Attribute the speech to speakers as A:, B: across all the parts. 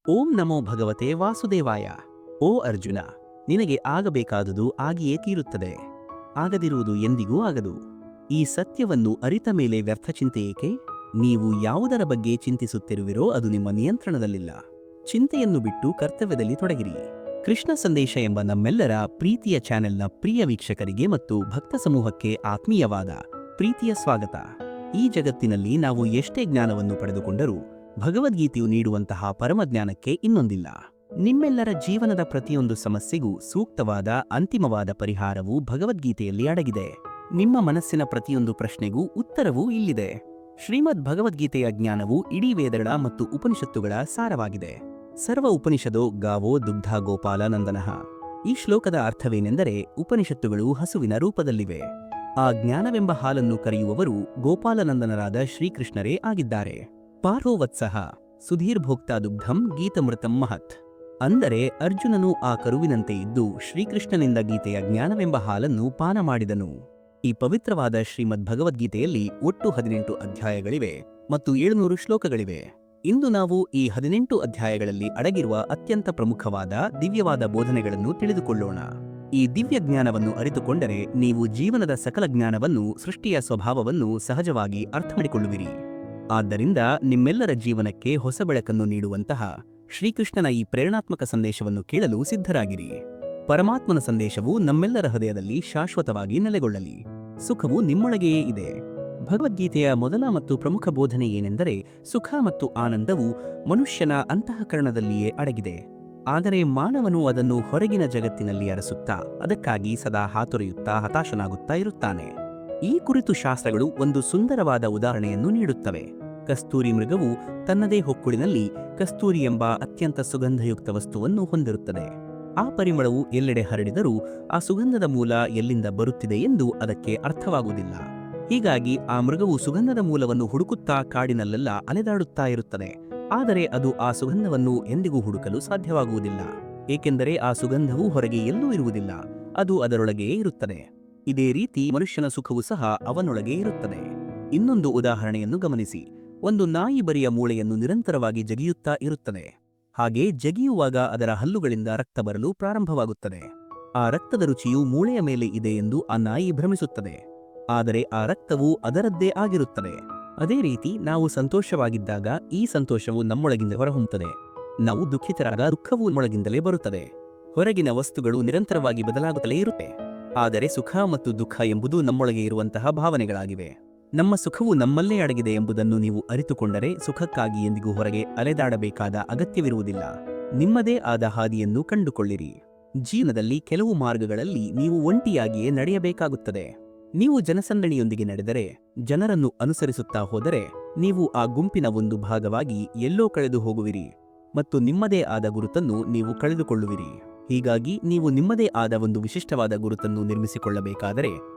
A: ಓಂ ನಮೋ ಭಗವತೆ ವಾಸುದೇವಾಯ. ಓ ಅರ್ಜುನ, ನಿನಗೆ ಆಗಬೇಕಾದುದು ಆಗಿಯೇ ತೀರುತ್ತದೆ, ಆಗದಿರುವುದು ಎಂದಿಗೂ ಆಗದು. ಈ ಸತ್ಯವನ್ನು ಅರಿತ ಮೇಲೆ ವ್ಯರ್ಥ ಚಿಂತೆ ಏಕೆ? ನೀವು ಯಾವುದರ ಬಗ್ಗೆ ಚಿಂತಿಸುತ್ತಿರುವಿರೋ ಅದು ನಿಮ್ಮ ನಿಯಂತ್ರಣದಲ್ಲಿಲ್ಲ. ಚಿಂತೆಯನ್ನು ಬಿಟ್ಟು ಕರ್ತವ್ಯದಲ್ಲಿ ತೊಡಗಿರಿ. ಕೃಷ್ಣ ಸಂದೇಶ ಎಂಬ ನಮ್ಮೆಲ್ಲರ ಪ್ರೀತಿಯ ಚಾನೆಲ್ನ ಪ್ರಿಯ ವೀಕ್ಷಕರಿಗೆ ಮತ್ತು ಭಕ್ತ ಸಮೂಹಕ್ಕೆ ಆತ್ಮೀಯವಾದ ಪ್ರೀತಿಯ ಸ್ವಾಗತ. ಈ ಜಗತ್ತಿನಲ್ಲಿ ನಾವು ಎಷ್ಟೇ ಜ್ಞಾನವನ್ನು ಪಡೆದುಕೊಂಡರೂ ಭಗವದ್ಗೀತೆಯು ನೀಡುವಂತಹ ಪರಮಜ್ಞಾನಕ್ಕೆ ಇನ್ನೊಂದಿಲ್ಲ. ನಿಮ್ಮೆಲ್ಲರ ಜೀವನದ ಪ್ರತಿಯೊಂದು ಸಮಸ್ಯೆಗೂ ಸೂಕ್ತವಾದ ಅಂತಿಮವಾದ ಪರಿಹಾರವು ಭಗವದ್ಗೀತೆಯಲ್ಲಿ ಅಡಗಿದೆ. ನಿಮ್ಮ ಮನಸ್ಸಿನ ಪ್ರತಿಯೊಂದು ಪ್ರಶ್ನೆಗೂ ಉತ್ತರವೂ ಇಲ್ಲಿದೆ. ಶ್ರೀಮದ್ ಭಗವದ್ಗೀತೆಯ ಜ್ಞಾನವು ಇಡೀ ವೇದಗಳ ಮತ್ತು ಉಪನಿಷತ್ತುಗಳ ಸಾರವಾಗಿದೆ. ಸರ್ವ ಉಪನಿಷದೋ ಗಾವೋ ದುಗ್ಧ ಗೋಪಾಲ ನಂದನಃ. ಈ ಶ್ಲೋಕದ ಅರ್ಥವೇನೆಂದರೆ, ಉಪನಿಷತ್ತುಗಳು ಹಸುವಿನ ರೂಪದಲ್ಲಿವೆ. ಆ ಜ್ಞಾನವೆಂಬ ಹಾಲನ್ನು ಕರೆಯುವವರು ಗೋಪಾಲನಂದನರಾದ ಶ್ರೀಕೃಷ್ಣರೇ ಆಗಿದ್ದಾರೆ. ಪಾರ್ಥೋವತ್ಸಃ ಸುಧೀರ್ಭೋಕ್ತಾ ದುಗ್ಧಂ ಗೀತಮೃತಂ ಮಹತ್. ಅಂದರೆ ಅರ್ಜುನನು ಆ ಕರುವಿನಂತೆ ಇದ್ದು ಶ್ರೀಕೃಷ್ಣನಿಂದ ಗೀತೆಯ ಜ್ಞಾನವೆಂಬ ಹಾಲನ್ನು ಪಾನ ಮಾಡಿದನು. ಈ ಪವಿತ್ರವಾದ ಶ್ರೀಮದ್ ಭಗವದ್ಗೀತೆಯಲ್ಲಿ ಒಟ್ಟು 18 ಅಧ್ಯಾಯಗಳಿವೆ ಮತ್ತು 700 ಶ್ಲೋಕಗಳಿವೆ. ಇಂದು ನಾವು ಈ 18 ಅಧ್ಯಾಯಗಳಲ್ಲಿ ಅಡಗಿರುವ ಅತ್ಯಂತ ಪ್ರಮುಖವಾದ ದಿವ್ಯವಾದ ಬೋಧನೆಗಳನ್ನು ತಿಳಿದುಕೊಳ್ಳೋಣ. ಈ ದಿವ್ಯ ಜ್ಞಾನವನ್ನು ಅರಿತುಕೊಂಡರೆ ನೀವು ಜೀವನದ ಸಕಲ ಜ್ಞಾನವನ್ನು, ಸೃಷ್ಟಿಯ ಸ್ವಭಾವವನ್ನು ಸಹಜವಾಗಿ ಅರ್ಥಮಾಡಿಕೊಳ್ಳುವಿರಿ. ಆದ್ದರಿಂದ ನಿಮ್ಮೆಲ್ಲರ ಜೀವನಕ್ಕೆ ಹೊಸ ಬೆಳಕನ್ನು ನೀಡುವಂತಹ ಶ್ರೀಕೃಷ್ಣನ ಈ ಪ್ರೇರಣಾತ್ಮಕ ಸಂದೇಶವನ್ನು ಕೇಳಲು ಸಿದ್ಧರಾಗಿರಿ. ಪರಮಾತ್ಮನ ಸಂದೇಶವು ನಮ್ಮೆಲ್ಲರ ಹೃದಯದಲ್ಲಿ ಶಾಶ್ವತವಾಗಿ ನೆಲೆಗೊಳ್ಳಲಿ. ಸುಖವು ನಿಮ್ಮೊಳಗೆಯೇ ಇದೆ. ಭಗವದ್ಗೀತೆಯ ಮೊದಲ ಮತ್ತು ಪ್ರಮುಖ ಬೋಧನೆ ಏನೆಂದರೆ, ಸುಖ ಮತ್ತು ಆನಂದವು ಮನುಷ್ಯನ ಅಂತಃಕರಣದಲ್ಲಿಯೇ ಅಡಗಿದೆ. ಆದರೆ ಮಾನವನು ಅದನ್ನು ಹೊರಗಿನ ಜಗತ್ತಿನಲ್ಲಿ ಅರಸುತ್ತಾ ಅದಕ್ಕಾಗಿ ಸದಾ ಹಾತೊರೆಯುತ್ತಾ ಹತಾಶನಾಗುತ್ತಾ ಇರುತ್ತಾನೆ. ಈ ಕುರಿತು ಶಾಸ್ತ್ರಗಳು ಒಂದು ಸುಂದರವಾದ ಉದಾಹರಣೆಯನ್ನು ನೀಡುತ್ತವೆ. ಕಸ್ತೂರಿ ಮೃಗವು ತನ್ನದೇ ಹೊಕ್ಕುಳಿನಲ್ಲಿ ಕಸ್ತೂರಿ ಎಂಬ ಅತ್ಯಂತ ಸುಗಂಧಯುಕ್ತ ವಸ್ತುವನ್ನು ಹೊಂದಿರುತ್ತದೆ. ಆ ಪರಿಮಳವು ಎಲ್ಲೆಡೆ ಹರಡಿದರೂ ಆ ಸುಗಂಧದ ಮೂಲ ಎಲ್ಲಿಂದ ಬರುತ್ತಿದೆ ಎಂದು ಅದಕ್ಕೆ ಅರ್ಥವಾಗುವುದಿಲ್ಲ. ಹೀಗಾಗಿ ಆ ಮೃಗವು ಸುಗಂಧದ ಮೂಲವನ್ನು ಹುಡುಕುತ್ತಾ ಕಾಡಿನಲ್ಲೆಲ್ಲ ಅಲೆದಾಡುತ್ತಾ ಇರುತ್ತದೆ. ಆದರೆ ಅದು ಆ ಸುಗಂಧವನ್ನು ಎಂದಿಗೂ ಹುಡುಕಲು ಸಾಧ್ಯವಾಗುವುದಿಲ್ಲ, ಏಕೆಂದರೆ ಆ ಸುಗಂಧವು ಹೊರಗೆ ಎಲ್ಲೂ ಇರುವುದಿಲ್ಲ, ಅದು ಅದರೊಳಗೆಯೇ ಇರುತ್ತದೆ. ಇದೇ ರೀತಿ ಮನುಷ್ಯನ ಸುಖವೂ ಸಹ ಅವನೊಳಗೆ ಇರುತ್ತದೆ. ಇನ್ನೊಂದು ಉದಾಹರಣೆಯನ್ನು ಗಮನಿಸಿ. ಒಂದು ನಾಯಿ ಬರಿಯ ಮೂಳೆಯನ್ನು ನಿರಂತರವಾಗಿ ಜಗಿಯುತ್ತಾ ಇರುತ್ತದೆ. ಹಾಗೆ ಜಗಿಯುವಾಗ ಅದರ ಹಲ್ಲುಗಳಿಂದ ರಕ್ತ ಬರಲು ಪ್ರಾರಂಭವಾಗುತ್ತದೆ. ಆ ರಕ್ತದ ರುಚಿಯು ಮೂಳೆಯ ಮೇಲೆ ಇದೆ ಎಂದು ಆ ನಾಯಿ ಭ್ರಮಿಸುತ್ತದೆ. ಆದರೆ ಆ ರಕ್ತವು ಅದರದ್ದೇ ಆಗಿರುತ್ತದೆ. ಅದೇ ರೀತಿ ನಾವು ಸಂತೋಷವಾಗಿದ್ದಾಗ ಈ ಸಂತೋಷವು ನಮ್ಮೊಳಗಿಂದ ಹೊರಹೊಮ್ಮುತ್ತದೆ. ನಾವು ದುಃಖಿತರಾದ ದುಃಖವು ನಮ್ಮೊಳಗಿಂದಲೇ ಬರುತ್ತದೆ. ಹೊರಗಿನ ವಸ್ತುಗಳು ನಿರಂತರವಾಗಿ ಬದಲಾಗುತ್ತಲೇ ಇರುತ್ತೆ. ಆದರೆ ಸುಖ ಮತ್ತು ದುಃಖ ಎಂಬುದು ನಮ್ಮೊಳಗೆ ಇರುವಂತಹ ಭಾವನೆಗಳಾಗಿವೆ. ನಮ್ಮ ಸುಖವು ನಮ್ಮಲ್ಲೇ ಅಡಗಿದೆ ಎಂಬುದನ್ನು ನೀವು ಅರಿತುಕೊಂಡರೆ ಸುಖಕ್ಕಾಗಿ ಎಂದಿಗೂ ಹೊರಗೆ ಅಲೆದಾಡಬೇಕಾದ ಅಗತ್ಯವಿರುವುದಿಲ್ಲ. ನಿಮ್ಮದೇ ಆದ ಹಾದಿಯನ್ನು ಕಂಡುಕೊಳ್ಳಿರಿ. ಜೀವನದಲ್ಲಿ ಕೆಲವು ಮಾರ್ಗಗಳಲ್ಲಿ ನೀವು ಒಂಟಿಯಾಗಿಯೇ ನಡೆಯಬೇಕಾಗುತ್ತದೆ. ನೀವು ಜನಸಂದಣಿಯೊಂದಿಗೆ ನಡೆದರೆ, ಜನರನ್ನು ಅನುಸರಿಸುತ್ತಾ ಹೋದರೆ, ನೀವು ಆ ಗುಂಪಿನ ಒಂದು ಭಾಗವಾಗಿ ಎಲ್ಲೋ ಕಳೆದು ಹೋಗುವಿರಿ ಮತ್ತು ನಿಮ್ಮದೇ ಆದ ಗುರುತನ್ನು ನೀವು ಕಳೆದುಕೊಳ್ಳುವಿರಿ. ಹೀಗಾಗಿ ನೀವು ನಿಮ್ಮದೇ ಆದ ಒಂದು ವಿಶಿಷ್ಟವಾದ ಗುರುತನ್ನು ನಿರ್ಮಿಸಿಕೊಳ್ಳಬೇಕಾದರೆ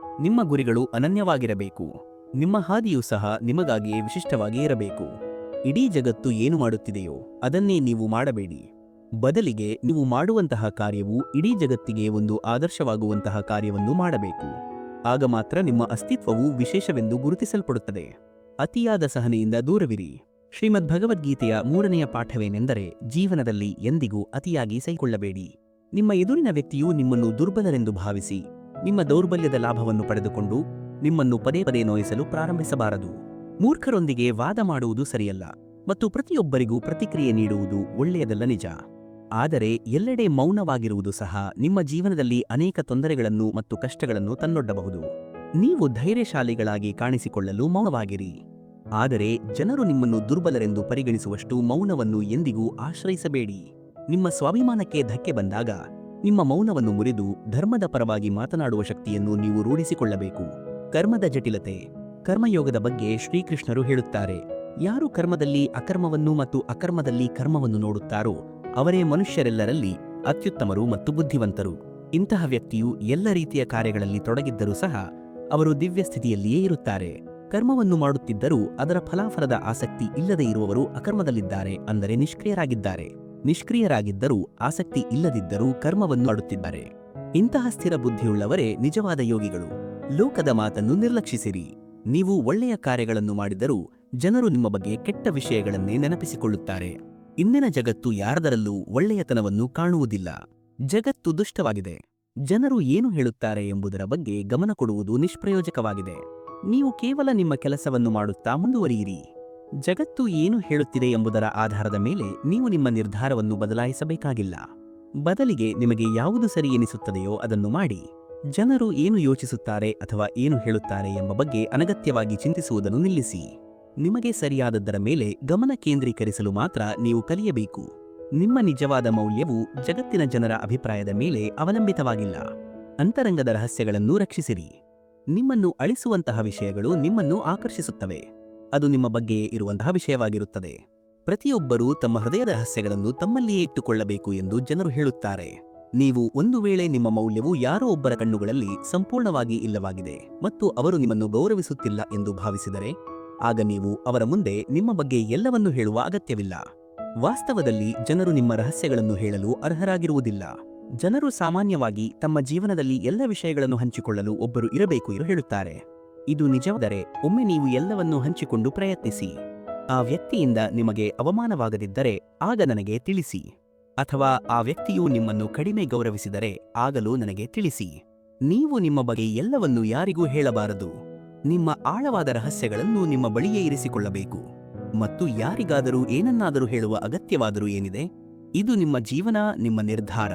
A: ನಿಮ್ಮ ಗುರಿಗಳು ಅನನ್ಯವಾಗಿರಬೇಕು. ನಿಮ್ಮ ಹಾದಿಯೂ ಸಹ ನಿಮಗಾಗಿಯೇ ವಿಶಿಷ್ಟವಾಗಿ ಇರಬೇಕು. ಇಡೀ ಜಗತ್ತು ಏನು ಮಾಡುತ್ತಿದೆಯೋ ಅದನ್ನೇ ನೀವು ಮಾಡಬೇಡಿ. ಬದಲಿಗೆ ನೀವು ಮಾಡುವಂತಹ ಕಾರ್ಯವು ಇಡೀ ಜಗತ್ತಿಗೆ ಒಂದು ಆದರ್ಶವಾಗುವಂತಹ ಕಾರ್ಯವನ್ನು ಮಾಡಬೇಕು. ಆಗ ಮಾತ್ರ ನಿಮ್ಮ ಅಸ್ತಿತ್ವವು ವಿಶೇಷವೆಂದು ಗುರುತಿಸಲ್ಪಡುತ್ತದೆ. ಅತಿಯಾದ ಸಹನೆಯಿಂದ ದೂರವಿರಿ. ಶ್ರೀಮದ್ ಭಗವದ್ಗೀತೆಯ 3ನೆಯ ಪಾಠವೇನೆಂದರೆ, ಜೀವನದಲ್ಲಿ ಎಂದಿಗೂ ಅತಿಯಾಗಿ ಸಹಿಕೊಳ್ಳಬೇಡಿ. ನಿಮ್ಮ ಎದುರಿನ ವ್ಯಕ್ತಿಯು ನಿಮ್ಮನ್ನು ದುರ್ಬಲರೆಂದು ಭಾವಿಸಿ ನಿಮ್ಮ ದೌರ್ಬಲ್ಯದ ಲಾಭವನ್ನು ಪಡೆದುಕೊಂಡು ನಿಮ್ಮನ್ನು ಪದೇ ಪದೇ ನೋಯಿಸಲು ಪ್ರಾರಂಭಿಸಬಾರದು. ಮೂರ್ಖರೊಂದಿಗೆ ವಾದ ಮಾಡುವುದು ಸರಿಯಲ್ಲ ಮತ್ತು ಪ್ರತಿಯೊಬ್ಬರಿಗೂ ಪ್ರತಿಕ್ರಿಯೆ ನೀಡುವುದು ಒಳ್ಳೆಯದಲ್ಲ, ನಿಜ. ಆದರೆ ಎಲ್ಲೆಡೆ ಮೌನವಾಗಿರುವುದು ಸಹ ನಿಮ್ಮ ಜೀವನದಲ್ಲಿ ಅನೇಕ ತೊಂದರೆಗಳನ್ನು ಮತ್ತು ಕಷ್ಟಗಳನ್ನು ತನ್ನೊಡ್ಡಬಹುದು. ನೀವು ಧೈರ್ಯಶಾಲಿಗಳಾಗಿ ಕಾಣಿಸಿಕೊಳ್ಳಲು ಮೌನವಾಗಿರಿ. ಆದರೆ ಜನರು ನಿಮ್ಮನ್ನು ದುರ್ಬಲರೆಂದು ಪರಿಗಣಿಸುವಷ್ಟು ಮೌನವನ್ನು ಎಂದಿಗೂ ಆಶ್ರಯಿಸಬೇಡಿ. ನಿಮ್ಮ ಸ್ವಾಭಿಮಾನಕ್ಕೆ ಧಕ್ಕೆ ಬಂದಾಗ ನಿಮ್ಮ ಮೌನವನ್ನು ಮುರಿದು ಧರ್ಮದ ಪರವಾಗಿ ಮಾತನಾಡುವ ಶಕ್ತಿಯನ್ನು ನೀವು ರೂಢಿಸಿಕೊಳ್ಳಬೇಕು. ಕರ್ಮದ ಜಟಿಲತೆ. ಕರ್ಮಯೋಗದ ಬಗ್ಗೆ ಶ್ರೀಕೃಷ್ಣರು ಹೇಳುತ್ತಾರೆ, ಯಾರು ಕರ್ಮದಲ್ಲಿ ಅಕರ್ಮವನ್ನು ಮತ್ತು ಅಕರ್ಮದಲ್ಲಿ ಕರ್ಮವನ್ನು ನೋಡುತ್ತಾರೋ ಅವರೇ ಮನುಷ್ಯರೆಲ್ಲರಲ್ಲಿ ಅತ್ಯುತ್ತಮರು ಮತ್ತು ಬುದ್ಧಿವಂತರು. ಇಂತಹ ವ್ಯಕ್ತಿಯು ಎಲ್ಲ ರೀತಿಯ ಕಾರ್ಯಗಳಲ್ಲಿ ತೊಡಗಿದ್ದರೂ ಸಹ ಅವರು ದಿವ್ಯ ಸ್ಥಿತಿಯಲ್ಲಿಯೇ ಇರುತ್ತಾರೆ. ಕರ್ಮವನ್ನು ಮಾಡುತ್ತಿದ್ದರೂ ಅದರ ಫಲಾಫಲದ ಆಸಕ್ತಿ ಇಲ್ಲದೆ ಇರುವವರು ಅಕರ್ಮದಲ್ಲಿದ್ದಾರೆ, ಅಂದರೆ ನಿಷ್ಕ್ರಿಯರಾಗಿದ್ದಾರೆ. ನಿಷ್ಕ್ರಿಯರಾಗಿದ್ದರೂ ಆಸಕ್ತಿ ಇಲ್ಲದಿದ್ದರೂ ಕರ್ಮವನ್ನು ಮಾಡುತ್ತಿದ್ದಾರೆ. ಇಂತಹ ಸ್ಥಿರ ಬುದ್ಧಿಯುಳ್ಳವರೇ ನಿಜವಾದ ಯೋಗಿಗಳು. ಲೋಕದ ಮಾತನ್ನು ನಿರ್ಲಕ್ಷಿಸಿರಿ. ನೀವು ಒಳ್ಳೆಯ ಕಾರ್ಯಗಳನ್ನು ಮಾಡಿದರೂ ಜನರು ನಿಮ್ಮ ಬಗ್ಗೆ ಕೆಟ್ಟ ವಿಷಯಗಳನ್ನೇ ನೆನಪಿಸಿಕೊಳ್ಳುತ್ತಾರೆ. ಇಂದಿನ ಜಗತ್ತು ಯಾರದರಲ್ಲೂ ಒಳ್ಳೆಯತನವನ್ನು ಕಾಣುವುದಿಲ್ಲ. ಜಗತ್ತು ದುಷ್ಟವಾಗಿದೆ. ಜನರು ಏನು ಹೇಳುತ್ತಾರೆ ಎಂಬುದರ ಬಗ್ಗೆ ಗಮನ ಕೊಡುವುದು ನಿಷ್ಪ್ರಯೋಜಕವಾಗಿದೆ. ನೀವು ಕೇವಲ ನಿಮ್ಮ ಕೆಲಸವನ್ನು ಮಾಡುತ್ತಾ ಮುಂದುವರಿಯಿರಿ. ಜಗತ್ತು ಏನು ಹೇಳುತ್ತಿದೆ ಎಂಬುದರ ಆಧಾರದ ಮೇಲೆ ನೀವು ನಿಮ್ಮ ನಿರ್ಧಾರವನ್ನು ಬದಲಾಯಿಸಬೇಕಾಗಿಲ್ಲ. ಬದಲಿಗೆ ನಿಮಗೆ ಯಾವುದು ಸರಿ ಎನಿಸುತ್ತದೆಯೋ ಅದನ್ನು ಮಾಡಿ. ಜನರು ಏನು ಯೋಚಿಸುತ್ತಾರೆ ಅಥವಾ ಏನು ಹೇಳುತ್ತಾರೆ ಎಂಬ ಬಗ್ಗೆ ಅನಗತ್ಯವಾಗಿ ಚಿಂತಿಸುವುದನ್ನು ನಿಲ್ಲಿಸಿ. ನಿಮಗೆ ಸರಿಯಾದದ್ದರ ಮೇಲೆ ಗಮನ ಕೇಂದ್ರೀಕರಿಸಲು ಮಾತ್ರ ನೀವು ಕಲಿಯಬೇಕು. ನಿಮ್ಮ ನಿಜವಾದ ಮೌಲ್ಯವು ಜಗತ್ತಿನ ಜನರ ಅಭಿಪ್ರಾಯದ ಮೇಲೆ ಅವಲಂಬಿತವಾಗಿಲ್ಲ. ಅಂತರಂಗದ ರಹಸ್ಯಗಳನ್ನು ರಕ್ಷಿಸಿರಿ. ನಿಮ್ಮನ್ನು ಅಳಿಸುವಂತಹ ವಿಷಯಗಳು ನಿಮ್ಮನ್ನು ಆಕರ್ಷಿಸುತ್ತವೆ. ಅದು ನಿಮ್ಮ ಬಗ್ಗೆಯೇ ಇರುವಂತಹ ವಿಷಯವಾಗಿರುತ್ತದೆ. ಪ್ರತಿಯೊಬ್ಬರೂ ತಮ್ಮ ಹೃದಯದ ರಹಸ್ಯಗಳನ್ನು ತಮ್ಮಲ್ಲಿಯೇ ಇಟ್ಟುಕೊಳ್ಳಬೇಕು ಎಂದು ಜನರು ಹೇಳುತ್ತಾರೆ. ನೀವು ಒಂದು ವೇಳೆ ನಿಮ್ಮ ಮೌಲ್ಯವು ಯಾರೋ ಒಬ್ಬರ ಕಣ್ಣುಗಳಲ್ಲಿ ಸಂಪೂರ್ಣವಾಗಿ ಇಲ್ಲವಾಗಿದೆ ಮತ್ತು ಅವರು ನಿಮ್ಮನ್ನು ಗೌರವಿಸುತ್ತಿಲ್ಲ ಎಂದು ಭಾವಿಸಿದರೆ, ಆಗ ನೀವು ಅವರ ಮುಂದೆ ನಿಮ್ಮ ಬಗ್ಗೆ ಎಲ್ಲವನ್ನೂ ಹೇಳುವ ಅಗತ್ಯವಿಲ್ಲ. ವಾಸ್ತವದಲ್ಲಿ ಜನರು ನಿಮ್ಮ ರಹಸ್ಯಗಳನ್ನು ಹೇಳಲು ಅರ್ಹರಾಗಿರುವುದಿಲ್ಲ. ಜನರು ಸಾಮಾನ್ಯವಾಗಿ ತಮ್ಮ ಜೀವನದಲ್ಲಿ ಎಲ್ಲ ವಿಷಯಗಳನ್ನು ಹಂಚಿಕೊಳ್ಳಲು ಒಬ್ಬರು ಇರಬೇಕು ಎಂದು ಹೇಳುತ್ತಾರೆ. ಇದು ನಿಜವಾದರೆ ಒಮ್ಮೆ ನೀವು ಎಲ್ಲವನ್ನೂ ಹಂಚಿಕೊಂಡು ಪ್ರಯತ್ನಿಸಿ. ಆ ವ್ಯಕ್ತಿಯಿಂದ ನಿಮಗೆ ಅವಮಾನವಾಗದಿದ್ದರೆ ಆಗ ನನಗೆ ತಿಳಿಸಿ. ಅಥವಾ ಆ ವ್ಯಕ್ತಿಯು ನಿಮ್ಮನ್ನು ಕಡಿಮೆ ಗೌರವಿಸಿದರೆ ಆಗಲೂ ನನಗೆ ತಿಳಿಸಿ. ನೀವು ನಿಮ್ಮ ಬಗ್ಗೆ ಎಲ್ಲವನ್ನೂ ಯಾರಿಗೂ ಹೇಳಬಾರದು. ನಿಮ್ಮ ಆಳವಾದ ರಹಸ್ಯಗಳನ್ನು ನಿಮ್ಮ ಬಳಿಯೇ ಇರಿಸಿಕೊಳ್ಳಬೇಕು. ಮತ್ತು ಯಾರಿಗಾದರೂ ಏನನ್ನಾದರೂ ಹೇಳುವ ಅಗತ್ಯವಾದರೂ ಏನಿದೆ? ಇದು ನಿಮ್ಮ ಜೀವನ, ನಿಮ್ಮ ನಿರ್ಧಾರ.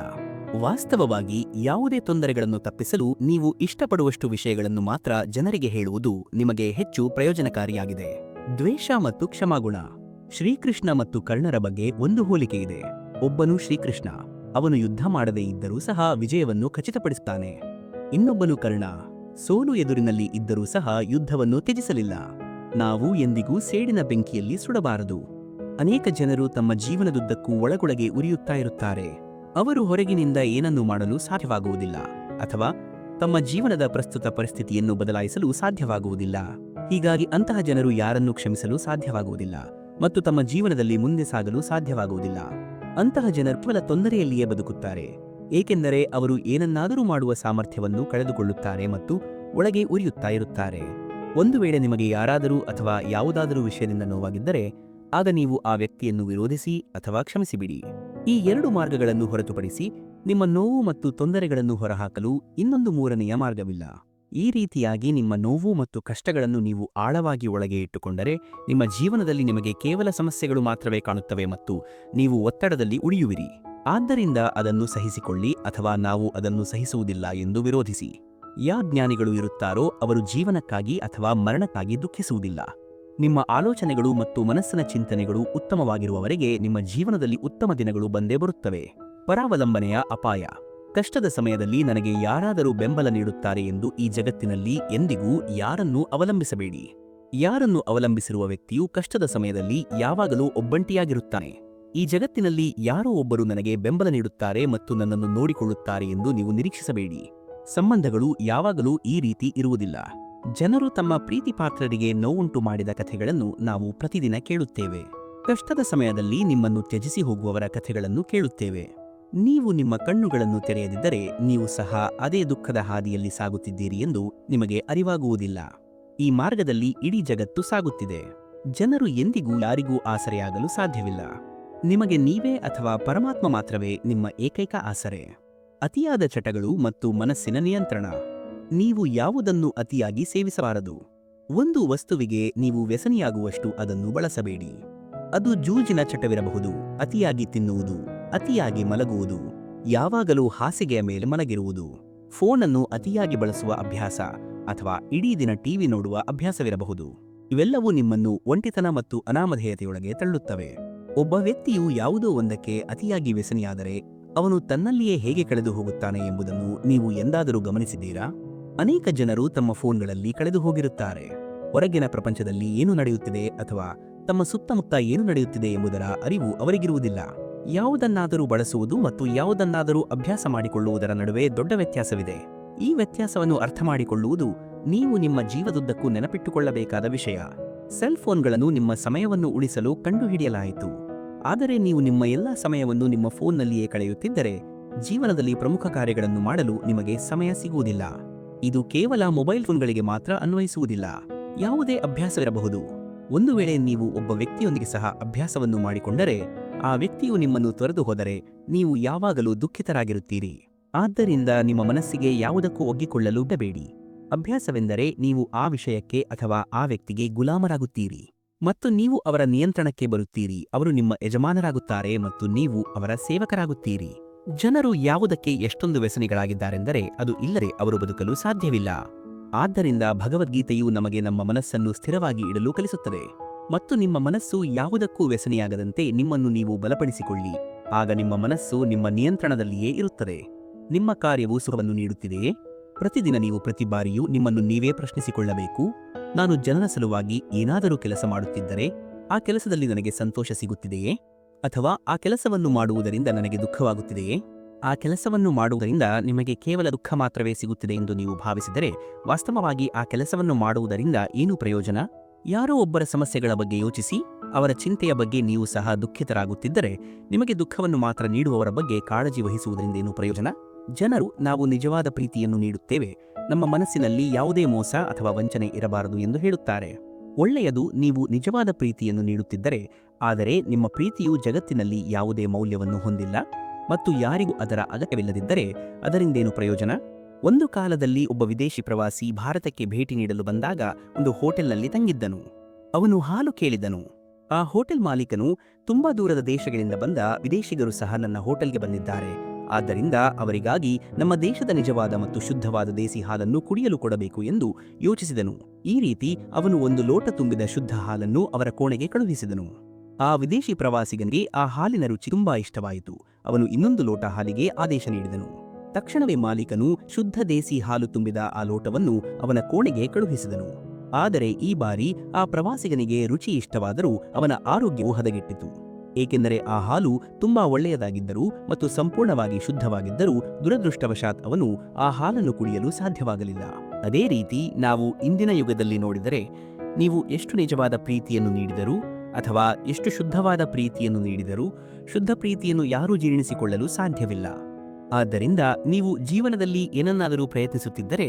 A: ವಾಸ್ತವವಾಗಿ ಯಾವುದೇ ತೊಂದರೆಗಳನ್ನು ತಪ್ಪಿಸಲು ನೀವು ಇಷ್ಟಪಡುವಷ್ಟು ವಿಷಯಗಳನ್ನು ಮಾತ್ರ ಜನರಿಗೆ ಹೇಳುವುದು ನಿಮಗೆ ಹೆಚ್ಚು ಪ್ರಯೋಜನಕಾರಿಯಾಗಿದೆ. ದ್ವೇಷ ಮತ್ತು ಕ್ಷಮಾಗುಣ. ಶ್ರೀಕೃಷ್ಣ ಮತ್ತು ಕರ್ಣರ ಬಗ್ಗೆ ಒಂದು ಹೋಲಿಕೆಯಿದೆ. ಒಬ್ಬನು ಶ್ರೀಕೃಷ್ಣ, ಅವನು ಯುದ್ಧ ಮಾಡದೇ ಇದ್ದರೂ ಸಹ ವಿಜಯವನ್ನು ಖಚಿತಪಡಿಸುತ್ತಾನೆ. ಇನ್ನೊಬ್ಬನು ಕರ್ಣ, ಸೋಲು ಎದುರಿನಲ್ಲಿ ಇದ್ದರೂ ಸಹ ಯುದ್ಧವನ್ನು ತ್ಯಜಿಸಲಿಲ್ಲ. ನಾವು ಎಂದಿಗೂ ಸೇಡಿನ ಬೆಂಕಿಯಲ್ಲಿ ಸುಡಬಾರದು. ಅನೇಕ ಜನರು ತಮ್ಮ ಜೀವನದುದ್ದಕ್ಕೂ ಒಳಗೊಳಗೆ ಉರಿಯುತ್ತಾ ಇರುತ್ತಾರೆ. ಅವರು ಹೊರಗಿನಿಂದ ಏನನ್ನೂ ಮಾಡಲು ಸಾಧ್ಯವಾಗುವುದಿಲ್ಲ ಅಥವಾ ತಮ್ಮ ಜೀವನದ ಪ್ರಸ್ತುತ ಪರಿಸ್ಥಿತಿಯನ್ನು ಬದಲಾಯಿಸಲು ಸಾಧ್ಯವಾಗುವುದಿಲ್ಲ. ಹೀಗಾಗಿ ಅಂತಹ ಜನರು ಯಾರನ್ನೂ ಕ್ಷಮಿಸಲು ಸಾಧ್ಯವಾಗುವುದಿಲ್ಲ ಮತ್ತು ತಮ್ಮ ಜೀವನದಲ್ಲಿ ಮುಂದೆ ಸಾಗಲು ಸಾಧ್ಯವಾಗುವುದಿಲ್ಲ. ಅಂತಹ ಜನರು ಕೇವಲ ತೊಂದರೆಯಲ್ಲಿಯೇ ಬದುಕುತ್ತಾರೆ, ಏಕೆಂದರೆ ಅವರು ಏನನ್ನಾದರೂ ಮಾಡುವ ಸಾಮರ್ಥ್ಯವನ್ನು ಕಳೆದುಕೊಳ್ಳುತ್ತಾರೆ ಮತ್ತು ಒಳಗೆ ಉರಿಯುತ್ತಾ ಇರುತ್ತಾರೆ. ಒಂದು ವೇಳೆ ನಿಮಗೆ ಯಾರಾದರೂ ಅಥವಾ ಯಾವುದಾದರೂ ವಿಷಯದಿಂದ ನೋವಾಗಿದ್ದರೆ, ಆಗ ನೀವು ಆ ವ್ಯಕ್ತಿಯನ್ನು ವಿರೋಧಿಸಿ ಅಥವಾ ಕ್ಷಮಿಸಿಬಿಡಿ. ಈ ಎರಡು ಮಾರ್ಗಗಳನ್ನು ಹೊರತುಪಡಿಸಿ ನಿಮ್ಮ ನೋವು ಮತ್ತು ತೊಂದರೆಗಳನ್ನು ಹೊರಹಾಕಲು ಇನ್ನೊಂದು ಮೂರನೆಯ ಮಾರ್ಗವಿಲ್ಲ. ಈ ರೀತಿಯಾಗಿ ನಿಮ್ಮ ನೋವು ಮತ್ತು ಕಷ್ಟಗಳನ್ನು ನೀವು ಆಳವಾಗಿ ಒಳಗೆ ಇಟ್ಟುಕೊಂಡರೆ ನಿಮ್ಮ ಜೀವನದಲ್ಲಿ ನಿಮಗೆ ಕೇವಲ ಸಮಸ್ಯೆಗಳು ಮಾತ್ರವೇ ಕಾಣುತ್ತವೆ ಮತ್ತು ನೀವು ಒತ್ತಡದಲ್ಲಿ ಉಳಿಯುವಿರಿ. ಆದ್ದರಿಂದ ಅದನ್ನು ಸಹಿಸಿಕೊಳ್ಳಿ ಅಥವಾ ನಾವು ಅದನ್ನು ಸಹಿಸುವುದಿಲ್ಲ ಎಂದು ವಿರೋಧಿಸಿ. ಯಾವ ಜ್ಞಾನಿಗಳು ಇರುತ್ತಾರೋ ಅವರು ಜೀವನಕ್ಕಾಗಿ ಅಥವಾ ಮರಣಕ್ಕಾಗಿ ದುಃಖಿಸುವುದಿಲ್ಲ. ನಿಮ್ಮ ಆಲೋಚನೆಗಳು ಮತ್ತು ಮನಸ್ಸಿನ ಚಿಂತನೆಗಳು ಉತ್ತಮವಾಗಿರುವವರೆಗೆ ನಿಮ್ಮ ಜೀವನದಲ್ಲಿ ಉತ್ತಮ ದಿನಗಳು ಬಂದೇ ಬರುತ್ತವೆ. ಪರಾವಲಂಬನೆಯ ಅಪಾಯ. ಕಷ್ಟದ ಸಮಯದಲ್ಲಿ ನನಗೆ ಯಾರಾದರೂ ಬೆಂಬಲ ನೀಡುತ್ತಾರೆ ಎಂದು ಈ ಜಗತ್ತಿನಲ್ಲಿ ಎಂದಿಗೂ ಯಾರನ್ನೂ ಅವಲಂಬಿಸಬೇಡಿ. ಯಾರನ್ನು ಅವಲಂಬಿಸಿರುವ ವ್ಯಕ್ತಿಯು ಕಷ್ಟದ ಸಮಯದಲ್ಲಿ ಯಾವಾಗಲೂ ಒಬ್ಬಂಟಿಯಾಗಿರುತ್ತಾನೆ. ಈ ಜಗತ್ತಿನಲ್ಲಿ ಯಾರೋ ಒಬ್ಬರು ನನಗೆ ಬೆಂಬಲ ನೀಡುತ್ತಾರೆ ಮತ್ತು ನನ್ನನ್ನು ನೋಡಿಕೊಳ್ಳುತ್ತಾರೆ ಎಂದು ನೀವು ನಿರೀಕ್ಷಿಸಬೇಡಿ. ಸಂಬಂಧಗಳು ಯಾವಾಗಲೂ ಈ ರೀತಿ ಇರುವುದಿಲ್ಲ. ಜನರು ತಮ್ಮ ಪ್ರೀತಿಪಾತ್ರರಿಗೆ ನೋವುಂಟು ಮಾಡಿದ ಕಥೆಗಳನ್ನು ನಾವು ಪ್ರತಿದಿನ ಕೇಳುತ್ತೇವೆ. ಕಷ್ಟದ ಸಮಯದಲ್ಲಿ ನಿಮ್ಮನ್ನು ತ್ಯಜಿಸಿ ಹೋಗುವವರ ಕಥೆಗಳನ್ನು ಕೇಳುತ್ತೇವೆ. ನೀವು ನಿಮ್ಮ ಕಣ್ಣುಗಳನ್ನು ತೆರೆಯದಿದ್ದರೆ ನೀವು ಸಹ ಅದೇ ದುಃಖದ ಹಾದಿಯಲ್ಲಿ ಸಾಗುತ್ತಿದ್ದೀರಿ ಎಂದು ನಿಮಗೆ ಅರಿವಾಗುವುದಿಲ್ಲ. ಈ ಮಾರ್ಗದಲ್ಲಿ ಇಡೀ ಜಗತ್ತು ಸಾಗುತ್ತಿದೆ. ಜನರು ಎಂದಿಗೂ ಯಾರಿಗೂ ಆಸರೆಯಾಗಲು ಸಾಧ್ಯವಿಲ್ಲ. ನಿಮಗೆ ನೀವೇ ಅಥವಾ ಪರಮಾತ್ಮ ಮಾತ್ರವೇ ನಿಮ್ಮ ಏಕೈಕ ಆಸರೆ. ಅತಿಯಾದ ಚಟಗಳು ಮತ್ತು ಮನಸ್ಸಿನ ನಿಯಂತ್ರಣ. ನೀವು ಯಾವುದನ್ನು ಅತಿಯಾಗಿ ಸೇವಿಸಬಾರದು. ಒಂದು ವಸ್ತುವಿಗೆ ನೀವು ವ್ಯಸನಿಯಾಗುವಷ್ಟು ಅದನ್ನು ಬಳಸಬೇಡಿ. ಅದು ಜೂಜಿನ ಚಟವಿರಬಹುದು, ಅತಿಯಾಗಿ ತಿನ್ನುವುದು, ಅತಿಯಾಗಿ ಮಲಗುವುದು, ಯಾವಾಗಲೂ ಹಾಸಿಗೆಯ ಮೇಲೆ ಮಲಗಿರುವುದು, ಫೋನನ್ನು ಅತಿಯಾಗಿ ಬಳಸುವ ಅಭ್ಯಾಸ ಅಥವಾ ಇಡೀ ದಿನ ಟಿವಿ ನೋಡುವ ಅಭ್ಯಾಸವಿರಬಹುದು. ಇವೆಲ್ಲವೂ ನಿಮ್ಮನ್ನು ಒಂಟಿತನ ಮತ್ತು ಅನಾಮಧೇಯತೆಯೊಳಗೆ ತಳ್ಳುತ್ತವೆ. ಒಬ್ಬ ವ್ಯಕ್ತಿಯು ಯಾವುದೋ ಒಂದಕ್ಕೆ ಅತಿಯಾಗಿ ವ್ಯಸನಿಯಾದರೆ ಅವನು ತನ್ನಲ್ಲಿಯೇ ಹೇಗೆ ಕಳೆದು ಹೋಗುತ್ತಾನೆ ಎಂಬುದನ್ನು ನೀವು ಎಂದಾದರೂ ಗಮನಿಸಿದ್ದೀರಾ? ಅನೇಕ ಜನರು ತಮ್ಮ ಫೋನ್ಗಳಲ್ಲಿ ಕಳೆದು ಹೋಗಿರುತ್ತಾರೆ. ಹೊರಗಿನ ಪ್ರಪಂಚದಲ್ಲಿ ಏನು ನಡೆಯುತ್ತಿದೆ ಅಥವಾ ತಮ್ಮ ಸುತ್ತಮುತ್ತ ಏನು ನಡೆಯುತ್ತಿದೆ ಎಂಬುದರ ಅರಿವು ಅವರಿಗಿರುವುದಿಲ್ಲ. ಯಾವುದನ್ನಾದರೂ ಬಳಸುವುದು ಮತ್ತು ಯಾವುದನ್ನಾದರೂ ಅಭ್ಯಾಸ ಮಾಡಿಕೊಳ್ಳುವುದರ ನಡುವೆ ದೊಡ್ಡ ವ್ಯತ್ಯಾಸವಿದೆ. ಈ ವ್ಯತ್ಯಾಸವನ್ನು ಅರ್ಥಮಾಡಿಕೊಳ್ಳುವುದು ನೀವು ನಿಮ್ಮ ಜೀವನದುದ್ದಕ್ಕೂ ನೆನಪಿಟ್ಟುಕೊಳ್ಳಬೇಕಾದ ವಿಷಯ. ಸೆಲ್ ಫೋನ್ಗಳನ್ನು ನಿಮ್ಮ ಸಮಯವನ್ನು ಉಳಿಸಲು ಕಂಡುಹಿಡಿಯಲಾಯಿತು. ಆದರೆ ನೀವು ನಿಮ್ಮ ಎಲ್ಲ ಸಮಯವನ್ನು ನಿಮ್ಮ ಫೋನ್ನಲ್ಲಿಯೇ ಕಳೆಯುತ್ತಿದ್ದರೆ ಜೀವನದಲ್ಲಿ ಪ್ರಮುಖ ಕಾರ್ಯಗಳನ್ನು ಮಾಡಲು ನಿಮಗೆ ಸಮಯ ಸಿಗುವುದಿಲ್ಲ. ಇದು ಕೇವಲ ಮೊಬೈಲ್ ಫೋನ್ಗಳಿಗೆ ಮಾತ್ರ ಅನ್ವಯಿಸುವುದಿಲ್ಲ. ಯಾವುದೇ ಅಭ್ಯಾಸವಿರಬಹುದು. ಒಂದು ವೇಳೆ ನೀವು ಒಬ್ಬ ವ್ಯಕ್ತಿಯೊಂದಿಗೆ ಸಹ ಅಭ್ಯಾಸವನ್ನು ಮಾಡಿಕೊಂಡರೆ ಆ ವ್ಯಕ್ತಿಯು ನಿಮ್ಮನ್ನು ತೊರೆದು ಹೋದರೆ ನೀವು ಯಾವಾಗಲೂ ದುಃಖಿತರಾಗಿರುತ್ತೀರಿ. ಆದ್ದರಿಂದ ನಿಮ್ಮ ಮನಸ್ಸಿಗೆ ಯಾವುದಕ್ಕೂ ಒಗ್ಗಿಕೊಳ್ಳಲು ಬಿಡಬೇಡಿ. ಅಭ್ಯಾಸವೆಂದರೆ ನೀವು ಆ ವಿಷಯಕ್ಕೆ ಅಥವಾ ಆ ವ್ಯಕ್ತಿಗೆ ಗುಲಾಮರಾಗುತ್ತೀರಿ ಮತ್ತು ನೀವು ಅವರ ನಿಯಂತ್ರಣಕ್ಕೆ ಬರುತ್ತೀರಿ. ಅವರು ನಿಮ್ಮ ಯಜಮಾನರಾಗುತ್ತಾರೆ ಮತ್ತು ನೀವು ಅವರ ಸೇವಕರಾಗುತ್ತೀರಿ. ಜನರು ಯಾವುದಕ್ಕೆ ಎಷ್ಟೊಂದು ವ್ಯಸನಿಗಳಾಗಿದ್ದಾರೆಂದರೆ ಅದು ಇಲ್ಲದೆ ಅವರು ಬದುಕಲು ಸಾಧ್ಯವಿಲ್ಲ. ಆದ್ದರಿಂದ ಭಗವದ್ಗೀತೆಯು ನಮಗೆ ನಮ್ಮ ಮನಸ್ಸನ್ನು ಸ್ಥಿರವಾಗಿ ಇಡಲು ಕಲಿಸುತ್ತದೆ. ಮತ್ತು ನಿಮ್ಮ ಮನಸ್ಸು ಯಾವುದಕ್ಕೂ ವ್ಯಸನಿಯಾಗದಂತೆ ನಿಮ್ಮನ್ನು ನೀವು ಬಲಪಡಿಸಿಕೊಳ್ಳಿ. ಆಗ ನಿಮ್ಮ ಮನಸ್ಸು ನಿಮ್ಮ ನಿಯಂತ್ರಣದಲ್ಲಿಯೇ ಇರುತ್ತದೆ. ನಿಮ್ಮ ಕಾರ್ಯವು ಸುಖವನ್ನು ನೀಡುತ್ತಿದೆಯೇ? ಪ್ರತಿದಿನ ನೀವು ಪ್ರತಿ ಬಾರಿಯೂ ನಿಮ್ಮನ್ನು ನೀವೇ ಪ್ರಶ್ನಿಸಿಕೊಳ್ಳಬೇಕು. ನಾನು ಜನರ ಸಲುವಾಗಿ ಏನಾದರೂ ಕೆಲಸ ಮಾಡುತ್ತಿದ್ದರೆ ಆ ಕೆಲಸದಲ್ಲಿ ನನಗೆ ಸಂತೋಷ ಸಿಗುತ್ತಿದೆಯೇ? ಅಥವಾ ಆ ಕೆಲಸವನ್ನು ಮಾಡುವುದರಿಂದ ನನಗೆ ದುಃಖವಾಗುತ್ತಿದೆಯೇ? ಆ ಕೆಲಸವನ್ನು ಮಾಡುವುದರಿಂದ ನಿಮಗೆ ಕೇವಲ ದುಃಖ ಮಾತ್ರವೇ ಸಿಗುತ್ತಿದೆ ಎಂದು ನೀವು ಭಾವಿಸಿದರೆ ವಾಸ್ತವವಾಗಿ ಆ ಕೆಲಸವನ್ನು ಮಾಡುವುದರಿಂದ ಏನು ಪ್ರಯೋಜನ? ಯಾರೋ ಒಬ್ಬರ ಸಮಸ್ಯೆಗಳ ಬಗ್ಗೆ ಯೋಚಿಸಿ ಅವರ ಚಿಂತೆಯ ಬಗ್ಗೆ ನೀವು ಸಹ ದುಃಖಿತರಾಗುತ್ತಿದ್ದರೆ ನಿಮಗೆ ದುಃಖವನ್ನು ಮಾತ್ರ ನೀಡುವವರ ಬಗ್ಗೆ ಕಾಳಜಿ ವಹಿಸುವುದರಿಂದ ಏನು ಪ್ರಯೋಜನ? ಜನರು ನಾವು ನಿಜವಾದ ಪ್ರೀತಿಯನ್ನು ನೀಡುತ್ತೇವೆ, ನಮ್ಮ ಮನಸ್ಸಿನಲ್ಲಿ ಯಾವುದೇ ಮೋಸ ಅಥವಾ ವಂಚನೆ ಇರಬಾರದು ಎಂದು ಹೇಳುತ್ತಾರೆ. ಒಳ್ಳೆಯದು, ನೀವು ನಿಜವಾದ ಪ್ರೀತಿಯನ್ನು ನೀಡುತ್ತಿದ್ದರೆ, ಆದರೆ ನಿಮ್ಮ ಪ್ರೀತಿಯು ಜಗತ್ತಿನಲ್ಲಿ ಯಾವುದೇ ಮೌಲ್ಯವನ್ನು ಹೊಂದಿಲ್ಲ ಮತ್ತು ಯಾರಿಗೂ ಅದರ ಅಗತ್ಯವಿಲ್ಲದಿದ್ದರೆ ಅದರಿಂದೇನು ಪ್ರಯೋಜನ? ಒಂದು ಕಾಲದಲ್ಲಿ ಒಬ್ಬ ವಿದೇಶಿ ಪ್ರವಾಸಿ ಭಾರತಕ್ಕೆ ಭೇಟಿ ನೀಡಲು ಬಂದಾಗ ಒಂದು ಹೋಟೆಲ್ನಲ್ಲಿ ತಂಗಿದ್ದನು. ಅವನು ಹಾಲು ಕೇಳಿದನು. ಆ ಹೋಟೆಲ್ ಮಾಲೀಕನು, ತುಂಬಾ ದೂರದ ದೇಶಗಳಿಂದ ಬಂದ ವಿದೇಶಿಗರು ಸಹ ನನ್ನ ಹೋಟೆಲ್ಗೆ ಬಂದಿದ್ದಾರೆ, ಆದ್ದರಿಂದ ಅವರಿಗಾಗಿ ನಮ್ಮ ದೇಶದ ನಿಜವಾದ ಮತ್ತು ಶುದ್ಧವಾದ ದೇಸಿ ಹಾಲನ್ನು ಕುಡಿಯಲು ಕೊಡಬೇಕು ಎಂದು ಯೋಚಿಸಿದನು. ಈ ರೀತಿ ಅವನು ಒಂದು ಲೋಟ ತುಂಬಿದ ಶುದ್ಧ ಹಾಲನ್ನು ಅವರ ಕೋಣೆಗೆ ಕಳುಹಿಸಿದನು. ಆ ವಿದೇಶಿ ಪ್ರವಾಸಿಗನಿಗೆ ಆ ಹಾಲಿನ ರುಚಿ ತುಂಬಾ ಇಷ್ಟವಾಯಿತು. ಅವನು ಇನ್ನೊಂದು ಲೋಟ ಹಾಲಿಗೆ ಆದೇಶ ನೀಡಿದನು. ತಕ್ಷಣವೇ ಮಾಲೀಕನು ಶುದ್ಧ ದೇಸಿ ಹಾಲು ತುಂಬಿದ ಆ ಲೋಟವನ್ನು ಅವನ ಕೋಣೆಗೆ ಕಳುಹಿಸಿದನು. ಆದರೆ ಈ ಬಾರಿ ಆ ಪ್ರವಾಸಿಗನಿಗೆ ರುಚಿ ಇಷ್ಟವಾದರೂ ಅವನ ಆರೋಗ್ಯವು ಹದಗೆಟ್ಟಿತು. ಏಕೆಂದರೆ ಆ ಹಾಲು ತುಂಬಾ ಒಳ್ಳೆಯದಾಗಿದ್ದರೂ ಮತ್ತು ಸಂಪೂರ್ಣವಾಗಿ ಶುದ್ಧವಾಗಿದ್ದರೂ ದುರದೃಷ್ಟವಶಾತ್ ಅವನು ಆ ಹಾಲನ್ನು ಕುಡಿಯಲು ಸಾಧ್ಯವಾಗಲಿಲ್ಲ. ಅದೇ ರೀತಿ ನಾವು ಇಂದಿನ ಯುಗದಲ್ಲಿ ನೋಡಿದರೆ, ನೀವು ಎಷ್ಟು ನಿಜವಾದ ಪ್ರೀತಿಯನ್ನು ನೀಡಿದರೂ ಅಥವಾ ಎಷ್ಟು ಶುದ್ಧವಾದ ಪ್ರೀತಿಯನ್ನು ನೀಡಿದರೂ ಶುದ್ಧ ಪ್ರೀತಿಯನ್ನು ಯಾರೂ ಜೀರ್ಣಿಸಿಕೊಳ್ಳಲು ಸಾಧ್ಯವಿಲ್ಲ. ಆದ್ದರಿಂದ ನೀವು ಜೀವನದಲ್ಲಿ ಏನನ್ನಾದರೂ ಪ್ರಯತ್ನಿಸುತ್ತಿದ್ದರೆ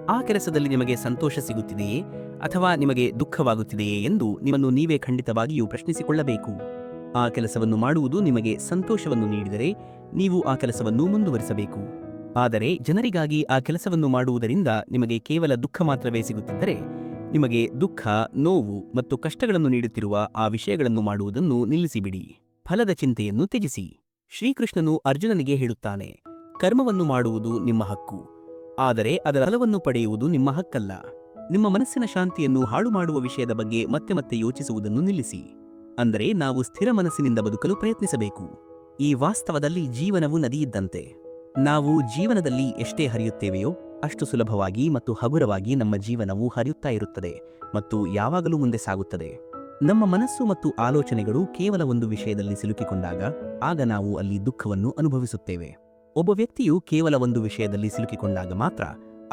A: ಆ ಕೆಲಸದಲ್ಲಿ ನಿಮಗೆ ಸಂತೋಷ ಸಿಗುತ್ತಿದೆಯೇ ಅಥವಾ ನಿಮಗೆ ದುಃಖವಾಗುತ್ತಿದೆಯೇ ಎಂದು ನಿಮ್ಮನ್ನು ನೀವೇ ಖಂಡಿತವಾಗಿಯೂ ಪ್ರಶ್ನಿಸಿಕೊಳ್ಳಬೇಕು. ಆ ಕೆಲಸವನ್ನು ಮಾಡುವುದು ನಿಮಗೆ ಸಂತೋಷವನ್ನು ನೀಡಿದರೆ ನೀವು ಆ ಕೆಲಸವನ್ನು ಮುಂದುವರಿಸಬೇಕು. ಆದರೆ ಜನರಿಗಾಗಿ ಆ ಕೆಲಸವನ್ನು ಮಾಡುವುದರಿಂದ ನಿಮಗೆ ಕೇವಲ ದುಃಖ ಮಾತ್ರವೇ ಸಿಗುತ್ತಿದ್ದರೆ ನಿಮಗೆ ದುಃಖ, ನೋವು ಮತ್ತು ಕಷ್ಟಗಳನ್ನು ನೀಡುತ್ತಿರುವ ಆ ವಿಷಯಗಳನ್ನು ಮಾಡುವುದನ್ನು ನಿಲ್ಲಿಸಿಬಿಡಿ. ಫಲದ ಚಿಂತೆಯನ್ನು ತ್ಯಜಿಸಿ. ಶ್ರೀಕೃಷ್ಣನು ಅರ್ಜುನನಿಗೆ ಹೇಳುತ್ತಾನೆ, ಕರ್ಮವನ್ನು ಮಾಡುವುದು ನಿಮ್ಮ ಹಕ್ಕು, ಆದರೆ ಅದರ ಫಲವನ್ನು ಪಡೆಯುವುದು ನಿಮ್ಮ ಹಕ್ಕಲ್ಲ. ನಿಮ್ಮ ಮನಸ್ಸಿನ ಶಾಂತಿಯನ್ನು ಹಾಳು ಮಾಡುವ ವಿಷಯದ ಬಗ್ಗೆ ಮತ್ತೆ ಮತ್ತೆ ಯೋಚಿಸುವುದನ್ನು ನಿಲ್ಲಿಸಿ. ಅಂದರೆ ನಾವು ಸ್ಥಿರ ಮನಸ್ಸಿನಿಂದ ಬದುಕಲು ಪ್ರಯತ್ನಿಸಬೇಕು. ಈ ವಾಸ್ತವದಲ್ಲಿ ಜೀವನವು ನದಿಯಿದ್ದಂತೆ. ನಾವು ಜೀವನದಲ್ಲಿ ಎಷ್ಟೇ ಹರಿಯುತ್ತೇವೆಯೋ ಅಷ್ಟು ಸುಲಭವಾಗಿ ಮತ್ತು ಹಗುರವಾಗಿ ನಮ್ಮ ಜೀವನವು ಹರಿಯುತ್ತಾ ಇರುತ್ತದೆ ಮತ್ತು ಯಾವಾಗಲೂ ಮುಂದೆ ಸಾಗುತ್ತದೆ. ನಮ್ಮ ಮನಸ್ಸು ಮತ್ತು ಆಲೋಚನೆಗಳು ಕೇವಲ ಒಂದು ವಿಷಯದಲ್ಲಿ ಸಿಲುಕಿಕೊಂಡಾಗ ಆಗ ನಾವು ಅಲ್ಲಿ ದುಃಖವನ್ನು ಅನುಭವಿಸುತ್ತೇವೆ. ಒಬ್ಬ ವ್ಯಕ್ತಿಯು ಕೇವಲ ಒಂದು ವಿಷಯದಲ್ಲಿ ಸಿಲುಕಿಕೊಂಡಾಗ ಮಾತ್ರ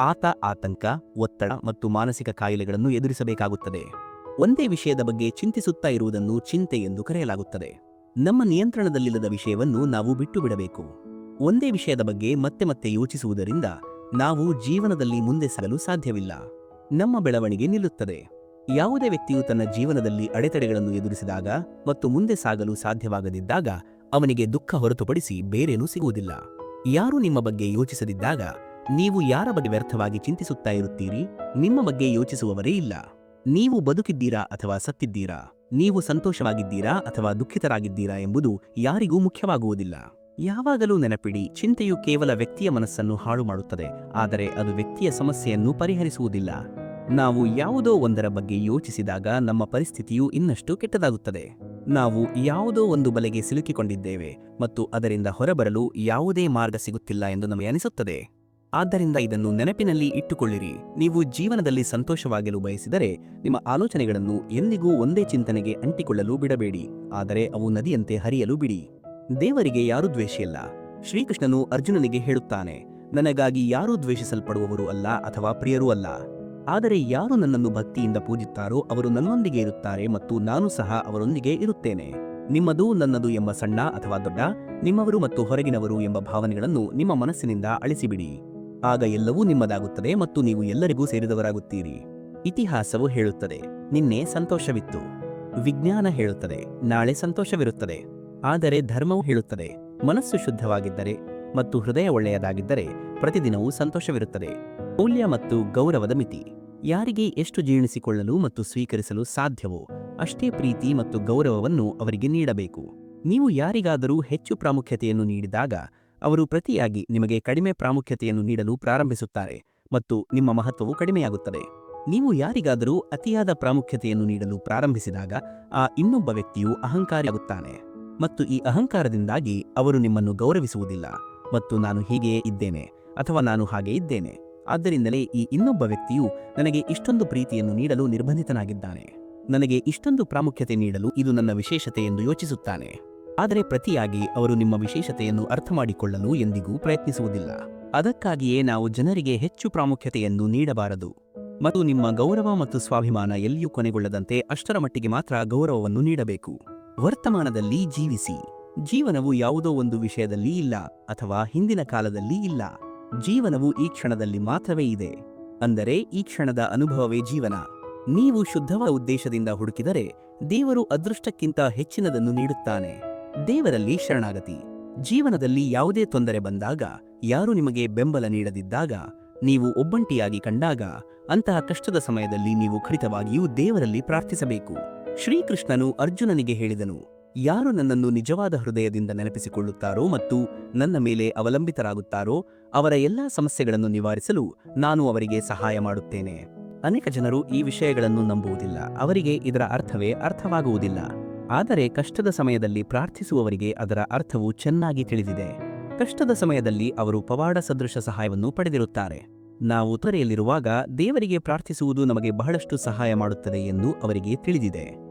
A: ಆತ ಆತಂಕ, ಒತ್ತಡ ಮತ್ತು ಮಾನಸಿಕ ಕಾಯಿಲೆಗಳನ್ನು ಎದುರಿಸಬೇಕಾಗುತ್ತದೆ. ಒಂದೇ ವಿಷಯದ ಬಗ್ಗೆ ಚಿಂತಿಸುತ್ತಾ ಇರುವುದನ್ನು ಚಿಂತೆ ಎಂದು ಕರೆಯಲಾಗುತ್ತದೆ. ನಮ್ಮ ನಿಯಂತ್ರಣದಲ್ಲಿಲ್ಲದ ವಿಷಯವನ್ನು ನಾವು ಬಿಟ್ಟು ಬಿಡಬೇಕು. ಒಂದೇ ವಿಷಯದ ಬಗ್ಗೆ ಮತ್ತೆ ಮತ್ತೆ ಯೋಚಿಸುವುದರಿಂದ ನಾವು ಜೀವನದಲ್ಲಿ ಮುಂದೆ ಸಾಗಲು ಸಾಧ್ಯವಿಲ್ಲ. ನಮ್ಮ ಬೆಳವಣಿಗೆ ನಿಲ್ಲುತ್ತದೆ. ಯಾವುದೇ ವ್ಯಕ್ತಿಯು ತನ್ನ ಜೀವನದಲ್ಲಿ ಅಡೆತಡೆಗಳನ್ನು ಎದುರಿಸಿದಾಗ ಮತ್ತು ಮುಂದೆ ಸಾಗಲು ಸಾಧ್ಯವಾಗದಿದ್ದಾಗ ಅವನಿಗೆ ದುಃಖ ಹೊರತುಪಡಿಸಿ ಬೇರೇನೂ ಸಿಗುವುದಿಲ್ಲ. ಯಾರೂ ನಿಮ್ಮ ಬಗ್ಗೆ ಯೋಚಿಸದಿದ್ದಾಗ ನೀವು ಯಾರ ಬಗ್ಗೆ ವ್ಯರ್ಥವಾಗಿ ಚಿಂತಿಸುತ್ತಾ ಇರುತ್ತೀರಿ? ನಿಮ್ಮ ಬಗ್ಗೆ ಯೋಚಿಸುವವರೇ ಇಲ್ಲ. ನೀವು ಬದುಕಿದ್ದೀರಾ ಅಥವಾ ಸತ್ತಿದ್ದೀರಾ? ನೀವು ಸಂತೋಷವಾಗಿದ್ದೀರಾ ಅಥವಾ ದುಃಖಿತರಾಗಿದ್ದೀರಾ ಎಂಬುದು ಯಾರಿಗೂ ಮುಖ್ಯವಾಗುವುದಿಲ್ಲ. ಯಾವಾಗಲೂ ನೆನಪಿಡಿ, ಚಿಂತೆಯು ಕೇವಲ ವ್ಯಕ್ತಿಯ ಮನಸ್ಸನ್ನು ಹಾಳು ಮಾಡುತ್ತದೆ, ಆದರೆ ಅದು ವ್ಯಕ್ತಿಯ ಸಮಸ್ಯೆಯನ್ನು ಪರಿಹರಿಸುವುದಿಲ್ಲ. ನಾವು ಯಾವುದೋ ಒಂದರ ಬಗ್ಗೆ ಯೋಚಿಸಿದಾಗ ನಮ್ಮ ಪರಿಸ್ಥಿತಿಯು ಇನ್ನಷ್ಟು ಕೆಟ್ಟದಾಗುತ್ತದೆ. ನಾವು ಯಾವುದೋ ಒಂದು ಬಲೆಗೆ ಸಿಲುಕಿಕೊಂಡಿದ್ದೇವೆ ಮತ್ತು ಅದರಿಂದ ಹೊರಬರಲು ಯಾವುದೇ ಮಾರ್ಗ ಸಿಗುತ್ತಿಲ್ಲ ಎಂದು ನಮಗೆ ಅನಿಸುತ್ತದೆ. ಆದ್ದರಿಂದ ಇದನ್ನು ನೆನಪಿನಲ್ಲಿ ಇಟ್ಟುಕೊಳ್ಳಿರಿ. ನೀವು ಜೀವನದಲ್ಲಿ ಸಂತೋಷವಾಗಲು ಬಯಸಿದರೆ ನಿಮ್ಮ ಆಲೋಚನೆಗಳನ್ನು ಎಂದಿಗೂ ಒಂದೇ ಚಿಂತನೆಗೆ ಅಂಟಿಕೊಳ್ಳಲು ಬಿಡಬೇಡಿ, ಆದರೆ ಅವು ನದಿಯಂತೆ ಹರಿಯಲು ಬಿಡಿ. ದೇವರಿಗೆ ಯಾರೂ ದ್ವೇಷಿಯಲ್ಲ. ಶ್ರೀಕೃಷ್ಣನು ಅರ್ಜುನನಿಗೆ ಹೇಳುತ್ತಾನೆ, ನನಗಾಗಿ ಯಾರೂ ದ್ವೇಷಿಸಲ್ಪಡುವವರು ಅಲ್ಲ ಅಥವಾ ಪ್ರಿಯರೂ ಅಲ್ಲ, ಆದರೆ ಯಾರು ನನ್ನನ್ನು ಭಕ್ತಿಯಿಂದ ಪೂಜಿಸುತ್ತಾರೋ ಅವರು ನನ್ನೊಂದಿಗೆ ಇರುತ್ತಾರೆ ಮತ್ತು ನಾನು ಸಹ ಅವರೊಂದಿಗೆ ಇರುತ್ತೇನೆ. ನಿಮ್ಮದು ನನ್ನದು ಎಂಬ ಸಣ್ಣ ಅಥವಾ ದೊಡ್ಡ, ನಿಮ್ಮವರು ಮತ್ತು ಹೊರಗಿನವರು ಎಂಬ ಭಾವನೆಗಳನ್ನು ನಿಮ್ಮ ಮನಸ್ಸಿನಿಂದ ಅಳಿಸಿಬಿಡಿ. ಆಗ ಎಲ್ಲವೂ ನಿಮ್ಮದಾಗುತ್ತದೆ ಮತ್ತು ನೀವು ಎಲ್ಲರಿಗೂ ಸೇರಿದವರಾಗುತ್ತೀರಿ. ಇತಿಹಾಸವು ಹೇಳುತ್ತದೆ, ನಿನ್ನೆ ಸಂತೋಷವಿತ್ತು. ವಿಜ್ಞಾನ ಹೇಳುತ್ತದೆ, ನಾಳೆ ಸಂತೋಷವಿರುತ್ತದೆ. ಆದರೆ ಧರ್ಮವು ಹೇಳುತ್ತದೆ, ಮನಸ್ಸು ಶುದ್ಧವಾಗಿದ್ದರೆ ಮತ್ತು ಹೃದಯ ಒಳ್ಳೆಯದಾಗಿದ್ದರೆ ಪ್ರತಿದಿನವೂ ಸಂತೋಷವಿರುತ್ತದೆ. ಮೌಲ್ಯ ಮತ್ತು ಗೌರವದ ಮಿತಿ. ಯಾರಿಗೆ ಎಷ್ಟು ಜೀರ್ಣಿಸಿಕೊಳ್ಳಲು ಮತ್ತು ಸ್ವೀಕರಿಸಲು ಸಾಧ್ಯವೋ ಅಷ್ಟೇ ಪ್ರೀತಿ ಮತ್ತು ಗೌರವವನ್ನು ಅವರಿಗೆ ನೀಡಬೇಕು. ನೀವು ಯಾರಿಗಾದರೂ ಹೆಚ್ಚು ಪ್ರಾಮುಖ್ಯತೆಯನ್ನು ನೀಡಿದಾಗ ಅವರು ಪ್ರತಿಯಾಗಿ ನಿಮಗೆ ಕಡಿಮೆ ಪ್ರಾಮುಖ್ಯತೆಯನ್ನು ನೀಡಲು ಪ್ರಾರಂಭಿಸುತ್ತಾರೆ ಮತ್ತು ನಿಮ್ಮ ಮಹತ್ವವು ಕಡಿಮೆಯಾಗುತ್ತದೆ. ನೀವು ಯಾರಿಗಾದರೂ ಅತಿಯಾದ ಪ್ರಾಮುಖ್ಯತೆಯನ್ನು ನೀಡಲು ಪ್ರಾರಂಭಿಸಿದಾಗ ಆ ಇನ್ನೊಬ್ಬ ವ್ಯಕ್ತಿಯು ಅಹಂಕಾರಿಯಾಗುತ್ತಾನೆ ಮತ್ತು ಈ ಅಹಂಕಾರದಿಂದಾಗಿ ಅವರು ನಿಮ್ಮನ್ನು ಗೌರವಿಸುವುದಿಲ್ಲ ಮತ್ತು ನಾನು ಹೀಗೆಯೇ ಇದ್ದೇನೆ ಅಥವಾ ನಾನು ಹಾಗೆ ಇದ್ದೇನೆ, ಆದ್ದರಿಂದಲೇ ಈ ಇನ್ನೊಬ್ಬ ವ್ಯಕ್ತಿಯು ನನಗೆ ಇಷ್ಟೊಂದು ಪ್ರೀತಿಯನ್ನು ನೀಡಲು ನಿರ್ಬಂಧಿತನಾಗಿದ್ದಾನೆ, ನನಗೆ ಇಷ್ಟೊಂದು ಪ್ರಾಮುಖ್ಯತೆ ನೀಡಲು ಇದು ನನ್ನ ವಿಶೇಷತೆ ಎಂದು ಯೋಚಿಸುತ್ತಾನೆ. ಆದರೆ ಪ್ರತಿಯಾಗಿ ಅವರು ನಿಮ್ಮ ವಿಶೇಷತೆಯನ್ನು ಅರ್ಥಮಾಡಿಕೊಳ್ಳಲು ಎಂದಿಗೂ ಪ್ರಯತ್ನಿಸುವುದಿಲ್ಲ. ಅದಕ್ಕಾಗಿಯೇ ನಾವು ಜನರಿಗೆ ಹೆಚ್ಚು ಪ್ರಾಮುಖ್ಯತೆಯನ್ನು ನೀಡಬಾರದು ಮತ್ತು ನಿಮ್ಮ ಗೌರವ ಮತ್ತು ಸ್ವಾಭಿಮಾನ ಎಲ್ಲಿಯೂ ಕೊನೆಗೊಳ್ಳದಂತೆ ಅಷ್ಟರ ಮಟ್ಟಿಗೆ ಮಾತ್ರ ಗೌರವವನ್ನು ನೀಡಬೇಕು. ವರ್ತಮಾನದಲ್ಲಿ ಜೀವಿಸಿ. ಜೀವನವು ಯಾವುದೋ ಒಂದು ವಿಷಯದಲ್ಲಿ ಇಲ್ಲ ಅಥವಾ ಹಿಂದಿನ ಕಾಲದಲ್ಲಿ ಇಲ್ಲ. ಜೀವನವು ಈ ಕ್ಷಣದಲ್ಲಿ ಮಾತ್ರವೇ ಇದೆ. ಅಂದರೆ ಈ ಕ್ಷಣದ ಅನುಭವವೇ ಜೀವನ. ನೀವು ಶುದ್ಧವಾದ ಉದ್ದೇಶದಿಂದ ಹುಡುಕಿದರೆ ದೇವರು ಅದೃಷ್ಟಕ್ಕಿಂತ ಹೆಚ್ಚಿನದನ್ನು ನೀಡುತ್ತಾನೆ. ದೇವರಲ್ಲಿ ಶರಣಾಗತಿ. ಜೀವನದಲ್ಲಿ ಯಾವುದೇ ತೊಂದರೆ ಬಂದಾಗ, ಯಾರು ನಿಮಗೆ ಬೆಂಬಲ ನೀಡದಿದ್ದಾಗ, ನೀವು ಒಬ್ಬಂಟಿಯಾಗಿ ಕಂಡಾಗ, ಅಂತಹ ಕಷ್ಟದ ಸಮಯದಲ್ಲಿ ನೀವು ಖಂಡಿತವಾಗಿಯೂ ದೇವರಲ್ಲಿ ಪ್ರಾರ್ಥಿಸಬೇಕು. ಶ್ರೀಕೃಷ್ಣನು ಅರ್ಜುನನಿಗೆ ಹೇಳಿದನು, ಯಾರು ನನ್ನನ್ನು ನಿಜವಾದ ಹೃದಯದಿಂದ ನೆನಪಿಸಿಕೊಳ್ಳುತ್ತಾರೋ ಮತ್ತು ನನ್ನ ಮೇಲೆ ಅವಲಂಬಿತರಾಗುತ್ತಾರೋ ಅವರ ಎಲ್ಲಾ ಸಮಸ್ಯೆಗಳನ್ನು ನಿವಾರಿಸಲು ನಾನು ಅವರಿಗೆ ಸಹಾಯ ಮಾಡುತ್ತೇನೆ. ಅನೇಕ ಜನರು ಈ ವಿಷಯಗಳನ್ನು ನಂಬುವುದಿಲ್ಲ, ಅವರಿಗೆ ಇದರ ಅರ್ಥವೇ ಅರ್ಥವಾಗುವುದಿಲ್ಲ. ಆದರೆ ಕಷ್ಟದ ಸಮಯದಲ್ಲಿ ಪ್ರಾರ್ಥಿಸುವವರಿಗೆ ಅದರ ಅರ್ಥವು ಚೆನ್ನಾಗಿ ತಿಳಿದಿದೆ. ಕಷ್ಟದ ಸಮಯದಲ್ಲಿ ಅವರು ಪವಾಡ ಸದೃಶ ಸಹಾಯವನ್ನು ಪಡೆದಿರುತ್ತಾರೆ. ನಾವು ತೊಂದರೆಯಲ್ಲಿರುವಾಗ ದೇವರಿಗೆ ಪ್ರಾರ್ಥಿಸುವುದು ನಮಗೆ ಬಹಳಷ್ಟು ಸಹಾಯ ಮಾಡುತ್ತದೆ ಎಂದು ಅವರಿಗೆ ತಿಳಿದಿದೆ.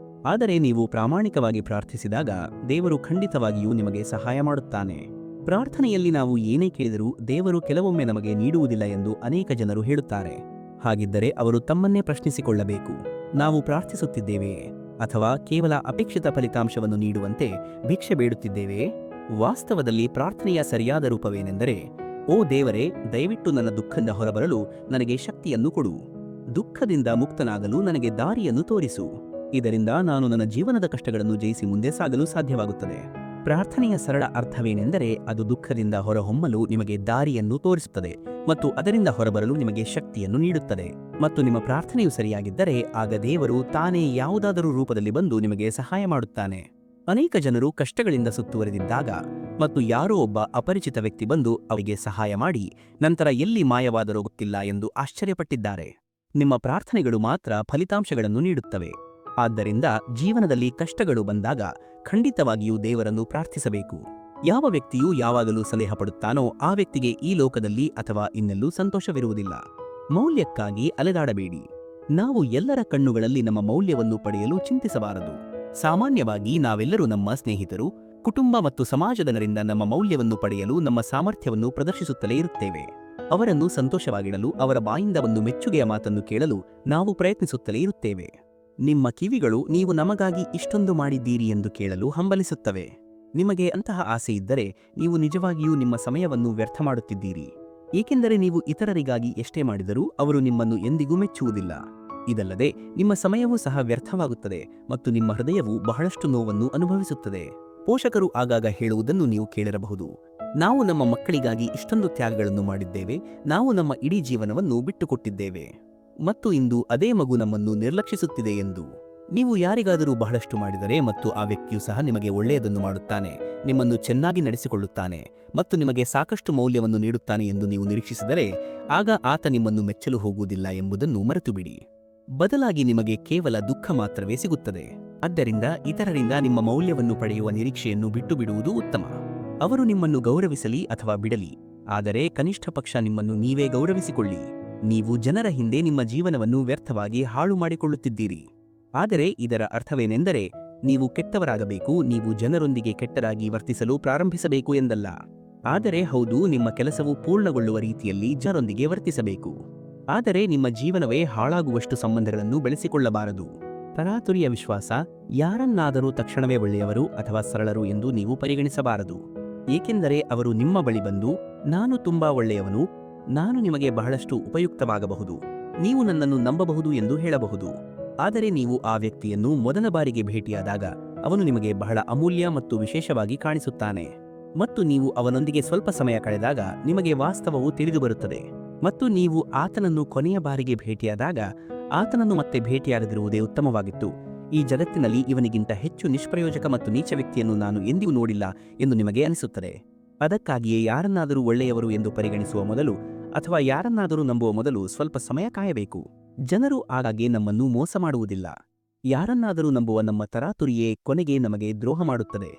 A: ಆದರೆ ನೀವು ಪ್ರಾಮಾಣಿಕವಾಗಿ ಪ್ರಾರ್ಥಿಸಿದಾಗ ದೇವರು ಖಂಡಿತವಾಗಿಯೂ ನಿಮಗೆ ಸಹಾಯ ಮಾಡುತ್ತಾನೆ. ಪ್ರಾರ್ಥನೆಯಲ್ಲಿ ನಾವು ಏನೇ ಕೇಳಿದರೂ ದೇವರು ಕೆಲವೊಮ್ಮೆ ನಮಗೆ ನೀಡುವುದಿಲ್ಲ ಎಂದು ಅನೇಕ ಜನರು ಹೇಳುತ್ತಾರೆ. ಹಾಗಿದ್ದರೆ ಅವರು ತಮ್ಮನ್ನೇ ಪ್ರಶ್ನಿಸಿಕೊಳ್ಳಬೇಕು, ನಾವು ಪ್ರಾರ್ಥಿಸುತ್ತಿದ್ದೇವೆಯೇ ಅಥವಾ ಕೇವಲ ಅಪೇಕ್ಷಿತ ಫಲಿತಾಂಶವನ್ನು ನೀಡುವಂತೆ ಭಿಕ್ಷೆ ಬೇಡುತ್ತಿದ್ದೇವೆಯೇ? ವಾಸ್ತವದಲ್ಲಿ ಪ್ರಾರ್ಥನೆಯ ಸರಿಯಾದ ರೂಪವೇನೆಂದರೆ, ಓ ದೇವರೇ, ದಯವಿಟ್ಟು ನನ್ನ ದುಃಖದಿಂದ ಹೊರಬರಲು ನನಗೆ ಶಕ್ತಿಯನ್ನು ಕೊಡು. ದುಃಖದಿಂದ ಮುಕ್ತನಾಗಲು ನನಗೆ ದಾರಿಯನ್ನು ತೋರಿಸು. ಇದರಿಂದ ನಾನು ನನ್ನ ಜೀವನದ ಕಷ್ಟಗಳನ್ನು ಜಯಿಸಿ ಮುಂದೆ ಸಾಗಲು ಸಾಧ್ಯವಾಗುತ್ತದೆ. ಪ್ರಾರ್ಥನೆಯ ಸರಳ ಅರ್ಥವೇನೆಂದರೆ, ಅದು ದುಃಖದಿಂದ ಹೊರಹೊಮ್ಮಲು ನಿಮಗೆ ದಾರಿಯನ್ನು ತೋರಿಸುತ್ತದೆ ಮತ್ತು ಅದರಿಂದ ಹೊರಬರಲು ನಿಮಗೆ ಶಕ್ತಿಯನ್ನು ನೀಡುತ್ತದೆ. ಮತ್ತು ನಿಮ್ಮ ಪ್ರಾರ್ಥನೆಯು ಸರಿಯಾಗಿದ್ದರೆ ಆಗ ದೇವರು ತಾನೇ ಯಾವುದಾದರೂ ರೂಪದಲ್ಲಿ ಬಂದು ನಿಮಗೆ ಸಹಾಯ ಮಾಡುತ್ತಾನೆ. ಅನೇಕ ಜನರು ಕಷ್ಟಗಳಿಂದ ಸುತ್ತುವರೆದಿದ್ದಾಗ ಮತ್ತು ಯಾರೋ ಒಬ್ಬ ಅಪರಿಚಿತ ವ್ಯಕ್ತಿ ಬಂದು ಅವರಿಗೆ ಸಹಾಯ ಮಾಡಿ ನಂತರ ಎಲ್ಲಿ ಮಾಯವಾದರೋ ಗೊತ್ತಿಲ್ಲ ಎಂದು ಆಶ್ಚರ್ಯಪಟ್ಟಿದ್ದಾರೆ. ನಿಮ್ಮ ಪ್ರಾರ್ಥನೆಗಳು ಮಾತ್ರ ಫಲಿತಾಂಶಗಳನ್ನು ನೀಡುತ್ತವೆ. ಆದ್ದರಿಂದ ಜೀವನದಲ್ಲಿ ಕಷ್ಟಗಳು ಬಂದಾಗ ಖಂಡಿತವಾಗಿಯೂ ದೇವರನ್ನು ಪ್ರಾರ್ಥಿಸಬೇಕು. ಯಾವ ವ್ಯಕ್ತಿಯು ಯಾವಾಗಲೂ ಸಂದೇಹ ಪಡುತ್ತಾನೋ ಆ ವ್ಯಕ್ತಿಗೆ ಈ ಲೋಕದಲ್ಲಿ ಅಥವಾ ಇನ್ನೆಲ್ಲೂ ಸಂತೋಷವಿರುವುದಿಲ್ಲ. ಮೌಲ್ಯಕ್ಕಾಗಿ ಅಲೆದಾಡಬೇಡಿ. ನಾವು ಎಲ್ಲರ ಕಣ್ಣುಗಳಲ್ಲಿ ನಮ್ಮ ಮೌಲ್ಯವನ್ನು ಪಡೆಯಲು ಚಿಂತಿಸಬಾರದು. ಸಾಮಾನ್ಯವಾಗಿ ನಾವೆಲ್ಲರೂ ನಮ್ಮ ಸ್ನೇಹಿತರು, ಕುಟುಂಬ ಮತ್ತು ಸಮಾಜದವರಿಂದ ನಮ್ಮ ಮೌಲ್ಯವನ್ನು ಪಡೆಯಲು ನಮ್ಮ ಸಾಮರ್ಥ್ಯವನ್ನು ಪ್ರದರ್ಶಿಸುತ್ತಲೇ ಇರುತ್ತೇವೆ. ಅವರನ್ನು ಸಂತೋಷವಾಗಿಡಲು, ಅವರ ಬಾಯಿಂದ ಒಂದು ಮೆಚ್ಚುಗೆಯ ಮಾತನ್ನು ಕೇಳಲು ನಾವು ಪ್ರಯತ್ನಿಸುತ್ತಲೇ ಇರುತ್ತೇವೆ. ನಿಮ್ಮ ಕಿವಿಗಳು ನೀವು ನಮಗಾಗಿ ಇಷ್ಟೊಂದು ಮಾಡಿದ್ದೀರಿ ಎಂದು ಕೇಳಲು ಹಂಬಲಿಸುತ್ತವೆ. ನಿಮಗೆ ಅಂತಹ ಆಸೆ ಇದ್ದರೆ ನೀವು ನಿಜವಾಗಿಯೂ ನಿಮ್ಮ ಸಮಯವನ್ನು ವ್ಯರ್ಥ ಮಾಡುತ್ತಿದ್ದೀರಿ, ಏಕೆಂದರೆ ನೀವು ಇತರರಿಗಾಗಿ ಎಷ್ಟೇ ಮಾಡಿದರೂ ಅವರು ನಿಮ್ಮನ್ನು ಎಂದಿಗೂ ಮೆಚ್ಚುವುದಿಲ್ಲ. ಇದಲ್ಲದೆ ನಿಮ್ಮ ಸಮಯವೂ ಸಹ ವ್ಯರ್ಥವಾಗುತ್ತದೆ ಮತ್ತು ನಿಮ್ಮ ಹೃದಯವು ಬಹಳಷ್ಟು ನೋವನ್ನು ಅನುಭವಿಸುತ್ತದೆ. ಪೋಷಕರು ಆಗಾಗ ಹೇಳುವುದನ್ನು ನೀವು ಕೇಳಿರಬಹುದು, ನಾವು ನಮ್ಮ ಮಕ್ಕಳಿಗಾಗಿ ಇಷ್ಟೊಂದು ತ್ಯಾಗಗಳನ್ನು ಮಾಡಿದ್ದೇವೆ, ನಾವು ನಮ್ಮ ಇಡೀ ಜೀವನವನ್ನು ಬಿಟ್ಟುಕೊಟ್ಟಿದ್ದೇವೆ ಮತ್ತು ಇಂದು ಅದೇ ಮಗು ನಮ್ಮನ್ನು ನಿರ್ಲಕ್ಷಿಸುತ್ತಿದೆ ಎಂದು. ನೀವು ಯಾರಿಗಾದರೂ ಬಹಳಷ್ಟು ಮಾಡಿದರೆ ಮತ್ತು ಆ ವ್ಯಕ್ತಿಯು ಸಹ ನಿಮಗೆ ಒಳ್ಳೆಯದನ್ನು ಮಾಡುತ್ತಾನೆ, ನಿಮ್ಮನ್ನು ಚೆನ್ನಾಗಿ ನಡೆಸಿಕೊಳ್ಳುತ್ತಾನೆ ಮತ್ತು ನಿಮಗೆ ಸಾಕಷ್ಟು ಮೌಲ್ಯವನ್ನು ನೀಡುತ್ತಾನೆ ಎಂದು ನೀವು ನಿರೀಕ್ಷಿಸಿದರೆ ಆಗ ಆತ ನಿಮ್ಮನ್ನು ಮೆಚ್ಚಲು ಹೋಗುವುದಿಲ್ಲ ಎಂಬುದನ್ನು ಮರೆತುಬಿಡಿ. ಬದಲಾಗಿ ನಿಮಗೆ ಕೇವಲ ದುಃಖ ಮಾತ್ರವೇ ಸಿಗುತ್ತದೆ. ಆದ್ದರಿಂದ ಇತರರಿಂದ ನಿಮ್ಮ ಮೌಲ್ಯವನ್ನು ಪಡೆಯುವ ನಿರೀಕ್ಷೆಯನ್ನು ಬಿಟ್ಟು ಬಿಡುವುದು ಉತ್ತಮ. ಅವರು ನಿಮ್ಮನ್ನು ಗೌರವಿಸಲಿ ಅಥವಾ ಬಿಡಲಿ, ಆದರೆ ಕನಿಷ್ಠ ಪಕ್ಷ ನಿಮ್ಮನ್ನು ನೀವೇ ಗೌರವಿಸಿಕೊಳ್ಳಿ. ನೀವು ಜನರ ಹಿಂದೆ ನಿಮ್ಮ ಜೀವನವನ್ನು ವ್ಯರ್ಥವಾಗಿ ಹಾಳು ಮಾಡಿಕೊಳ್ಳುತ್ತಿದ್ದೀರಿ. ಆದರೆ ಇದರ ಅರ್ಥವೇನೆಂದರೆ ನೀವು ಕೆಟ್ಟವರಾಗಬೇಕು, ನೀವು ಜನರೊಂದಿಗೆ ಕೆಟ್ಟದಾಗಿ ವರ್ತಿಸಲು ಪ್ರಾರಂಭಿಸಬೇಕು ಎಂದಲ್ಲ. ಆದರೆ ಹೌದು, ನಿಮ್ಮ ಕೆಲಸವು ಪೂರ್ಣಗೊಳ್ಳುವ ರೀತಿಯಲ್ಲಿ ಜನರೊಂದಿಗೆ ವರ್ತಿಸಬೇಕು. ಆದರೆ ನಿಮ್ಮ ಜೀವನವೇ ಹಾಳಾಗುವಷ್ಟು ಸಂಬಂಧಗಳನ್ನು ಬೆಳೆಸಿಕೊಳ್ಳಬಾರದು. ತರಾತುರಿಯ ವಿಶ್ವಾಸ. ಯಾರನ್ನಾದರೂ ತಕ್ಷಣವೇ ಒಳ್ಳೆಯವರು ಅಥವಾ ಸರಳರು ಎಂದು ನೀವು ಪರಿಗಣಿಸಬಾರದು, ಏಕೆಂದರೆ ಅವರು ನಿಮ್ಮ ಬಳಿ ಬಂದು, ನಾನು ತುಂಬಾ ಒಳ್ಳೆಯವನು, ನಾನು ನಿಮಗೆ ಬಹಳಷ್ಟು ಉಪಯುಕ್ತವಾಗಬಹುದು, ನೀವು ನನ್ನನ್ನು ನಂಬಬಹುದು ಎಂದು ಹೇಳಬಹುದು. ಆದರೆ ನೀವು ಆ ವ್ಯಕ್ತಿಯನ್ನು ಮೊದಲ ಬಾರಿಗೆ ಭೇಟಿಯಾದಾಗ ಅವನು ನಿಮಗೆ ಬಹಳ ಅಮೂಲ್ಯ ಮತ್ತು ವಿಶೇಷವಾಗಿ ಕಾಣಿಸುತ್ತಾನೆ ಮತ್ತು ನೀವು ಅವನೊಂದಿಗೆ ಸ್ವಲ್ಪ ಸಮಯ ಕಳೆದಾಗ ನಿಮಗೆ ವಾಸ್ತವವು ತಿಳಿದುಬರುತ್ತದೆ ಮತ್ತು ನೀವು ಆತನನ್ನು ಕೊನೆಯ ಬಾರಿಗೆ ಭೇಟಿಯಾದಾಗ ಆತನನ್ನು ಮತ್ತೆ ಭೇಟಿಯಾಗದಿರುವುದೇ ಉತ್ತಮವಾಗಿತ್ತು. ಈ ಜಗತ್ತಿನಲ್ಲಿ ಇವನಿಗಿಂತ ಹೆಚ್ಚು ನಿಷ್ಪ್ರಯೋಜಕ ಮತ್ತು ನೀಚ ವ್ಯಕ್ತಿಯನ್ನು ನಾನು ಎಂದಿಗೂ ನೋಡಿಲ್ಲ ಎಂದು ನಿಮಗೆ ಅನಿಸುತ್ತದೆ. ಅದಕ್ಕಾಗಿಯೇ ಯಾರನ್ನಾದರೂ ಒಳ್ಳೆಯವರು ಎಂದು ಪರಿಗಣಿಸುವ ಮೊದಲು ಅಥವಾ ಯಾರನ್ನಾದರೂ ನಂಬುವ ಮೊದಲು ಸ್ವಲ್ಪ ಸಮಯ ಕಾಯಬೇಕು. ಜನರು ಆಗಾಗ್ಗೆ ನಮ್ಮನ್ನು ಮೋಸ ಮಾಡುವುದಿಲ್ಲ. ಯಾರನ್ನಾದರೂ ನಂಬುವ ನಮ್ಮ ತರಾತುರಿಯೇ ಕೊನೆಗೆ ನಮಗೆ ದ್ರೋಹ ಮಾಡುತ್ತದೆ.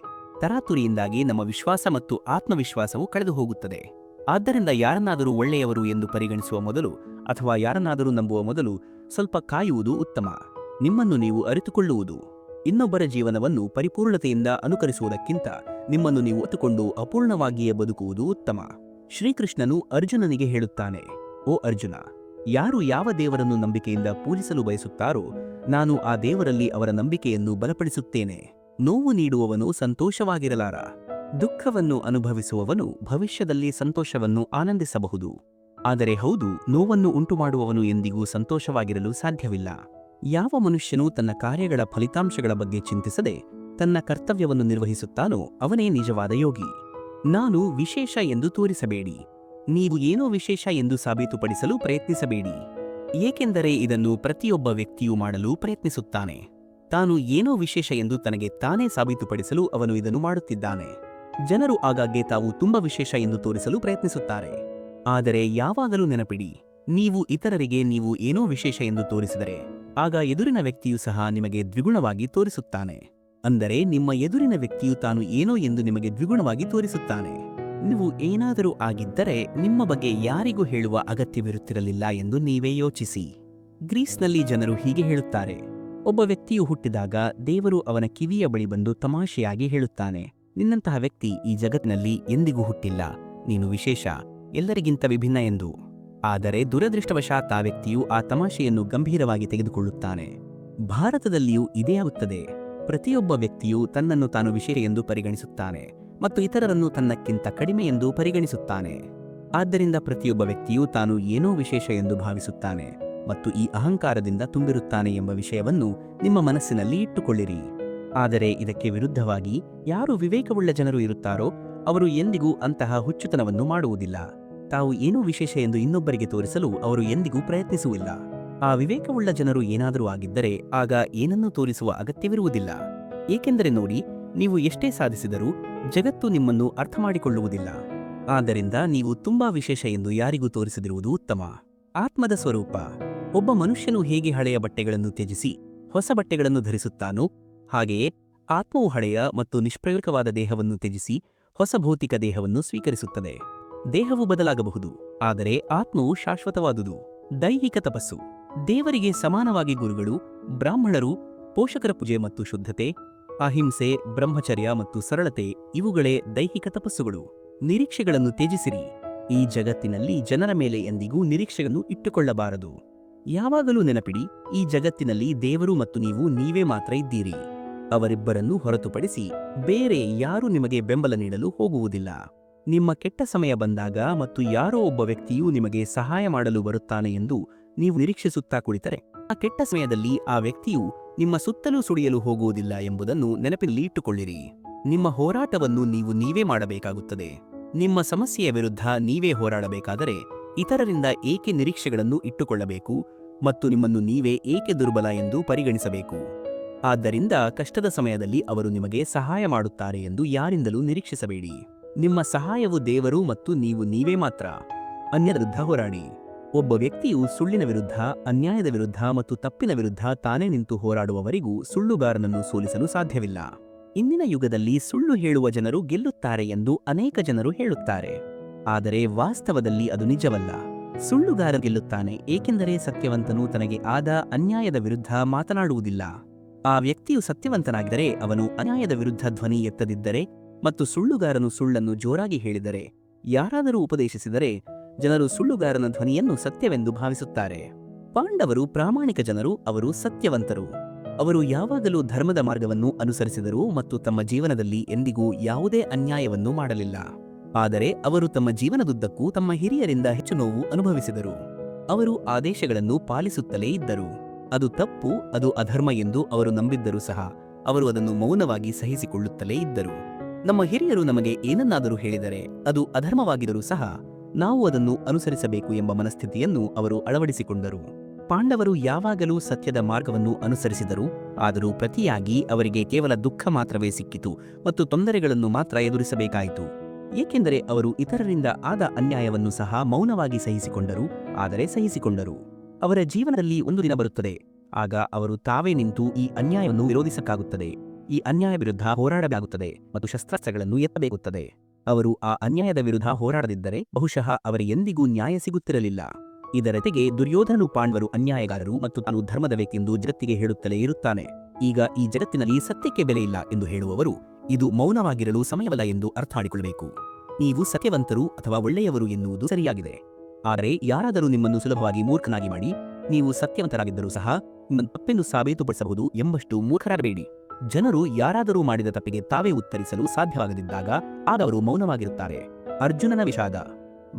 A: ತರಾತುರಿಯಿಂದಾಗಿ ನಮ್ಮ ವಿಶ್ವಾಸ ಮತ್ತು ಆತ್ಮವಿಶ್ವಾಸವು ಕಳೆದು ಹೋಗುತ್ತದೆ. ಆದ್ದರಿಂದ ಯಾರನ್ನಾದರೂ ಒಳ್ಳೆಯವರು ಎಂದು ಪರಿಗಣಿಸುವ ಮೊದಲು ಅಥವಾ ಯಾರನ್ನಾದರೂ ನಂಬುವ ಮೊದಲು ಸ್ವಲ್ಪ ಕಾಯುವುದು ಉತ್ತಮ. ನಿಮ್ಮನ್ನು ನೀವು ಅರಿತುಕೊಳ್ಳುವುದು. ಇನ್ನೊಬ್ಬರ ಜೀವನವನ್ನು ಪರಿಪೂರ್ಣತೆಯಿಂದ ಅನುಕರಿಸುವುದಕ್ಕಿಂತ ನಿಮ್ಮನ್ನು ನೀವು ಅರಿತುಕೊಂಡು ಅಪೂರ್ಣವಾಗಿಯೇ ಬದುಕುವುದು ಉತ್ತಮ. ಶ್ರೀಕೃಷ್ಣನು ಅರ್ಜುನನಿಗೆ ಹೇಳುತ್ತಾನೆ, ಓ ಅರ್ಜುನ, ಯಾರು ಯಾವ ದೇವರನ್ನು ನಂಬಿಕೆಯಿಂದ ಪೂಜಿಸಲು ಬಯಸುತ್ತಾರೋ ನಾನು ಆ ದೇವರಲ್ಲಿ ಅವರ ನಂಬಿಕೆಯನ್ನು ಬಲಪಡಿಸುತ್ತೇನೆ. ನೋವು ನೀಡುವವನು ಸಂತೋಷವಾಗಿರಲಾರ. ದುಃಖವನ್ನು ಅನುಭವಿಸುವವನು ಭವಿಷ್ಯದಲ್ಲಿ ಸಂತೋಷವನ್ನು ಆನಂದಿಸಬಹುದು. ಆದರೆ ಹೌದು, ನೋವನ್ನು ಉಂಟುಮಾಡುವವನು ಎಂದಿಗೂ ಸಂತೋಷವಾಗಿರಲು ಸಾಧ್ಯವಿಲ್ಲ. ಯಾವ ಮನುಷ್ಯನು ತನ್ನ ಕಾರ್ಯಗಳ ಫಲಿತಾಂಶಗಳ ಬಗ್ಗೆ ಚಿಂತಿಸದೆ ತನ್ನ ಕರ್ತವ್ಯವನ್ನು ನಿರ್ವಹಿಸುತ್ತಾನೋ ಅವನೇ ನಿಜವಾದ ಯೋಗಿ. ನಾನು ವಿಶೇಷ ಎಂದು ತೋರಿಸಬೇಡಿ. ನೀವು ಏನೋ ವಿಶೇಷ ಎಂದು ಸಾಬೀತುಪಡಿಸಲು ಪ್ರಯತ್ನಿಸಬೇಡಿ, ಏಕೆಂದರೆ ಇದನ್ನು ಪ್ರತಿಯೊಬ್ಬ ವ್ಯಕ್ತಿಯೂ ಮಾಡಲು ಪ್ರಯತ್ನಿಸುತ್ತಾನೆ. ತಾನು ಏನೋ ವಿಶೇಷ ಎಂದು ತನಗೆ ತಾನೇ ಸಾಬೀತುಪಡಿಸಲು ಅವನು ಇದನ್ನು ಮಾಡುತ್ತಿದ್ದಾನೆ. ಜನರು ಆಗಾಗ್ಗೆ ತಾವು ತುಂಬಾ ವಿಶೇಷ ಎಂದು ತೋರಿಸಲು ಪ್ರಯತ್ನಿಸುತ್ತಾರೆ. ಆದರೆ ಯಾವಾಗಲೂ ನೆನಪಿಡಿ, ನೀವು ಇತರರಿಗೆ ನೀವು ಏನೋ ವಿಶೇಷ ಎಂದು ತೋರಿಸಿದರೆ ಆಗ ಎದುರಿನ ವ್ಯಕ್ತಿಯೂ ಸಹ ನಿಮಗೆ ದ್ವಿಗುಣವಾಗಿ ತೋರಿಸುತ್ತಾನೆ. ಅಂದರೆ ನಿಮ್ಮ ಎದುರಿನ ವ್ಯಕ್ತಿಯು ತಾನು ಏನೋ ಎಂದು ನಿಮಗೆ ದ್ವಿಗುಣವಾಗಿ ತೋರಿಸುತ್ತಾನೆ. ನೀವು ಏನಾದರೂ ಆಗಿದ್ದರೆ ನಿಮ್ಮ ಬಗ್ಗೆ ಯಾರಿಗೂ ಹೇಳುವ ಅಗತ್ಯವಿರುತ್ತಿರಲಿಲ್ಲ ಎಂದು ನೀವೇ ಯೋಚಿಸಿ. ಗ್ರೀಸ್ನಲ್ಲಿ ಜನರು ಹೀಗೆ ಹೇಳುತ್ತಾರೆ, ಒಬ್ಬ ವ್ಯಕ್ತಿಯು ಹುಟ್ಟಿದಾಗ ದೇವರು ಅವನ ಕಿವಿಯ ಬಳಿ ಬಂದು ತಮಾಷೆಯಾಗಿ ಹೇಳುತ್ತಾನೆ, ನಿನ್ನಂತಹ ವ್ಯಕ್ತಿ ಈ ಜಗತ್ತಿನಲ್ಲಿ ಎಂದಿಗೂ ಹುಟ್ಟಿಲ್ಲ, ನೀನು ವಿಶೇಷ, ಎಲ್ಲರಿಗಿಂತ ವಿಭಿನ್ನ ಎಂದು. ಆದರೆ ದುರದೃಷ್ಟವಶಾತ್ ಆ ವ್ಯಕ್ತಿಯು ಆ ತಮಾಷೆಯನ್ನು ಗಂಭೀರವಾಗಿ ತೆಗೆದುಕೊಳ್ಳುತ್ತಾನೆ. ಭಾರತದಲ್ಲಿಯೂ ಇದೇ ಆಗುತ್ತದೆ. ಪ್ರತಿಯೊಬ್ಬ ವ್ಯಕ್ತಿಯು ತನ್ನನ್ನು ತಾನು ವಿಶೇಷ ಎಂದು ಪರಿಗಣಿಸುತ್ತಾನೆ ಮತ್ತು ಇತರರನ್ನು ತನ್ನಕ್ಕಿಂತ ಕಡಿಮೆ ಎಂದು ಪರಿಗಣಿಸುತ್ತಾನೆ. ಆದ್ದರಿಂದ ಪ್ರತಿಯೊಬ್ಬ ವ್ಯಕ್ತಿಯು ತಾನು ಏನೋ ವಿಶೇಷ ಎಂದು ಭಾವಿಸುತ್ತಾನೆ ಮತ್ತು ಈ ಅಹಂಕಾರದಿಂದ ತುಂಬಿರುತ್ತಾನೆ ಎಂಬ ವಿಷಯವನ್ನು ನಿಮ್ಮ ಮನಸ್ಸಿನಲ್ಲಿ ಇಟ್ಟುಕೊಳ್ಳಿರಿ. ಆದರೆ ಇದಕ್ಕೆ ವಿರುದ್ಧವಾಗಿ ಯಾರು ವಿವೇಕವುಳ್ಳ ಜನರು ಇರುತ್ತಾರೋ ಅವರು ಎಂದಿಗೂ ಅಂತಹ ಹುಚ್ಚುತನವನ್ನು ಮಾಡುವುದಿಲ್ಲ. ತಾವು ಏನೋ ವಿಶೇಷ ಎಂದು ಇನ್ನೊಬ್ಬರಿಗೆ ತೋರಿಸಲು ಅವರು ಎಂದಿಗೂ ಪ್ರಯತ್ನಿಸುವುದಿಲ್ಲ. ಆ ವಿವೇಕವುಳ್ಳ ಜನರು ಏನಾದರೂ ಆಗಿದ್ದರೆ ಆಗ ಏನನ್ನೂ ತೋರಿಸುವ ಅಗತ್ಯವಿರುವುದಿಲ್ಲ. ಏಕೆಂದರೆ ನೋಡಿ, ನೀವು ಎಷ್ಟೇ ಸಾಧಿಸಿದರೂ ಜಗತ್ತು ನಿಮ್ಮನ್ನು ಅರ್ಥಮಾಡಿಕೊಳ್ಳುವುದಿಲ್ಲ. ಆದ್ದರಿಂದ ನೀವು ತುಂಬಾ ವಿಶೇಷ ಎಂದು ಯಾರಿಗೂ ತೋರಿಸದಿರುವುದು ಉತ್ತಮ. ಆತ್ಮದ ಸ್ವರೂಪ. ಒಬ್ಬ ಮನುಷ್ಯನು ಹೇಗೆ ಹಳೆಯ ಬಟ್ಟೆಗಳನ್ನು ತ್ಯಜಿಸಿ ಹೊಸ ಬಟ್ಟೆಗಳನ್ನು ಧರಿಸುತ್ತಾನೋ ಹಾಗೆಯೇ ಆತ್ಮವು ಹಳೆಯ ಮತ್ತು ನಿಷ್ಪ್ರಯೋಜಕವಾದ ದೇಹವನ್ನು ತ್ಯಜಿಸಿ ಹೊಸ ಭೌತಿಕ ದೇಹವನ್ನು ಸ್ವೀಕರಿಸುತ್ತದೆ. ದೇಹವು ಬದಲಾಗಬಹುದು, ಆದರೆ ಆತ್ಮವು ಶಾಶ್ವತವಾದುದು. ದೈಹಿಕ ತಪಸ್ಸು. ದೇವರಿಗೆ ಸಮಾನವಾಗಿ ಗುರುಗಳು, ಬ್ರಾಹ್ಮಣರು, ಪೋಷಕರ ಪೂಜೆ ಮತ್ತು ಶುದ್ಧತೆ, ಅಹಿಂಸೆ, ಬ್ರಹ್ಮಚರ್ಯ ಮತ್ತು ಸರಳತೆ ಇವುಗಳೇ ದೈಹಿಕ ತಪಸ್ಸುಗಳು. ನಿರೀಕ್ಷೆಗಳನ್ನು ತ್ಯಜಿಸಿರಿ. ಈ ಜಗತ್ತಿನಲ್ಲಿ ಜನರ ಮೇಲೆ ಎಂದಿಗೂ ನಿರೀಕ್ಷೆಗಳನ್ನು ಇಟ್ಟುಕೊಳ್ಳಬಾರದು. ಯಾವಾಗಲೂ ನೆನಪಿಡಿ, ಈ ಜಗತ್ತಿನಲ್ಲಿ ದೇವರು ಮತ್ತು ನೀವು ನೀವೇ ಮಾತ್ರ ಇದ್ದೀರಿ. ಅವರಿಬ್ಬರನ್ನು ಹೊರತುಪಡಿಸಿ ಬೇರೆ ಯಾರೂ ನಿಮಗೆ ಬೆಂಬಲ ನೀಡಲು ಹೋಗುವುದಿಲ್ಲ. ನಿಮ್ಮ ಕೆಟ್ಟ ಸಮಯ ಬಂದಾಗ ಮತ್ತು ಯಾರೋ ಒಬ್ಬ ವ್ಯಕ್ತಿಯು ನಿಮಗೆ ಸಹಾಯ ಮಾಡಲು ಬರುತ್ತಾನೆ ಎಂದು ನೀವು ನಿರೀಕ್ಷಿಸುತ್ತಾ ಕುಳಿತರೆ ಆ ಕೆಟ್ಟ ಸಮಯದಲ್ಲಿ ಆ ವ್ಯಕ್ತಿಯು ನಿಮ್ಮ ಸುತ್ತಲೂ ಸುಳಿಯಲು ಹೋಗುವುದಿಲ್ಲ ಎಂಬುದನ್ನು ನೆನಪಿನಲ್ಲಿ ಇಟ್ಟುಕೊಳ್ಳಿರಿ. ನಿಮ್ಮ ಹೋರಾಟವನ್ನು ನೀವೇ ಮಾಡಬೇಕಾಗುತ್ತದೆ. ನಿಮ್ಮ ಸಮಸ್ಯೆಯ ವಿರುದ್ಧ ನೀವೇ ಹೋರಾಡಬೇಕಾದರೆ ಇತರರಿಂದ ಏಕೆ ನಿರೀಕ್ಷೆಗಳನ್ನು ಇಟ್ಟುಕೊಳ್ಳಬೇಕು ಮತ್ತು ನಿಮ್ಮನ್ನು ನೀವೇ ಏಕೆ ದುರ್ಬಲ ಎಂದು ಪರಿಗಣಿಸಬೇಕು? ಆದ್ದರಿಂದ ಕಷ್ಟದ ಸಮಯದಲ್ಲಿ ಅವರು ನಿಮಗೆ ಸಹಾಯ ಮಾಡುತ್ತಾರೆ ಎಂದು ಯಾರಿಂದಲೂ ನಿರೀಕ್ಷಿಸಬೇಡಿ. ನಿಮ್ಮ ಸಹಾಯವು ದೇವರು ಮತ್ತು ನೀವು ನೀವೇ ಮಾತ್ರ. ಅನ್ಯರ ವಿರುದ್ಧ ಹೋರಾಡಿ. ಒಬ್ಬ ವ್ಯಕ್ತಿಯು ಸುಳ್ಳಿನ ವಿರುದ್ಧ, ಅನ್ಯಾಯದ ವಿರುದ್ಧ ಮತ್ತು ತಪ್ಪಿನ ವಿರುದ್ಧ ತಾನೇ ನಿಂತು ಹೋರಾಡುವವರೆಗೂ ಸುಳ್ಳುಗಾರನನ್ನು ಸೋಲಿಸಲು ಸಾಧ್ಯವಿಲ್ಲ. ಇಂದಿನ ಯುಗದಲ್ಲಿ ಸುಳ್ಳು ಹೇಳುವ ಜನರು ಗೆಲ್ಲುತ್ತಾರೆ ಎಂದು ಅನೇಕ ಜನರು ಹೇಳುತ್ತಾರೆ. ಆದರೆ ವಾಸ್ತವದಲ್ಲಿ ಅದು ನಿಜವಲ್ಲ. ಸುಳ್ಳುಗಾರ ಗೆಲ್ಲುತ್ತಾನೆ, ಏಕೆಂದರೆ ಸತ್ಯವಂತನು ತನಗೆ ಆದ ಅನ್ಯಾಯದ ವಿರುದ್ಧ ಮಾತನಾಡುವುದಿಲ್ಲ. ಆ ವ್ಯಕ್ತಿಯು ಸತ್ಯವಂತನಾಗಿದ್ದರೆ ಅವನು ಅನ್ಯಾಯದ ವಿರುದ್ಧ ಧ್ವನಿ ಎತ್ತದಿದ್ದರೆ ಮತ್ತು ಸುಳ್ಳುಗಾರನು ಸುಳ್ಳನ್ನು ಜೋರಾಗಿ ಹೇಳಿದರೆ, ಯಾರಾದರೂ ಉಪದೇಶಿಸಿದರೆ ಜನರು ಸುಳ್ಳುಗಾರನ ಧ್ವನಿಯನ್ನು ಸತ್ಯವೆಂದು ಭಾವಿಸುತ್ತಾರೆ. ಪಾಂಡವರು ಪ್ರಾಮಾಣಿಕ ಜನರು, ಅವರು ಸತ್ಯವಂತರು. ಅವರು ಯಾವಾಗಲೂ ಧರ್ಮದ ಮಾರ್ಗವನ್ನು ಅನುಸರಿಸಿದರು ಮತ್ತು ತಮ್ಮ ಜೀವನದಲ್ಲಿ ಎಂದಿಗೂ ಯಾವುದೇ ಅನ್ಯಾಯವನ್ನು ಮಾಡಲಿಲ್ಲ. ಆದರೆ ಅವರು ತಮ್ಮ ಜೀವನದುದ್ದಕ್ಕೂ ತಮ್ಮ ಹಿರಿಯರಿಂದ ಹೆಚ್ಚು ನೋವು ಅನುಭವಿಸಿದರು. ಅವರು ಆದೇಶಗಳನ್ನು ಪಾಲಿಸುತ್ತಲೇ ಇದ್ದರು. ಅದು ತಪ್ಪು, ಅದು ಅಧರ್ಮ ಎಂದು ಅವರು ನಂಬಿದ್ದರೂ ಸಹ ಅವರು ಅದನ್ನು ಮೌನವಾಗಿ ಸಹಿಸಿಕೊಳ್ಳುತ್ತಲೇ ಇದ್ದರು. ನಮ್ಮ ಹಿರಿಯರು ನಮಗೆ ಏನನ್ನಾದರೂ ಹೇಳಿದರೆ ಅದು ಅಧರ್ಮವಾಗಿದ್ದರೂ ಸಹ ನಾವು ಅದನ್ನು ಅನುಸರಿಸಬೇಕು ಎಂಬ ಮನಸ್ಥಿತಿಯನ್ನು ಅವರು ಅಳವಡಿಸಿಕೊಂಡರು. ಪಾಂಡವರು ಯಾವಾಗಲೂ ಸತ್ಯದ ಮಾರ್ಗವನ್ನು ಅನುಸರಿಸಿದರು, ಆದರೂ ಪ್ರತಿಯಾಗಿ ಅವರಿಗೆ ಕೇವಲ ದುಃಖ ಮಾತ್ರವೇ ಸಿಕ್ಕಿತು ಮತ್ತು ತೊಂದರೆಗಳನ್ನು ಮಾತ್ರ ಎದುರಿಸಬೇಕಾಯಿತು. ಏಕೆಂದರೆ ಅವರು ಇತರರಿಂದ ಆದ ಅನ್ಯಾಯವನ್ನು ಸಹ ಮೌನವಾಗಿ ಸಹಿಸಿಕೊಂಡರು. ಆದರೆ ಸಹಿಸಿಕೊಂಡರು. ಅವರ ಜೀವನದಲ್ಲಿ ಒಂದು ದಿನ ಬರುತ್ತದೆ, ಆಗ ಅವರು ತಾವೇ ನಿಂತು ಈ ಅನ್ಯಾಯವನ್ನು ವಿರೋಧಿಸಕ್ಕಾಗುತ್ತದೆ, ಈ ಅನ್ಯಾಯ ವಿರುದ್ಧ ಹೋರಾಡಬೇಕಾಗುತ್ತದೆ ಮತ್ತು ಶಸ್ತ್ರಾಸ್ತ್ರಗಳನ್ನು ಎತ್ತಬೇಕಾಗುತ್ತದೆ. ಅವರು ಆ ಅನ್ಯಾಯದ ವಿರುದ್ಧ ಹೋರಾಡದಿದ್ದರೆ ಬಹುಶಃ ಅವರಿಗೆ ಎಂದಿಗೂ ನ್ಯಾಯ ಸಿಗುತ್ತಿರಲಿಲ್ಲ. ಇದರತೆಗೆ ದುರ್ಯೋಧನನು ಪಾಂಡವರು ಅನ್ಯಾಯಗಾರರು ಮತ್ತು ತಾನು ಧರ್ಮದ ವ್ಯಕ್ತಿಯೆಂದು ಜಗತ್ತಿಗೆ ಹೇಳುತ್ತಲೇ ಇರುತ್ತಾನೆ. ಈಗ ಈ ಜಗತ್ತಿನಲ್ಲಿ ಸತ್ಯಕ್ಕೆ ಬೆಲೆ ಇಲ್ಲ ಎಂದು ಹೇಳುವವರು ಇದು ಮೌನವಾಗಿರಲು ಸಮಯವಲ್ಲ ಎಂದು ಅರ್ಥ ಮಾಡಿಕೊಳ್ಳಬೇಕು. ನೀವು ಸತ್ಯವಂತರು ಅಥವಾ ಒಳ್ಳೆಯವರು ಎನ್ನುವುದು ಸರಿಯಾಗಿದೆ, ಆದರೆ ಯಾರಾದರೂ ನಿಮ್ಮನ್ನು ಸುಲಭವಾಗಿ ಮೂರ್ಖನಾಗಿ ಮಾಡಿ ನೀವು ಸತ್ಯವಂತರಾಗಿದ್ದರೂ ಸಹ ನಿಮ್ಮನ್ನು ತಪ್ಪೆಂದು ಸಾಬೀತುಪಡಿಸಬಹುದು ಎಂಬಷ್ಟು ಮೂರ್ಖರಾಗಬೇಡಿ. ಜನರು ಯಾರಾದರೂ ಮಾಡಿದ ತಪ್ಪಿಗೆ ತಾವೇ ಉತ್ತರಿಸಲು ಸಾಧ್ಯವಾಗದಿದ್ದಾಗ ಆಗ ಅವರು ಮೌನವಾಗಿರುತ್ತಾರೆ. ಅರ್ಜುನನ ವಿಷಾದ.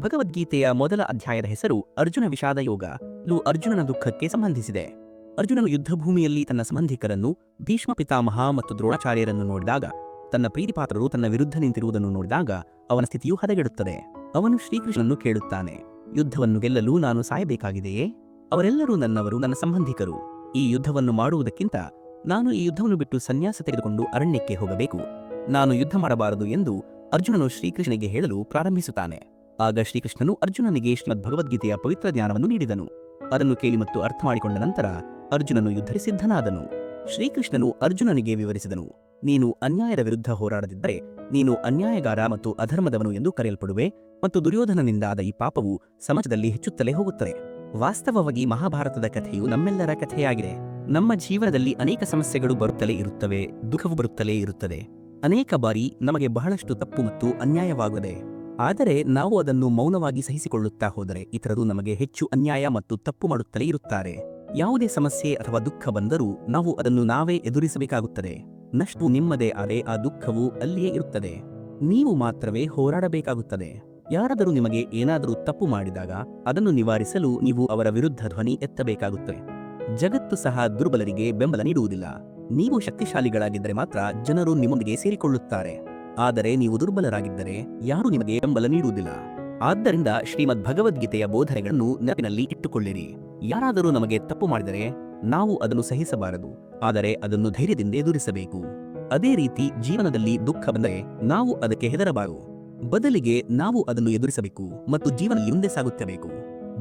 A: ಭಗವದ್ಗೀತೆಯ ಮೊದಲ ಅಧ್ಯಾಯದ ಹೆಸರು ಅರ್ಜುನ ವಿಷಾದ ಯೋಗ. ಇದು ಅರ್ಜುನನ ದುಃಖಕ್ಕೆ ಸಂಬಂಧಿಸಿದೆ. ಅರ್ಜುನನು ಯುದ್ಧಭೂಮಿಯಲ್ಲಿ ತನ್ನ ಸಂಬಂಧಿಕರನ್ನು ಭೀಷ್ಮ ಪಿತಾಮಹ ಮತ್ತು ದ್ರೋಣಾಚಾರ್ಯರನ್ನು ನೋಡಿದಾಗ, ತನ್ನ ಪ್ರೀತಿಪಾತ್ರರು ತನ್ನ ವಿರುದ್ಧ ನಿಂತಿರುವುದನ್ನು ನೋಡಿದಾಗ ಅವನ ಸ್ಥಿತಿಯು ಹದಗೆಡುತ್ತದೆ. ಅವನು ಶ್ರೀಕೃಷ್ಣನನ್ನು ಕೇಳುತ್ತಾನೆ, ಯುದ್ಧವನ್ನು ಗೆಲ್ಲಲು ನಾನು ಸಾಯಬೇಕಾಗಿದೆಯೇ? ಅವರೆಲ್ಲರೂ ನನ್ನವರು, ನನ್ನ ಸಂಬಂಧಿಕರು. ಈ ಯುದ್ಧವನ್ನು ಮಾಡುವುದಕ್ಕಿಂತ ನಾನು ಈ ಯುದ್ಧವನ್ನು ಬಿಟ್ಟು ಸನ್ಯಾಸ ತೆಗೆದುಕೊಂಡು ಅರಣ್ಯಕ್ಕೆ ಹೋಗಬೇಕು. ನಾನು ಯುದ್ಧ ಮಾಡಬಾರದು ಎಂದು ಅರ್ಜುನನು ಶ್ರೀಕೃಷ್ಣನಿಗೆ ಹೇಳಲು ಪ್ರಾರಂಭಿಸುತ್ತಾನೆ. ಆಗ ಶ್ರೀಕೃಷ್ಣನು ಅರ್ಜುನನಿಗೆ ಶ್ರೀಮದ್ ಭಗವದ್ಗೀತೆಯ ಪವಿತ್ರ ಜ್ಞಾನವನ್ನು ನೀಡಿದನು. ಅದನ್ನು ಕೇಳಿ ಮತ್ತು ಅರ್ಥ ಮಾಡಿಕೊಂಡ ನಂತರ ಅರ್ಜುನನು ಯುದ್ಧಕ್ಕೆ ಸಿದ್ಧನಾದನು. ಶ್ರೀಕೃಷ್ಣನು ಅರ್ಜುನನಿಗೆ ವಿವರಿಸಿದನು, ನೀನು ಅನ್ಯಾಯದ ವಿರುದ್ಧ ಹೋರಾಡದಿದ್ದರೆ ನೀನು ಅನ್ಯಾಯಗಾರ ಮತ್ತು ಅಧರ್ಮದವನು ಎಂದು ಕರೆಯಲ್ಪಡುವೆ ಮತ್ತು ದುರ್ಯೋಧನನಿಂದಾದ ಈ ಪಾಪವು ಸಮಾಜದಲ್ಲಿ ಹೆಚ್ಚುತ್ತಲೇ ಹೋಗುತ್ತದೆ. ವಾಸ್ತವವಾಗಿ ಮಹಾಭಾರತದ ಕಥೆಯು ನಮ್ಮೆಲ್ಲರ ಕಥೆಯಾಗಿದೆ. ನಮ್ಮ ಜೀವನದಲ್ಲಿ ಅನೇಕ ಸಮಸ್ಯೆಗಳು ಬರುತ್ತಲೇ ಇರುತ್ತವೆ, ದುಃಖವು ಬರುತ್ತಲೇ ಇರುತ್ತದೆ. ಅನೇಕ ಬಾರಿ ನಮಗೆ ಬಹಳಷ್ಟು ತಪ್ಪು ಮತ್ತು ಅನ್ಯಾಯವಾಗುತ್ತದೆ. ಆದರೆ ನಾವು ಅದನ್ನು ಮೌನವಾಗಿ ಸಹಿಸಿಕೊಳ್ಳುತ್ತಾ ಹೋದರೆ ಇತರರು ನಮಗೆ ಹೆಚ್ಚು ಅನ್ಯಾಯ ಮತ್ತು ತಪ್ಪು ಮಾಡುತ್ತಲೇ ಇರುತ್ತಾರೆ. ಯಾವುದೇ ಸಮಸ್ಯೆ ಅಥವಾ ದುಃಖ ಬಂದರೂ ನಾವು ಅದನ್ನು ನಾವೇ ಎದುರಿಸಬೇಕಾಗುತ್ತದೆ. ನಷ್ಟವು ನಿಮ್ಮದೇ, ಆದರೆ ಆ ದುಃಖವು ಅಲ್ಲಿಯೇ ಇರುತ್ತದೆ. ನೀವು ಮಾತ್ರವೇ ಹೋರಾಡಬೇಕಾಗುತ್ತದೆ. ಯಾರಾದರೂ ನಿಮಗೆ ಏನಾದರೂ ತಪ್ಪು ಮಾಡಿದಾಗ ಅದನ್ನು ನಿವಾರಿಸಲು ನೀವು ಅವರ ವಿರುದ್ಧ ಧ್ವನಿ ಎತ್ತಬೇಕಾಗುತ್ತದೆ. ಜಗತ್ತು ಸಹ ದುರ್ಬಲರಿಗೆ ಬೆಂಬಲ ನೀಡುವುದಿಲ್ಲ. ನೀವು ಶಕ್ತಿಶಾಲಿಗಳಾಗಿದ್ದರೆ ಮಾತ್ರ ಜನರು ನಿಮ್ಮೊಂದಿಗೆ ಸೇರಿಕೊಳ್ಳುತ್ತಾರೆ. ಆದರೆ ನೀವು ದುರ್ಬಲರಾಗಿದ್ದರೆ ಯಾರೂ ನಿಮಗೆ ಬೆಂಬಲ ನೀಡುವುದಿಲ್ಲ. ಆದ್ದರಿಂದ ಶ್ರೀಮದ್ ಭಗವದ್ಗೀತೆಯ ಬೋಧನೆಗಳನ್ನು ನೆನಪಿನಲ್ಲಿ ಇಟ್ಟುಕೊಳ್ಳಿರಿ. ಯಾರಾದರೂ ನಮಗೆ ತಪ್ಪು ಮಾಡಿದರೆ ನಾವು ಅದನ್ನು ಸಹಿಸಬಾರದು, ಆದರೆ ಅದನ್ನು ಧೈರ್ಯದಿಂದ ಎದುರಿಸಬೇಕು. ಅದೇ ರೀತಿ ಜೀವನದಲ್ಲಿ ದುಃಖ ಬಂದರೆ ನಾವು ಅದಕ್ಕೆ ಹೆದರಬಾರದು. ಬದಲಿಗೆ ನಾವು ಅದನ್ನು ಎದುರಿಸಬೇಕು ಮತ್ತು ಜೀವನದಲ್ಲಿ ಮುಂದೆ ಸಾಗುತ್ತಬೇಕು.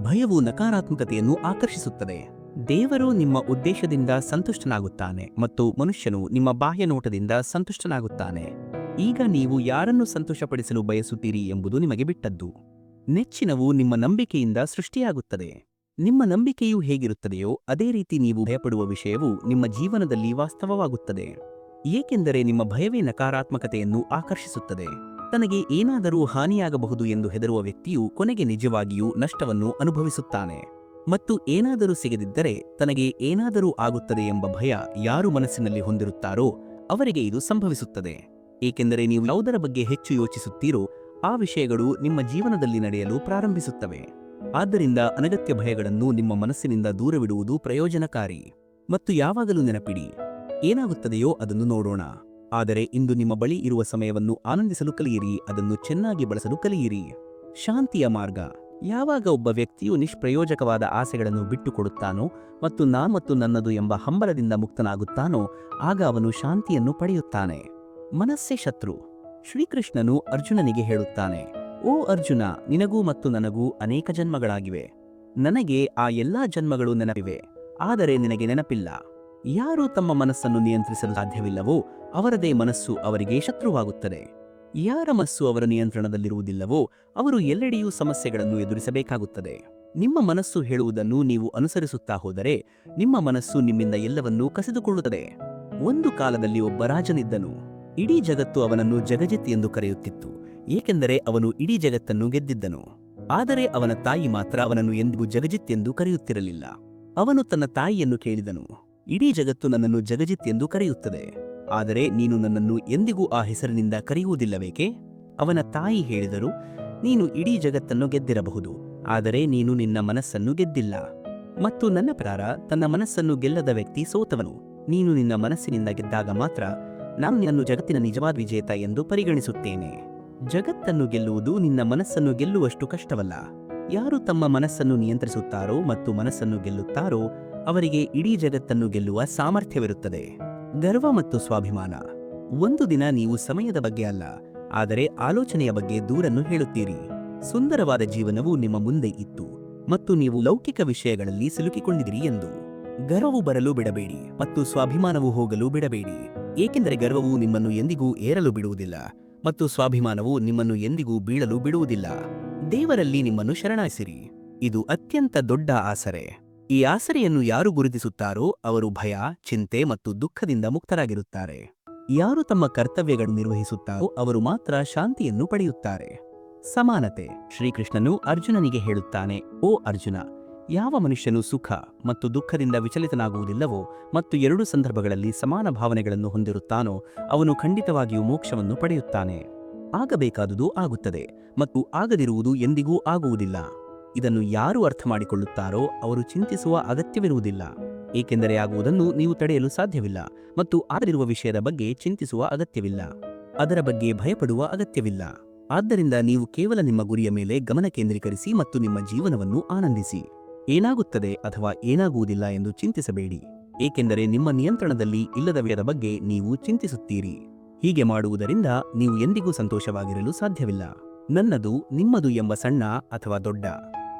A: ಭಯವು ನಕಾರಾತ್ಮಕತೆಯನ್ನು ಆಕರ್ಷಿಸುತ್ತದೆ. ದೇವರು ನಿಮ್ಮ ಉದ್ದೇಶದಿಂದ ಸಂತುಷ್ಟನಾಗುತ್ತಾನೆ ಮತ್ತು ಮನುಷ್ಯನು ನಿಮ್ಮ ಬಾಹ್ಯ ನೋಟದಿಂದ ಸಂತುಷ್ಟನಾಗುತ್ತಾನೆ. ಈಗ ನೀವು ಯಾರನ್ನು ಸಂತೋಷಪಡಿಸಲು ಬಯಸುತ್ತೀರಿ ಎಂಬುದು ನಿಮಗೆ ಬಿಟ್ಟದ್ದು. ನೆಚ್ಚಿನವು ನಿಮ್ಮ ನಂಬಿಕೆಯಿಂದ ಸೃಷ್ಟಿಯಾಗುತ್ತದೆ. ನಿಮ್ಮ ನಂಬಿಕೆಯು ಹೇಗಿರುತ್ತದೆಯೋ ಅದೇ ರೀತಿ ನೀವು ಭಯಪಡುವ ವಿಷಯವು ನಿಮ್ಮ ಜೀವನದಲ್ಲಿ ವಾಸ್ತವವಾಗುತ್ತದೆ. ಏಕೆಂದರೆ ನಿಮ್ಮ ಭಯವೇ ನಕಾರಾತ್ಮಕತೆಯನ್ನು ಆಕರ್ಷಿಸುತ್ತದೆ. ತನಗೆ ಏನಾದರೂ ಹಾನಿಯಾಗಬಹುದು ಎಂದು ಹೆದರುವ ವ್ಯಕ್ತಿಯು ಕೊನೆಗೆ ನಿಜವಾಗಿಯೂ ನಷ್ಟವನ್ನು ಅನುಭವಿಸುತ್ತಾನೆ. ಮತ್ತು ಏನಾದರೂ ಸಿಗದಿದ್ದರೆ ತನಗೆ ಏನಾದರೂ ಆಗುತ್ತದೆ ಎಂಬ ಭಯ ಯಾರು ಮನಸ್ಸಿನಲ್ಲಿ ಹೊಂದಿರುತ್ತಾರೋ ಅವರಿಗೆ ಇದು ಸಂಭವಿಸುತ್ತದೆ. ಏಕೆಂದರೆ ನೀವು ಯಾವುದರ ಬಗ್ಗೆ ಹೆಚ್ಚು ಯೋಚಿಸುತ್ತೀರೋ ಆ ವಿಷಯಗಳು ನಿಮ್ಮ ಜೀವನದಲ್ಲಿ ನಡೆಯಲು ಪ್ರಾರಂಭಿಸುತ್ತವೆ. ಆದ್ದರಿಂದ ಅನಗತ್ಯ ಭಯಗಳನ್ನು ನಿಮ್ಮ ಮನಸ್ಸಿನಿಂದ ದೂರವಿಡುವುದು ಪ್ರಯೋಜನಕಾರಿ. ಮತ್ತು ಯಾವಾಗಲೂ ನೆನಪಿಡಿ, ಏನಾಗುತ್ತದೆಯೋ ಅದನ್ನು ನೋಡೋಣ, ಆದರೆ ಇಂದು ನಿಮ್ಮ ಬಳಿ ಇರುವ ಸಮಯವನ್ನು ಆನಂದಿಸಲು ಕಲಿಯಿರಿ, ಅದನ್ನು ಚೆನ್ನಾಗಿ ಬಳಸಲು ಕಲಿಯಿರಿ. ಶಾಂತಿಯ ಮಾರ್ಗ. ಯಾವಾಗ ಒಬ್ಬ ವ್ಯಕ್ತಿಯು ನಿಷ್ಪ್ರಯೋಜಕವಾದ ಆಸೆಗಳನ್ನು ಬಿಟ್ಟುಕೊಡುತ್ತಾನೋ ಮತ್ತು ನಾನು ಮತ್ತು ನನ್ನದು ಎಂಬ ಹಂಬಲದಿಂದ ಮುಕ್ತನಾಗುತ್ತಾನೋ ಆಗ ಅವನು ಶಾಂತಿಯನ್ನು ಪಡೆಯುತ್ತಾನೆ. ಮನಸ್ಸೇ ಶತ್ರು. ಶ್ರೀಕೃಷ್ಣನು ಅರ್ಜುನನಿಗೆ ಹೇಳುತ್ತಾನೆ, ಓ ಅರ್ಜುನ, ನಿನಗೂ ಮತ್ತು ನನಗೂ ಅನೇಕ ಜನ್ಮಗಳಾಗಿವೆ. ನನಗೆ ಆ ಎಲ್ಲಾ ಜನ್ಮಗಳು ನೆನಪಿವೆ, ಆದರೆ ನಿನಗೆ ನೆನಪಿಲ್ಲ. ಯಾರು ತಮ್ಮ ಮನಸ್ಸನ್ನು ನಿಯಂತ್ರಿಸಲು ಸಾಧ್ಯವಿಲ್ಲವೋ ಅವರದೇ ಮನಸ್ಸು ಅವರಿಗೆ ಶತ್ರುವಾಗುತ್ತದೆ. ಯಾರ ಮನಸ್ಸು ಅವರ ನಿಯಂತ್ರಣದಲ್ಲಿರುವುದಿಲ್ಲವೋ ಅವರು ಎಲ್ಲೆಡೆಯೂ ಸಮಸ್ಯೆಗಳನ್ನು ಎದುರಿಸಬೇಕಾಗುತ್ತದೆ. ನಿಮ್ಮ ಮನಸ್ಸು ಹೇಳುವುದನ್ನು ನೀವು ಅನುಸರಿಸುತ್ತಾ ಹೋದರೆ ನಿಮ್ಮ ಮನಸ್ಸು ನಿಮ್ಮಿಂದ ಎಲ್ಲವನ್ನೂ ಕಸಿದುಕೊಳ್ಳುತ್ತದೆ. ಒಂದು ಕಾಲದಲ್ಲಿ ಒಬ್ಬ ರಾಜನಿದ್ದನು. ಇಡೀ ಜಗತ್ತು ಅವನನ್ನು ಜಗಜಿತ್ ಎಂದು ಕರೆಯುತ್ತಿತ್ತು, ಏಕೆಂದರೆ ಅವನು ಇಡೀ ಜಗತ್ತನ್ನು ಗೆದ್ದಿದ್ದನು. ಆದರೆ ಅವನ ತಾಯಿ ಮಾತ್ರ ಅವನನ್ನು ಎಂದಿಗೂ ಜಗಜಿತ್ ಎಂದು ಕರೆಯುತ್ತಿರಲಿಲ್ಲ. ಅವನು ತನ್ನ ತಾಯಿಯನ್ನು ಕೇಳಿದನು, ಇಡೀ ಜಗತ್ತು ನನ್ನನ್ನು ಜಗಜಿತ್ ಎಂದು ಕರೆಯುತ್ತದೆ, ಆದರೆ ನೀನು ನನ್ನನ್ನು ಎಂದಿಗೂ ಆ ಹೆಸರಿನಿಂದ ಕರೆಯುವುದಿಲ್ಲವೇಕೆ? ಅವನ ತಾಯಿ ಹೇಳಿದರು, ನೀನು ಇಡೀ ಜಗತ್ತನ್ನು ಗೆದ್ದಿರಬಹುದು, ಆದರೆ ನೀನು ನಿನ್ನ ಮನಸ್ಸನ್ನು ಗೆದ್ದಿಲ್ಲ. ಮತ್ತು ನನ್ನ ಪ್ರಕಾರ ತನ್ನ ಮನಸ್ಸನ್ನು ಗೆಲ್ಲದ ವ್ಯಕ್ತಿ ಸೋತವನು. ನೀನು ನಿನ್ನ ಮನಸ್ಸಿನಿಂದ ಗೆದ್ದಾಗ ಮಾತ್ರ ನಾನು ನಿನ್ನನ್ನು ಜಗತ್ತಿನ ನಿಜವಾದ ವಿಜೇತ ಎಂದು ಪರಿಗಣಿಸುತ್ತೇನೆ. ಜಗತ್ತನ್ನು ಗೆಲ್ಲುವುದು ನಿನ್ನ ಮನಸ್ಸನ್ನು ಗೆಲ್ಲುವಷ್ಟು ಕಷ್ಟವಲ್ಲ. ಯಾರು ತಮ್ಮ ಮನಸ್ಸನ್ನು ನಿಯಂತ್ರಿಸುತ್ತಾರೋ ಮತ್ತು ಮನಸ್ಸನ್ನು ಗೆಲ್ಲುತ್ತಾರೋ ಅವರಿಗೆ ಇಡೀ ಜಗತ್ತನ್ನು ಗೆಲ್ಲುವ ಸಾಮರ್ಥ್ಯವಿರುತ್ತದೆ. ಗರ್ವ ಮತ್ತು ಸ್ವಾಭಿಮಾನ. ಒಂದು ದಿನ ನೀವು ಸಮಯದ ಬಗ್ಗೆ ಅಲ್ಲ, ಆದರೆ ಆಲೋಚನೆಯ ಬಗ್ಗೆ ದೂರನ್ನು ಹೇಳುತ್ತೀರಿ. ಸುಂದರವಾದ ಜೀವನವು ನಿಮ್ಮ ಮುಂದೆ ಇತ್ತು ಮತ್ತು ನೀವು ಲೌಕಿಕ ವಿಷಯಗಳಲ್ಲಿ ಸಿಲುಕಿಕೊಂಡಿದ್ದೀರಿ ಎಂದು. ಗರ್ವವು ಬರಲು ಬಿಡಬೇಡಿ ಮತ್ತು ಸ್ವಾಭಿಮಾನವು ಹೋಗಲು ಬಿಡಬೇಡಿ, ಏಕೆಂದರೆ ಗರ್ವವು ನಿಮ್ಮನ್ನು ಎಂದಿಗೂ ಏರಲು ಬಿಡುವುದಿಲ್ಲ ಮತ್ತು ಸ್ವಾಭಿಮಾನವು ನಿಮ್ಮನ್ನು ಎಂದಿಗೂ ಬೀಳಲು ಬಿಡುವುದಿಲ್ಲ. ದೇವರಲ್ಲಿ ನಿಮ್ಮನ್ನು ಶರಣಾಯಿಸಿರಿ. ಇದು ಅತ್ಯಂತ ದೊಡ್ಡ ಆಸರೆ. ಈ ಆಸರೆಯನ್ನು ಯಾರು ಗುರುತಿಸುತ್ತಾರೋ ಅವರು ಭಯ, ಚಿಂತೆ ಮತ್ತು ದುಃಖದಿಂದ ಮುಕ್ತರಾಗಿರುತ್ತಾರೆ. ಯಾರು ತಮ್ಮ ಕರ್ತವ್ಯಗಳನ್ನು ನಿರ್ವಹಿಸುತ್ತಾರೋ ಅವರು ಮಾತ್ರ ಶಾಂತಿಯನ್ನು ಪಡೆಯುತ್ತಾರೆ. ಸಮಾನತೆ. ಶ್ರೀಕೃಷ್ಣನು ಅರ್ಜುನನಿಗೆ ಹೇಳುತ್ತಾನೆ, ಓ ಅರ್ಜುನ, ಯಾವ ಮನುಷ್ಯನು ಸುಖ ಮತ್ತು ದುಃಖದಿಂದ ವಿಚಲಿತನಾಗುವುದಿಲ್ಲವೋ ಮತ್ತು ಎರಡೂ ಸಂದರ್ಭಗಳಲ್ಲಿ ಸಮಾನ ಭಾವನೆಗಳನ್ನು ಹೊಂದಿರುತ್ತಾನೋ ಅವನು ಖಂಡಿತವಾಗಿಯೂ ಮೋಕ್ಷವನ್ನು ಪಡೆಯುತ್ತಾನೆ. ಆಗಬೇಕಾದುದು ಆಗುತ್ತದೆ ಮತ್ತು ಆಗದಿರುವುದು ಎಂದಿಗೂ ಆಗುವುದಿಲ್ಲ. ಇದನ್ನು ಯಾರು ಅರ್ಥ ಮಾಡಿಕೊಳ್ಳುತ್ತಾರೋ ಅವರು ಚಿಂತಿಸುವ ಅಗತ್ಯವಿರುವುದಿಲ್ಲ, ಏಕೆಂದರೆ ಆಗುವುದನ್ನು ನೀವು ತಡೆಯಲು ಸಾಧ್ಯವಿಲ್ಲ ಮತ್ತು ಆಗದಿರುವ ವಿಷಯದ ಬಗ್ಗೆ ಚಿಂತಿಸುವ ಅಗತ್ಯವಿಲ್ಲ. ಅದರ ಬಗ್ಗೆ ಭಯಪಡುವ ಅಗತ್ಯವಿಲ್ಲ. ಆದ್ದರಿಂದ ನೀವು ಕೇವಲ ನಿಮ್ಮ ಗುರಿಯ ಮೇಲೆ ಗಮನ ಕೇಂದ್ರೀಕರಿಸಿ ಮತ್ತು ನಿಮ್ಮ ಜೀವನವನ್ನು ಆನಂದಿಸಿ. ಏನಾಗುತ್ತದೆ ಅಥವಾ ಏನಾಗುವುದಿಲ್ಲ ಎಂದು ಚಿಂತಿಸಬೇಡಿ, ಏಕೆಂದರೆ ನಿಮ್ಮ ನಿಯಂತ್ರಣದಲ್ಲಿ ಇಲ್ಲದ ವಿಷಯದ ಬಗ್ಗೆ ನೀವು ಚಿಂತಿಸುತ್ತೀರಿ. ಹೀಗೆ ಮಾಡುವುದರಿಂದ ನೀವು ಎಂದಿಗೂ ಸಂತೋಷವಾಗಿರಲು ಸಾಧ್ಯವಿಲ್ಲ. ನನ್ನದು, ನಿಮ್ಮದು ಎಂಬ ಸಣ್ಣ ಅಥವಾ ದೊಡ್ಡ,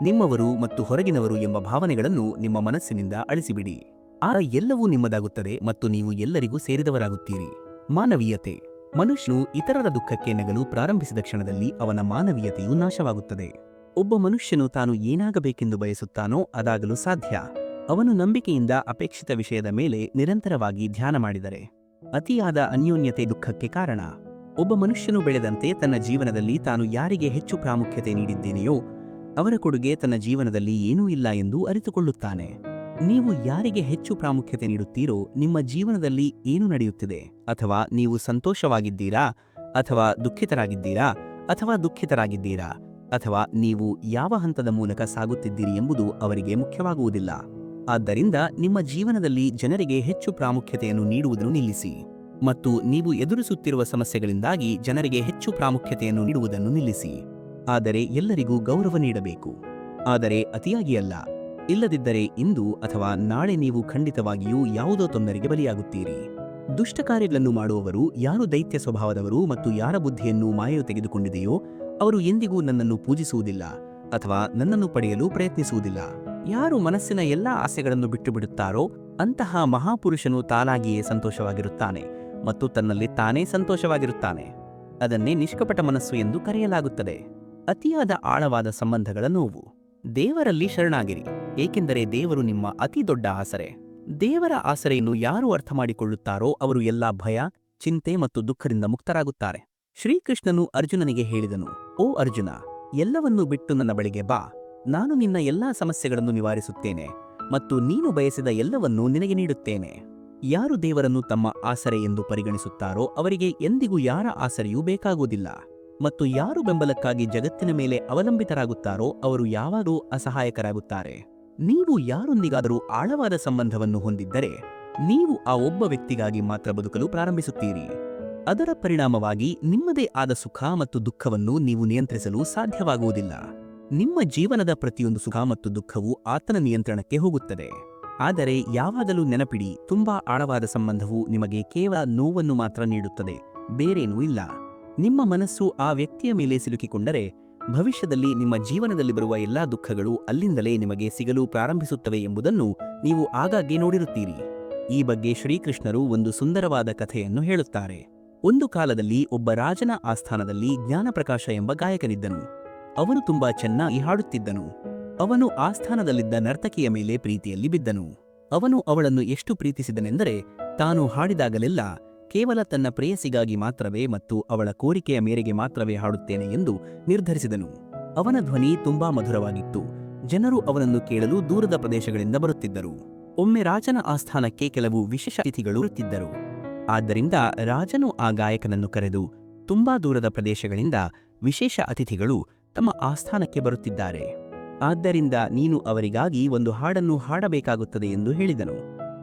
A: ನಿಮ್ಮವರು ಮತ್ತು ಹೊರಗಿನವರು ಎಂಬ ಭಾವನೆಗಳನ್ನು ನಿಮ್ಮ ಮನಸ್ಸಿನಿಂದ ಅಳಿಸಿಬಿಡಿ. ಆಗ ಎಲ್ಲವೂ ನಿಮ್ಮದಾಗುತ್ತದೆ ಮತ್ತು ನೀವು ಎಲ್ಲರಿಗೂ ಸೇರಿದವರಾಗುತ್ತೀರಿ. ಮಾನವೀಯತೆ. ಮನುಷ್ಯನು ಇತರರ ದುಃಖಕ್ಕೆ ನಗಲು ಪ್ರಾರಂಭಿಸಿದ ಕ್ಷಣದಲ್ಲಿ ಅವನ ಮಾನವೀಯತೆಯು ನಾಶವಾಗುತ್ತದೆ. ಒಬ್ಬ ಮನುಷ್ಯನು ತಾನು ಏನಾಗಬೇಕೆಂದು ಬಯಸುತ್ತಾನೋ ಅದಾಗಲು ಸಾಧ್ಯ, ಅವನು ನಂಬಿಕೆಯಿಂದ ಅಪೇಕ್ಷಿತ ವಿಷಯದ ಮೇಲೆ ನಿರಂತರವಾಗಿ ಧ್ಯಾನ ಮಾಡಿದರೆ. ಅತಿಯಾದ ಅನ್ಯೋನ್ಯತೆ ದುಃಖಕ್ಕೆ ಕಾರಣ. ಒಬ್ಬ ಮನುಷ್ಯನು ಬೆಳೆದಂತೆ ತನ್ನ ಜೀವನದಲ್ಲಿ ತಾನು ಯಾರಿಗೆ ಹೆಚ್ಚು ಪ್ರಾಮುಖ್ಯತೆ ನೀಡಿದ್ದೇನೆಯೋ ಅವರ ಕೊಡುಗೆ ತನ್ನ ಜೀವನದಲ್ಲಿ ಏನೂ ಇಲ್ಲ ಎಂದು ಅರಿತುಕೊಳ್ಳುತ್ತಾನೆ. ನೀವು ಯಾರಿಗೆ ಹೆಚ್ಚು ಪ್ರಾಮುಖ್ಯತೆ ನೀಡುತ್ತೀರೋ ನಿಮ್ಮ ಜೀವನದಲ್ಲಿ ಏನು ನಡೆಯುತ್ತಿದೆ, ಅಥವಾ ನೀವು ಸಂತೋಷವಾಗಿದ್ದೀರಾ ಅಥವಾ ದುಃಖಿತರಾಗಿದ್ದೀರಾ ಅಥವಾ ದುಃಖಿತರಾಗಿದ್ದೀರಾ ಅಥವಾ ನೀವು ಯಾವ ಹಂತದ ಮೂಲಕ ಸಾಗುತ್ತಿದ್ದೀರಿ ಎಂಬುದು ಅವರಿಗೆ ಮುಖ್ಯವಾಗುವುದಿಲ್ಲ. ಆದ್ದರಿಂದ ನಿಮ್ಮ ಜೀವನದಲ್ಲಿ ಜನರಿಗೆ ಹೆಚ್ಚು ಪ್ರಾಮುಖ್ಯತೆಯನ್ನು ನೀಡುವುದನ್ನು ನಿಲ್ಲಿಸಿ ಮತ್ತು ನೀವು ಎದುರಿಸುತ್ತಿರುವ ಸಮಸ್ಯೆಗಳಿಂದಾಗಿ ಜನರಿಗೆ ಹೆಚ್ಚು ಪ್ರಾಮುಖ್ಯತೆಯನ್ನು ನೀಡುವುದನ್ನು ನಿಲ್ಲಿಸಿ. ಆದರೆ ಎಲ್ಲರಿಗೂ ಗೌರವ ನೀಡಬೇಕು, ಆದರೆ ಅತಿಯಾಗಿ ಅಲ್ಲ. ಇಲ್ಲದಿದ್ದರೆ ಇಂದು ಅಥವಾ ನಾಳೆ ನೀವು ಖಂಡಿತವಾಗಿಯೂ ಯಾವುದೋ ತೊಂದರೆಗೆ ಬಲಿಯಾಗುತ್ತೀರಿ. ದುಷ್ಟ ಕಾರ್ಯಗಳನ್ನು ಮಾಡುವವರು ಯಾರು ದೈತ್ಯ ಸ್ವಭಾವದವರು ಮತ್ತು ಯಾರ ಬುದ್ಧಿಯನ್ನು ಮಾಯೆಯು ತೆಗೆದುಕೊಂಡಿದೆಯೋ ಅವರು ಎಂದಿಗೂ ನನ್ನನ್ನು ಪೂಜಿಸುವುದಿಲ್ಲ ಅಥವಾ ನನ್ನನ್ನು ಪಡೆಯಲು ಪ್ರಯತ್ನಿಸುವುದಿಲ್ಲ. ಯಾರು ಮನಸ್ಸಿನ ಎಲ್ಲಾ ಆಸೆಗಳನ್ನು ಬಿಟ್ಟುಬಿಡುತ್ತಾರೋ ಅಂತಹ ಮಹಾಪುರುಷನು ತಾನಾಗಿಯೇ ಸಂತೋಷವಾಗಿರುತ್ತಾನೆ ಮತ್ತು ತನ್ನಲ್ಲಿ ತಾನೇ ಸಂತೋಷವಾಗಿರುತ್ತಾನೆ. ಅದನ್ನೇ ನಿಷ್ಕಪಟ ಮನಸ್ಸು ಎಂದು ಕರೆಯಲಾಗುತ್ತದೆ. ಅತಿಯಾದ ಆಳವಾದ ಸಂಬಂಧಗಳ ನೋವು. ದೇವರಲ್ಲಿ ಶರಣಾಗಿರಿ, ಏಕೆಂದರೆ ದೇವರು ನಿಮ್ಮ ಅತಿ ದೊಡ್ಡ ಆಸರೆ. ದೇವರ ಆಸರೆಯನ್ನು ಯಾರು ಅರ್ಥ ಮಾಡಿಕೊಳ್ಳುತ್ತಾರೋ ಅವರು ಎಲ್ಲಾ ಭಯ, ಚಿಂತೆ ಮತ್ತು ದುಃಖದಿಂದ ಮುಕ್ತರಾಗುತ್ತಾರೆ. ಶ್ರೀಕೃಷ್ಣನು ಅರ್ಜುನನಿಗೆ ಹೇಳಿದನು, ಓ ಅರ್ಜುನ, ಎಲ್ಲವನ್ನೂ ಬಿಟ್ಟು ನನ್ನ ಬಳಿಗೆ ಬಾ. ನಾನು ನಿನ್ನ ಎಲ್ಲಾ ಸಮಸ್ಯೆಗಳನ್ನು ನಿವಾರಿಸುತ್ತೇನೆ ಮತ್ತು ನೀನು ಬಯಸಿದ ಎಲ್ಲವನ್ನೂ ನಿನಗೆ ನೀಡುತ್ತೇನೆ. ಯಾರು ದೇವರನ್ನು ತಮ್ಮ ಆಸರೆ ಎಂದು ಪರಿಗಣಿಸುತ್ತಾರೋ ಅವರಿಗೆ ಎಂದಿಗೂ ಯಾರ ಆಸರೆಯೂ ಬೇಕಾಗುವುದಿಲ್ಲ ಮತ್ತು ಯಾರು ಬೆಂಬಲಕ್ಕಾಗಿ ಜಗತ್ತಿನ ಮೇಲೆ ಅವಲಂಬಿತರಾಗುತ್ತಾರೋ ಅವರು ಯಾವಾಗಲೂ ಅಸಹಾಯಕರಾಗುತ್ತಾರೆ. ನೀವು ಯಾರೊಂದಿಗಾದರೂ ಆಳವಾದ ಸಂಬಂಧವನ್ನು ಹೊಂದಿದ್ದರೆ ನೀವು ಆ ಒಬ್ಬ ವ್ಯಕ್ತಿಗಾಗಿ ಮಾತ್ರ ಬದುಕಲು ಪ್ರಾರಂಭಿಸುತ್ತೀರಿ. ಅದರ ಪರಿಣಾಮವಾಗಿ ನಿಮ್ಮದೇ ಆದ ಸುಖ ಮತ್ತು ದುಃಖವನ್ನು ನೀವು ನಿಯಂತ್ರಿಸಲು ಸಾಧ್ಯವಾಗುವುದಿಲ್ಲ. ನಿಮ್ಮ ಜೀವನದ ಪ್ರತಿಯೊಂದು ಸುಖ ಮತ್ತು ದುಃಖವು ಆತನ ನಿಯಂತ್ರಣಕ್ಕೆ ಹೋಗುತ್ತದೆ. ಆದರೆ ಯಾವಾಗಲೂ ನೆನಪಿಡಿ, ತುಂಬಾ ಆಳವಾದ ಸಂಬಂಧವು ನಿಮಗೆ ಕೇವಲ ನೋವನ್ನು ಮಾತ್ರ ನೀಡುತ್ತದೆ, ಬೇರೇನೂ ಇಲ್ಲ. ನಿಮ್ಮ ಮನಸ್ಸು ಆ ವ್ಯಕ್ತಿಯ ಮೇಲೆ ಸಿಲುಕಿಕೊಂಡರೆ ಭವಿಷ್ಯದಲ್ಲಿ ನಿಮ್ಮ ಜೀವನದಲ್ಲಿ ಬರುವ ಎಲ್ಲಾ ದುಃಖಗಳು ಅಲ್ಲಿಂದಲೇ ನಿಮಗೆ ಸಿಗಲು ಪ್ರಾರಂಭಿಸುತ್ತವೆ ಎಂಬುದನ್ನು ನೀವು ಆಗಾಗ್ಗೆ ನೋಡಿರುತ್ತೀರಿ. ಈ ಬಗ್ಗೆ ಶ್ರೀಕೃಷ್ಣರು ಒಂದು ಸುಂದರವಾದ ಕಥೆಯನ್ನು ಹೇಳುತ್ತಾರೆ. ಒಂದು ಕಾಲದಲ್ಲಿ ಒಬ್ಬ ರಾಜನ ಆಸ್ಥಾನದಲ್ಲಿ ಜ್ಞಾನಪ್ರಕಾಶ ಎಂಬ ಗಾಯಕನಿದ್ದನು. ಅವನು ತುಂಬಾ ಚೆನ್ನಾಗಿ ಹಾಡುತ್ತಿದ್ದನು. ಅವನು ಆಸ್ಥಾನದಲ್ಲಿದ್ದ ನರ್ತಕಿಯ ಮೇಲೆ ಪ್ರೀತಿಯಲ್ಲಿ ಬಿದ್ದನು. ಅವನು ಅವಳನ್ನು ಎಷ್ಟು ಪ್ರೀತಿಸಿದನೆಂದರೆ ತಾನು ಹಾಡಿದಾಗಲೆಲ್ಲ ಕೇವಲ ತನ್ನ ಪ್ರೇಯಸಿಗಾಗಿ ಮಾತ್ರವೇ ಮತ್ತು ಅವಳ ಕೋರಿಕೆಯ ಮೇರೆಗೆ ಮಾತ್ರವೇ ಹಾಡುತ್ತೇನೆ ಎಂದು ನಿರ್ಧರಿಸಿದನು. ಅವನ ಧ್ವನಿ ತುಂಬಾ ಮಧುರವಾಗಿತ್ತು. ಜನರು ಅವನನ್ನು ಕೇಳಲು ದೂರದ ಪ್ರದೇಶಗಳಿಂದ ಬರುತ್ತಿದ್ದರು. ಒಮ್ಮೆ ರಾಜನ ಆಸ್ಥಾನಕ್ಕೆ ಕೆಲವು ವಿಶೇಷ ಅತಿಥಿಗಳು ಬರುತ್ತಿದ್ದರು. ಆದ್ದರಿಂದ ರಾಜನು ಆ ಗಾಯಕನನ್ನು ಕರೆದು, ತುಂಬಾ ದೂರದ ಪ್ರದೇಶಗಳಿಂದ ವಿಶೇಷ ಅತಿಥಿಗಳು ತಮ್ಮ ಆಸ್ಥಾನಕ್ಕೆ ಬರುತ್ತಿದ್ದಾರೆ, ಆದ್ದರಿಂದ ನೀನು ಅವರಿಗಾಗಿ ಒಂದು ಹಾಡನ್ನು ಹಾಡಬೇಕಾಗುತ್ತದೆ ಎಂದು ಹೇಳಿದನು.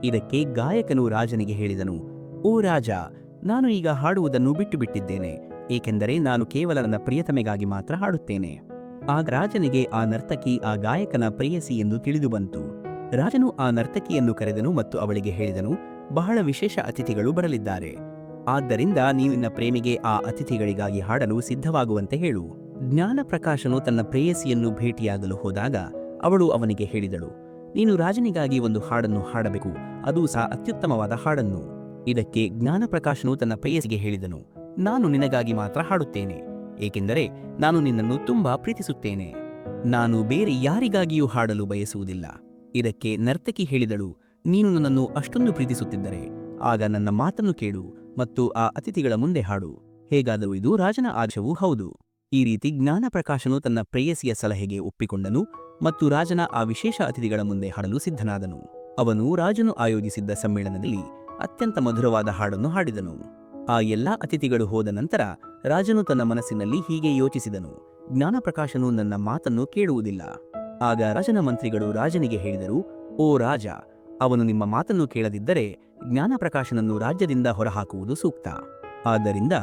A: ಇದಕ್ಕೆ ಗಾಯಕನು ರಾಜನಿಗೆ ಹೇಳಿದನು, ಓ ರಾಜ, ನಾನು ಈಗ ಹಾಡುವುದನ್ನು ಬಿಟ್ಟು ಬಿಟ್ಟಿದ್ದೇನೆ, ಏಕೆಂದರೆ ನಾನು ಕೇವಲ ನನ್ನ ಪ್ರಿಯತಮೆಗಾಗಿ ಮಾತ್ರ ಹಾಡುತ್ತೇನೆ. ಆಗ ರಾಜನಿಗೆ ಆ ನರ್ತಕಿ ಆ ಗಾಯಕನ ಪ್ರೇಯಸಿ ಎಂದು ತಿಳಿದು ಬಂತು. ರಾಜನು ಆ ನರ್ತಕಿಯನ್ನು ಕರೆದನು ಮತ್ತು ಅವಳಿಗೆ ಹೇಳಿದನು, ಬಹಳ ವಿಶೇಷ ಅತಿಥಿಗಳು ಬರಲಿದ್ದಾರೆ. ಆದ್ದರಿಂದ ನೀವು ನಿನ್ನ ಪ್ರೇಮಿಗೆ ಆ ಅತಿಥಿಗಳಿಗಾಗಿ ಹಾಡಲು ಸಿದ್ಧವಾಗುವಂತೆ ಹೇಳು. ಜ್ಞಾನಪ್ರಕಾಶನು ತನ್ನ ಪ್ರೇಯಸಿಯನ್ನು ಭೇಟಿಯಾಗಲು ಹೋದಾಗ ಅವಳು ಅವನಿಗೆ ಹೇಳಿದಳು, ನೀನು ರಾಜನಿಗಾಗಿ ಒಂದು ಹಾಡನ್ನು ಹಾಡಬೇಕು, ಅದೂ ಸಹ ಅತ್ಯುತ್ತಮವಾದ ಹಾಡನ್ನು. ಇದಕ್ಕೆ ಜ್ಞಾನಪ್ರಕಾಶನು ತನ್ನ ಪ್ರೇಯಸಿಗೆ ಹೇಳಿದನು, ನಾನು ನಿನಗಾಗಿ ಮಾತ್ರ ಹಾಡುತ್ತೇನೆ, ಏಕೆಂದರೆ ನಾನು ನಿನ್ನನ್ನು ತುಂಬಾ ಪ್ರೀತಿಸುತ್ತೇನೆ. ನಾನು ಬೇರೆ ಯಾರಿಗಾಗಿಯೂ ಹಾಡಲು ಬಯಸುವುದಿಲ್ಲ. ಇದಕ್ಕೆ ನರ್ತಕಿ ಹೇಳಿದಳು, ನೀನು ನನ್ನನ್ನು ಅಷ್ಟೊಂದು ಪ್ರೀತಿಸುತ್ತಿದ್ದರೆ ಆಗ ನನ್ನ ಮಾತನ್ನು ಕೇಳು ಮತ್ತು ಆ ಅತಿಥಿಗಳ ಮುಂದೆ ಹಾಡು. ಹೇಗಾದರೂ ಇದು ರಾಜನ ಆದೇಶವೂ ಹೌದು. ಈ ರೀತಿ ಜ್ಞಾನಪ್ರಕಾಶನು ತನ್ನ ಪ್ರೇಯಸಿಯ ಸಲಹೆಗೆ ಒಪ್ಪಿಕೊಂಡನು ಮತ್ತು ರಾಜನ ಆ ವಿಶೇಷ ಅತಿಥಿಗಳ ಮುಂದೆ ಹಾಡಲು ಸಿದ್ಧನಾದನು. ಅವನು ರಾಜನು ಆಯೋಜಿಸಿದ್ದ ಸಮ್ಮೇಳನದಲ್ಲಿ ಅತ್ಯಂತ ಮಧುರವಾದ ಹಾಡನ್ನು ಹಾಡಿದನು. ಆ ಎಲ್ಲಾ ಅತಿಥಿಗಳು ಹೋದ ನಂತರ ರಾಜನು ತನ್ನ ಮನಸ್ಸಿನಲ್ಲಿ ಹೀಗೆ ಯೋಚಿಸಿದನು, ಜ್ಞಾನಪ್ರಕಾಶನು ನನ್ನ ಮಾತನ್ನು ಕೇಳುವುದಿಲ್ಲ. ಆಗ ರಾಜನ ಮಂತ್ರಿಗಳು ರಾಜನಿಗೆ ಹೇಳಿದರು, ಓ ರಾಜ, ಅವನು ನಿಮ್ಮ ಮಾತನ್ನು ಕೇಳದಿದ್ದರೆ ಜ್ಞಾನಪ್ರಕಾಶನನ್ನು ರಾಜ್ಯದಿಂದ ಹೊರಹಾಕುವುದು ಸೂಕ್ತ. ಆದ್ದರಿಂದ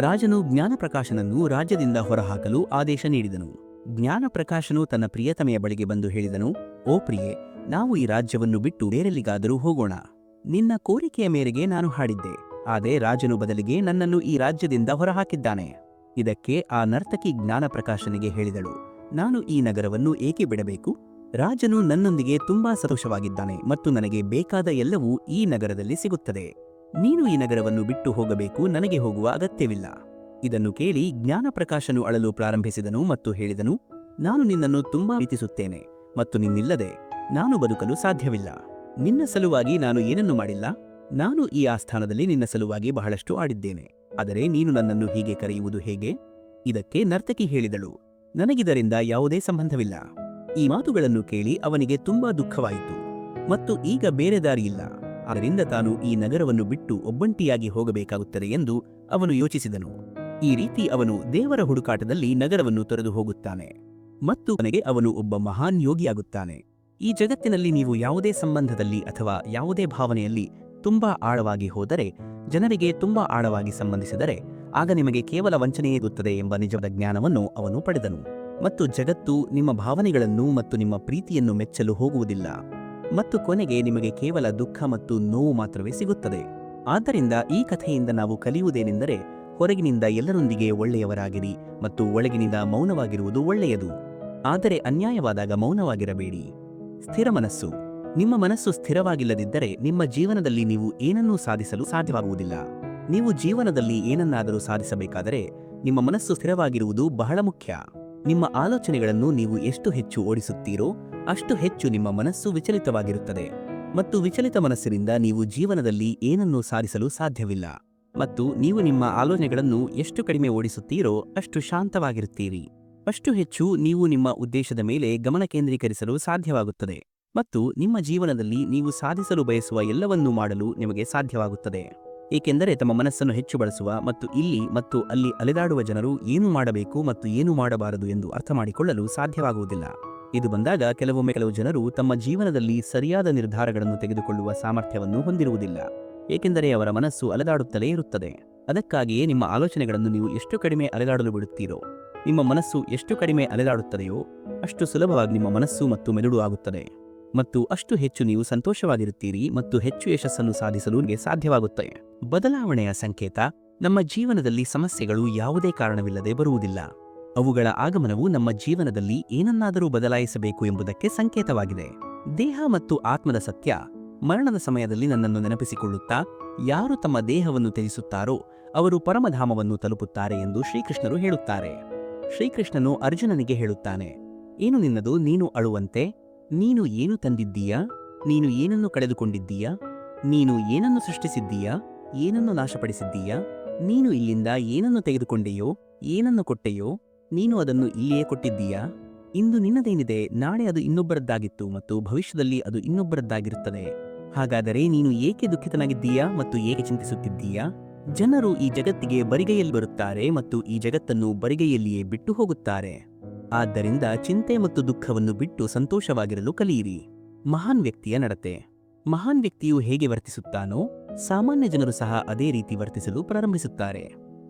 A: ರಾಜನು ಜ್ಞಾನಪ್ರಕಾಶನನ್ನು ರಾಜ್ಯದಿಂದ ಹೊರಹಾಕಲು ಆದೇಶ ನೀಡಿದನು. ಜ್ಞಾನಪ್ರಕಾಶನು ತನ್ನ ಪ್ರಿಯತಮೆಯ ಬಳಿಗೆ ಬಂದು ಹೇಳಿದನು, ಓ ಪ್ರಿಯೆ, ನಾವು ಈ ರಾಜ್ಯವನ್ನು ಬಿಟ್ಟು ಬೇರೆಲ್ಲಿಗಾದರೂ ಹೋಗೋಣ. ನಿನ್ನ ಕೋರಿಕೆಯ ಮೇರೆಗೆ ನಾನು ಹಾಡಿದ್ದೆ, ಆದರೆ ರಾಜನು ಬದಲಿಗೆ ನನ್ನನ್ನು ಈ ರಾಜ್ಯದಿಂದ ಹೊರಹಾಕಿದ್ದಾನೆ. ಇದಕ್ಕೆ ಆ ನರ್ತಕಿ ಜ್ಞಾನಪ್ರಕಾಶನಿಗೆ ಹೇಳಿದಳು, ನಾನು ಈ ನಗರವನ್ನು ಏಕೆ ಬಿಡಬೇಕು? ರಾಜನು ನನ್ನೊಂದಿಗೆ ತುಂಬಾ ಸಂತೋಷವಾಗಿದ್ದಾನೆ ಮತ್ತು ನನಗೆ ಬೇಕಾದ ಎಲ್ಲವೂ ಈ ನಗರದಲ್ಲಿ ಸಿಗುತ್ತದೆ. ನೀನು ಈ ನಗರವನ್ನು ಬಿಟ್ಟು ಹೋಗಬೇಕು, ನನಗೆ ಹೋಗುವ ಅಗತ್ಯವಿಲ್ಲ. ಇದನ್ನು ಕೇಳಿ ಜ್ಞಾನಪ್ರಕಾಶನು ಅಳಲು ಪ್ರಾರಂಭಿಸಿದನು ಮತ್ತು ಹೇಳಿದನು, ನಾನು ನಿನ್ನನ್ನು ತುಂಬಾ ಪ್ರೀತಿಸುತ್ತೇನೆ ಮತ್ತು ನಿನ್ನಿಲ್ಲದೆ ನಾನು ಬದುಕಲು ಸಾಧ್ಯವಿಲ್ಲ. ನಿನ್ನ ಸಲುವಾಗಿ ನಾನು ಏನನ್ನು ಮಾಡಿಲ್ಲ. ನಾನು ಈ ಆಸ್ಥಾನದಲ್ಲಿ ನಿನ್ನ ಸಲುವಾಗಿ ಬಹಳಷ್ಟು ಆಡಿದ್ದೇನೆ, ಆದರೆ ನೀನು ನನ್ನನ್ನು ಹೀಗೆ ಕರೆಯುವುದು ಹೇಗೆ? ಇದಕ್ಕೆ ನರ್ತಕಿ ಹೇಳಿದಳು, ನನಗಿದರಿಂದ ಯಾವುದೇ ಸಂಬಂಧವಿಲ್ಲ. ಈ ಮಾತುಗಳನ್ನು ಕೇಳಿ ಅವನಿಗೆ ತುಂಬಾ ದುಃಖವಾಯಿತು ಮತ್ತು ಈಗ ಬೇರೆ ದಾರಿಯಿಲ್ಲ. ಆದ್ದರಿಂದ ತಾನು ಈ ನಗರವನ್ನು ಬಿಟ್ಟು ಒಬ್ಬಂಟಿಯಾಗಿ ಹೋಗಬೇಕಾಗುತ್ತದೆ ಎಂದು ಅವನು ಯೋಚಿಸಿದನು. ಈ ರೀತಿ ಅವನು ದೇವರ ಹುಡುಕಾಟದಲ್ಲಿ ನಗರವನ್ನು ತೊರೆದು ಹೋಗುತ್ತಾನೆ ಮತ್ತು ಕೊನೆಗೆ ಅವನು ಒಬ್ಬ ಮಹಾನ್ ಯೋಗಿಯಾಗುತ್ತಾನೆ. ಈ ಜಗತ್ತಿನಲ್ಲಿ ನೀವು ಯಾವುದೇ ಸಂಬಂಧದಲ್ಲಿ ಅಥವಾ ಯಾವುದೇ ಭಾವನೆಯಲ್ಲಿ ತುಂಬಾ ಆಳವಾಗಿ ಹೋದರೆ, ಜನರಿಗೆ ತುಂಬಾ ಆಳವಾಗಿ ಸಂಬಂಧಿಸಿದರೆ, ಆಗ ನಿಮಗೆ ಕೇವಲ ವಂಚನೆಯಾಗುತ್ತದೆ ಎಂಬ ನಿಜವಾದ ಜ್ಞಾನವನ್ನು ಅವನು ಪಡೆದನು. ಮತ್ತು ಜಗತ್ತು ನಿಮ್ಮ ಭಾವನೆಗಳನ್ನು ಮತ್ತು ನಿಮ್ಮ ಪ್ರೀತಿಯನ್ನು ಮೆಚ್ಚಲು ಹೋಗುವುದಿಲ್ಲ ಮತ್ತು ಕೊನೆಗೆ ನಿಮಗೆ ಕೇವಲ ದುಃಖ ಮತ್ತು ನೋವು ಮಾತ್ರವೇ ಸಿಗುತ್ತದೆ. ಆದ್ದರಿಂದ ಈ ಕಥೆಯಿಂದ ನಾವು ಕಲಿಯುವುದೇನೆಂದರೆ, ಹೊರಗಿನಿಂದ ಎಲ್ಲರೊಂದಿಗೆ ಒಳ್ಳೆಯವರಾಗಿರಿ ಮತ್ತು ಒಳಗಿನಿಂದ ಮೌನವಾಗಿರುವುದು ಒಳ್ಳೆಯದು. ಆದರೆ ಅನ್ಯಾಯವಾದಾಗ ಮೌನವಾಗಿರಬೇಡಿ. ಸ್ಥಿರ ಮನಸ್ಸು. ನಿಮ್ಮ ಮನಸ್ಸು ಸ್ಥಿರವಾಗಿಲ್ಲದಿದ್ದರೆ ನಿಮ್ಮ ಜೀವನದಲ್ಲಿ ನೀವು ಏನನ್ನೂ ಸಾಧಿಸಲು ಸಾಧ್ಯವಾಗುವುದಿಲ್ಲ. ನೀವು ಜೀವನದಲ್ಲಿ ಏನನ್ನಾದರೂ ಸಾಧಿಸಬೇಕಾದರೆ ನಿಮ್ಮ ಮನಸ್ಸು ಸ್ಥಿರವಾಗಿರುವುದು ಬಹಳ ಮುಖ್ಯ. ನಿಮ್ಮ ಆಲೋಚನೆಗಳನ್ನು ನೀವು ಎಷ್ಟು ಹೆಚ್ಚು ಓಡಿಸುತ್ತೀರೋ ಅಷ್ಟು ಹೆಚ್ಚು ನಿಮ್ಮ ಮನಸ್ಸು ವಿಚಲಿತವಾಗಿರುತ್ತದೆ ಮತ್ತು ವಿಚಲಿತ ಮನಸ್ಸಿನಿಂದ ನೀವು ಜೀವನದಲ್ಲಿ ಏನನ್ನೂ ಸಾಧಿಸಲು ಸಾಧ್ಯವಿಲ್ಲ. ಮತ್ತು ನೀವು ನಿಮ್ಮ ಆಲೋಚನೆಗಳನ್ನು ಎಷ್ಟು ಕಡಿಮೆ ಓಡಿಸುತ್ತೀರೋ ಅಷ್ಟು ಶಾಂತವಾಗಿರುತ್ತೀರಿ. ಅಷ್ಟು ಹೆಚ್ಚು ನೀವು ನಿಮ್ಮ ಉದ್ದೇಶದ ಮೇಲೆ ಗಮನ ಕೇಂದ್ರೀಕರಿಸಲು ಸಾಧ್ಯವಾಗುತ್ತದೆ ಮತ್ತು ನಿಮ್ಮ ಜೀವನದಲ್ಲಿ ನೀವು ಸಾಧಿಸಲು ಬಯಸುವ ಎಲ್ಲವನ್ನೂ ಮಾಡಲು ನಿಮಗೆ ಸಾಧ್ಯವಾಗುತ್ತದೆ. ಏಕೆಂದರೆ ತಮ್ಮ ಮನಸ್ಸನ್ನು ಹೆಚ್ಚು ಬಳಸುವ ಮತ್ತು ಇಲ್ಲಿ ಮತ್ತು ಅಲ್ಲಿ ಅಲೆದಾಡುವ ಜನರು ಏನು ಮಾಡಬೇಕು ಮತ್ತು ಏನು ಮಾಡಬಾರದು ಎಂದು ಅರ್ಥಮಾಡಿಕೊಳ್ಳಲು ಸಾಧ್ಯವಾಗುವುದಿಲ್ಲ. ಇದು ಬಂದಾಗ ಕೆಲವು ಜನರು ತಮ್ಮ ಜೀವನದಲ್ಲಿ ಸರಿಯಾದ ನಿರ್ಧಾರಗಳನ್ನು ತೆಗೆದುಕೊಳ್ಳುವ ಸಾಮರ್ಥ್ಯವನ್ನು ಹೊಂದಿರುವುದಿಲ್ಲ, ಏಕೆಂದರೆ ಅವರ ಮನಸ್ಸು ಅಲೆದಾಡುತ್ತಲೇ ಇರುತ್ತದೆ. ಅದಕ್ಕಾಗಿಯೇ ನಿಮ್ಮ ಆಲೋಚನೆಗಳನ್ನು ನೀವು ಎಷ್ಟು ಕಡಿಮೆ ಅಲೆದಾಡಲು ಬಿಡುತ್ತೀರೋ, ನಿಮ್ಮ ಮನಸ್ಸು ಎಷ್ಟು ಕಡಿಮೆ ಅಲೆದಾಡುತ್ತದೆಯೋ ಅಷ್ಟು ಸುಲಭವಾಗಿ ನಿಮ್ಮ ಮನಸ್ಸು ಮತ್ತು ಮೆದುಳು ಆಗುತ್ತದೆ ಮತ್ತು ಅಷ್ಟು ಹೆಚ್ಚು ನೀವು ಸಂತೋಷವಾಗಿರುತ್ತೀರಿ ಮತ್ತು ಹೆಚ್ಚು ಯಶಸ್ಸನ್ನು ಸಾಧಿಸಲು ನಿಮಗೆ ಸಾಧ್ಯವಾಗುತ್ತದೆ. ಬದಲಾವಣೆಯ ಸಂಕೇತ. ನಮ್ಮ ಜೀವನದಲ್ಲಿ ಸಮಸ್ಯೆಗಳು ಯಾವುದೇ ಕಾರಣವಿಲ್ಲದೆ ಬರುವುದಿಲ್ಲ. ಅವುಗಳ ಆಗಮನವು ನಮ್ಮ ಜೀವನದಲ್ಲಿ ಏನನ್ನಾದರೂ ಬದಲಾಯಿಸಬೇಕು ಎಂಬುದಕ್ಕೆ ಸಂಕೇತವಾಗಿದೆ. ದೇಹ ಮತ್ತು ಆತ್ಮದ ಸತ್ಯ. ಮರಣದ ಸಮಯದಲ್ಲಿ ನನ್ನನ್ನು ನೆನಪಿಸಿಕೊಳ್ಳುತ್ತಾ ಯಾರು ತಮ್ಮ ದೇಹವನ್ನು ತ್ಯಜಿಸುತ್ತಾರೋ ಅವರು ಪರಮಧಾಮವನ್ನು ತಲುಪುತ್ತಾರೆ ಎಂದು ಶ್ರೀಕೃಷ್ಣರು ಹೇಳುತ್ತಾರೆ. ಶ್ರೀಕೃಷ್ಣನು ಅರ್ಜುನನಿಗೆ ಹೇಳುತ್ತಾನೆ, ಏನು ನಿನ್ನದು, ನೀನು ಅಳುವಂತೆ? ನೀನು ಏನು ತಂದಿದ್ದೀಯಾ? ನೀನು ಏನನ್ನು ಕಳೆದುಕೊಂಡಿದ್ದೀಯಾ? ನೀನು ಏನನ್ನು ಸೃಷ್ಟಿಸಿದ್ದೀಯಾ? ಏನನ್ನು ನಾಶಪಡಿಸಿದ್ದೀಯಾ? ನೀನು ಇಲ್ಲಿಂದ ಏನನ್ನು ತೆಗೆದುಕೊಂಡೆಯೋ, ಏನನ್ನು ಕೊಟ್ಟೆಯೋ, ನೀನು ಅದನ್ನು ಇಲ್ಲಿಯೇ ಕೊಟ್ಟಿದ್ದೀಯಾ? ಇಂದು ನಿನ್ನದೇನಿದೆ, ನಾಳೆ ಅದು ಇನ್ನೊಬ್ಬರದ್ದಾಗಿತ್ತು ಮತ್ತು ಭವಿಷ್ಯದಲ್ಲಿ ಅದು ಇನ್ನೊಬ್ಬರದ್ದಾಗಿರುತ್ತದೆ. ಹಾಗಾದರೆ ನೀನು ಏಕೆ ದುಃಖಿತನಾಗಿದ್ದೀಯಾ ಮತ್ತು ಏಕೆ ಚಿಂತಿಸುತ್ತಿದ್ದೀಯಾ? ಜನರು ಈ ಜಗತ್ತಿಗೆ ಬರಿಗೈಯಲ್ಲಿ ಬರುತ್ತಾರೆ ಮತ್ತು ಈ ಜಗತ್ತನ್ನು ಬರಿಗೈಯಲ್ಲಿಯೇ ಬಿಟ್ಟು ಹೋಗುತ್ತಾರೆ. ಆದ್ದರಿಂದ ಚಿಂತೆ ಮತ್ತು ದುಃಖವನ್ನು ಬಿಟ್ಟು ಸಂತೋಷವಾಗಿರಲು ಕಲಿಯಿರಿ. ಮಹಾನ್ ವ್ಯಕ್ತಿಯ ನಡತೆ. ಮಹಾನ್ ವ್ಯಕ್ತಿಯು ಹೇಗೆ ವರ್ತಿಸುತ್ತಾನೋ ಸಾಮಾನ್ಯ ಜನರು ಸಹ ಅದೇ ರೀತಿ ವರ್ತಿಸಲು ಪ್ರಾರಂಭಿಸುತ್ತಾರೆ.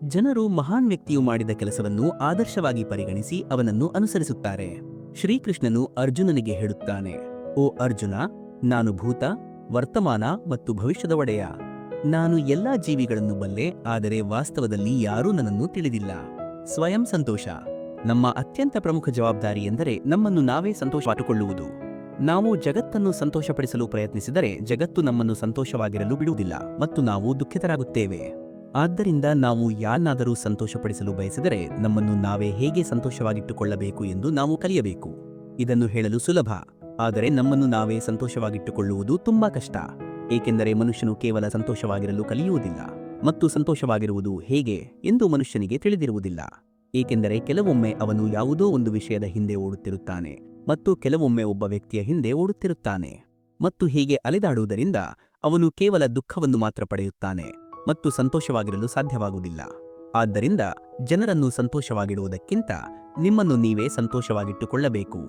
A: ಜನರು ಮಹಾನ್ ವ್ಯಕ್ತಿಯು ಮಾಡಿದ ಕೆಲಸವನ್ನು ಆದರ್ಶವಾಗಿ ಪರಿಗಣಿಸಿ ಅವನನ್ನು ಅನುಸರಿಸುತ್ತಾರೆ. ಶ್ರೀಕೃಷ್ಣನು ಅರ್ಜುನನಿಗೆ ಹೇಳುತ್ತಾನೆ, ಓ ಅರ್ಜುನ, ನಾನು ಭೂತ, ವರ್ತಮಾನ ಮತ್ತು ಭವಿಷ್ಯದ ಒಡೆಯ. ನಾನು ಎಲ್ಲಾ ಜೀವಿಗಳನ್ನು ಬಲ್ಲೆ, ಆದರೆ ವಾಸ್ತವದಲ್ಲಿ ಯಾರೂ ನನ್ನನ್ನು ತಿಳಿದಿಲ್ಲ. ಸ್ವಯಂ ಸಂತೋಷ. ನಮ್ಮ ಅತ್ಯಂತ ಪ್ರಮುಖ ಜವಾಬ್ದಾರಿ ಎಂದರೆ ನಮ್ಮನ್ನು ನಾವೇ ಸಂತೋಷಪಟ್ಟುಕೊಳ್ಳುವುದು. ನಾವು ಜಗತ್ತನ್ನು ಸಂತೋಷಪಡಿಸಲು ಪ್ರಯತ್ನಿಸಿದರೆ ಜಗತ್ತು ನಮ್ಮನ್ನು ಸಂತೋಷವಾಗಿರಲು ಬಿಡುವುದಿಲ್ಲ ಮತ್ತು ನಾವು ದುಃಖಿತರಾಗುತ್ತೇವೆ. ಆದ್ದರಿಂದ ನಾವು ಯಾರನ್ನಾದರೂ ಸಂತೋಷಪಡಿಸಲು ಬಯಸಿದರೆ ನಮ್ಮನ್ನು ನಾವೇ ಹೇಗೆ ಸಂತೋಷವಾಗಿಟ್ಟುಕೊಳ್ಳಬೇಕು ಎಂದು ನಾವು ಕಲಿಯಬೇಕು. ಇದನ್ನು ಹೇಳಲು ಸುಲಭ, ಆದರೆ ನಮ್ಮನ್ನು ನಾವೇ ಸಂತೋಷವಾಗಿಟ್ಟುಕೊಳ್ಳುವುದು ತುಂಬಾ ಕಷ್ಟ. ಏಕೆಂದರೆ ಮನುಷ್ಯನು ಕೇವಲ ಸಂತೋಷವಾಗಿರಲು ಕಲಿಯುವುದಿಲ್ಲ ಮತ್ತು ಸಂತೋಷವಾಗಿರುವುದು ಹೇಗೆ ಎಂದು ಮನುಷ್ಯನಿಗೆ ತಿಳಿದಿರುವುದಿಲ್ಲ. ಏಕೆಂದರೆ ಕೆಲವೊಮ್ಮೆ ಅವನು ಯಾವುದೋ ಒಂದು ವಿಷಯದ ಹಿಂದೆ ಓಡುತ್ತಿರುತ್ತಾನೆ ಮತ್ತು ಕೆಲವೊಮ್ಮೆ ಒಬ್ಬ ವ್ಯಕ್ತಿಯ ಹಿಂದೆ ಓಡುತ್ತಿರುತ್ತಾನೆ ಮತ್ತು ಹೀಗೆ ಅಲೆದಾಡುವುದರಿಂದ ಅವನು ಕೇವಲ ದುಃಖವನ್ನು ಮಾತ್ರ ಪಡೆಯುತ್ತಾನೆ ಮತ್ತು ಸಂತೋಷವಾಗಿರಲು ಸಾಧ್ಯವಾಗುವುದಿಲ್ಲ. ಆದ್ದರಿಂದ ಜನರನ್ನು ಸಂತೋಷವಾಗಿಡುವುದಕ್ಕಿಂತ ನಿಮ್ಮನ್ನು ನೀವೇ ಸಂತೋಷವಾಗಿಟ್ಟುಕೊಳ್ಳಬೇಕು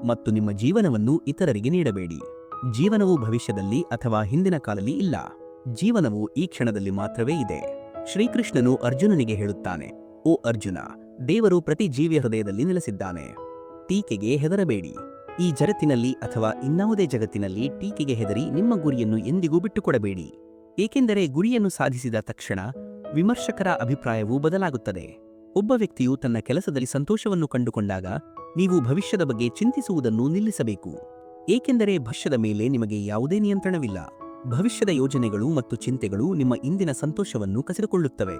A: ಮತ್ತು ನಿಮ್ಮ ಜೀವನವನ್ನು ಇತರರಿಗೆ ನೀಡಬೇಡಿ. ಜೀವನವು ಭವಿಷ್ಯದಲ್ಲಿ ಅಥವಾ ಹಿಂದಿನ ಕಾಲದಲ್ಲಿ ಇಲ್ಲ. ಜೀವನವು ಈ ಕ್ಷಣದಲ್ಲಿ ಮಾತ್ರವೇ ಇದೆ. ಶ್ರೀಕೃಷ್ಣನು ಅರ್ಜುನನಿಗೆ ಹೇಳುತ್ತಾನೆ, ಓ ಅರ್ಜುನ, ದೇವರು ಪ್ರತಿ ಜೀವಿಯ ಹೃದಯದಲ್ಲಿ ನೆಲೆಸಿದ್ದಾನೆ. ಟೀಕೆಗೆ ಹೆದರಬೇಡಿ. ಈ ಜಗತ್ತಿನಲ್ಲಿ ಅಥವಾ ಇನ್ನಾವುದೇ ಜಗತ್ತಿನಲ್ಲಿ ಟೀಕೆಗೆ ಹೆದರಿ ನಿಮ್ಮ ಗುರಿಯನ್ನು ಎಂದಿಗೂ ಬಿಟ್ಟುಕೊಡಬೇಡಿ. ಏಕೆಂದರೆ ಗುರಿಯನ್ನು ಸಾಧಿಸಿದ ತಕ್ಷಣ ವಿಮರ್ಶಕರ ಅಭಿಪ್ರಾಯವೂ ಬದಲಾಗುತ್ತದೆ. ಒಬ್ಬ ವ್ಯಕ್ತಿಯು ತನ್ನ ಕೆಲಸದಲ್ಲಿ ಸಂತೋಷವನ್ನು ಕಂಡುಕೊಂಡಾಗ ನೀವು ಭವಿಷ್ಯದ ಬಗ್ಗೆ ಚಿಂತಿಸುವುದನ್ನು ನಿಲ್ಲಿಸಬೇಕು. ಏಕೆಂದರೆ ಭವಿಷ್ಯದ ಮೇಲೆ ನಿಮಗೆ ಯಾವುದೇ ನಿಯಂತ್ರಣವಿಲ್ಲ. ಭವಿಷ್ಯದ ಯೋಜನೆಗಳು ಮತ್ತು ಚಿಂತೆಗಳು ನಿಮ್ಮ ಇಂದಿನ ಸಂತೋಷವನ್ನು ಕಸಿದುಕೊಳ್ಳುತ್ತವೆ.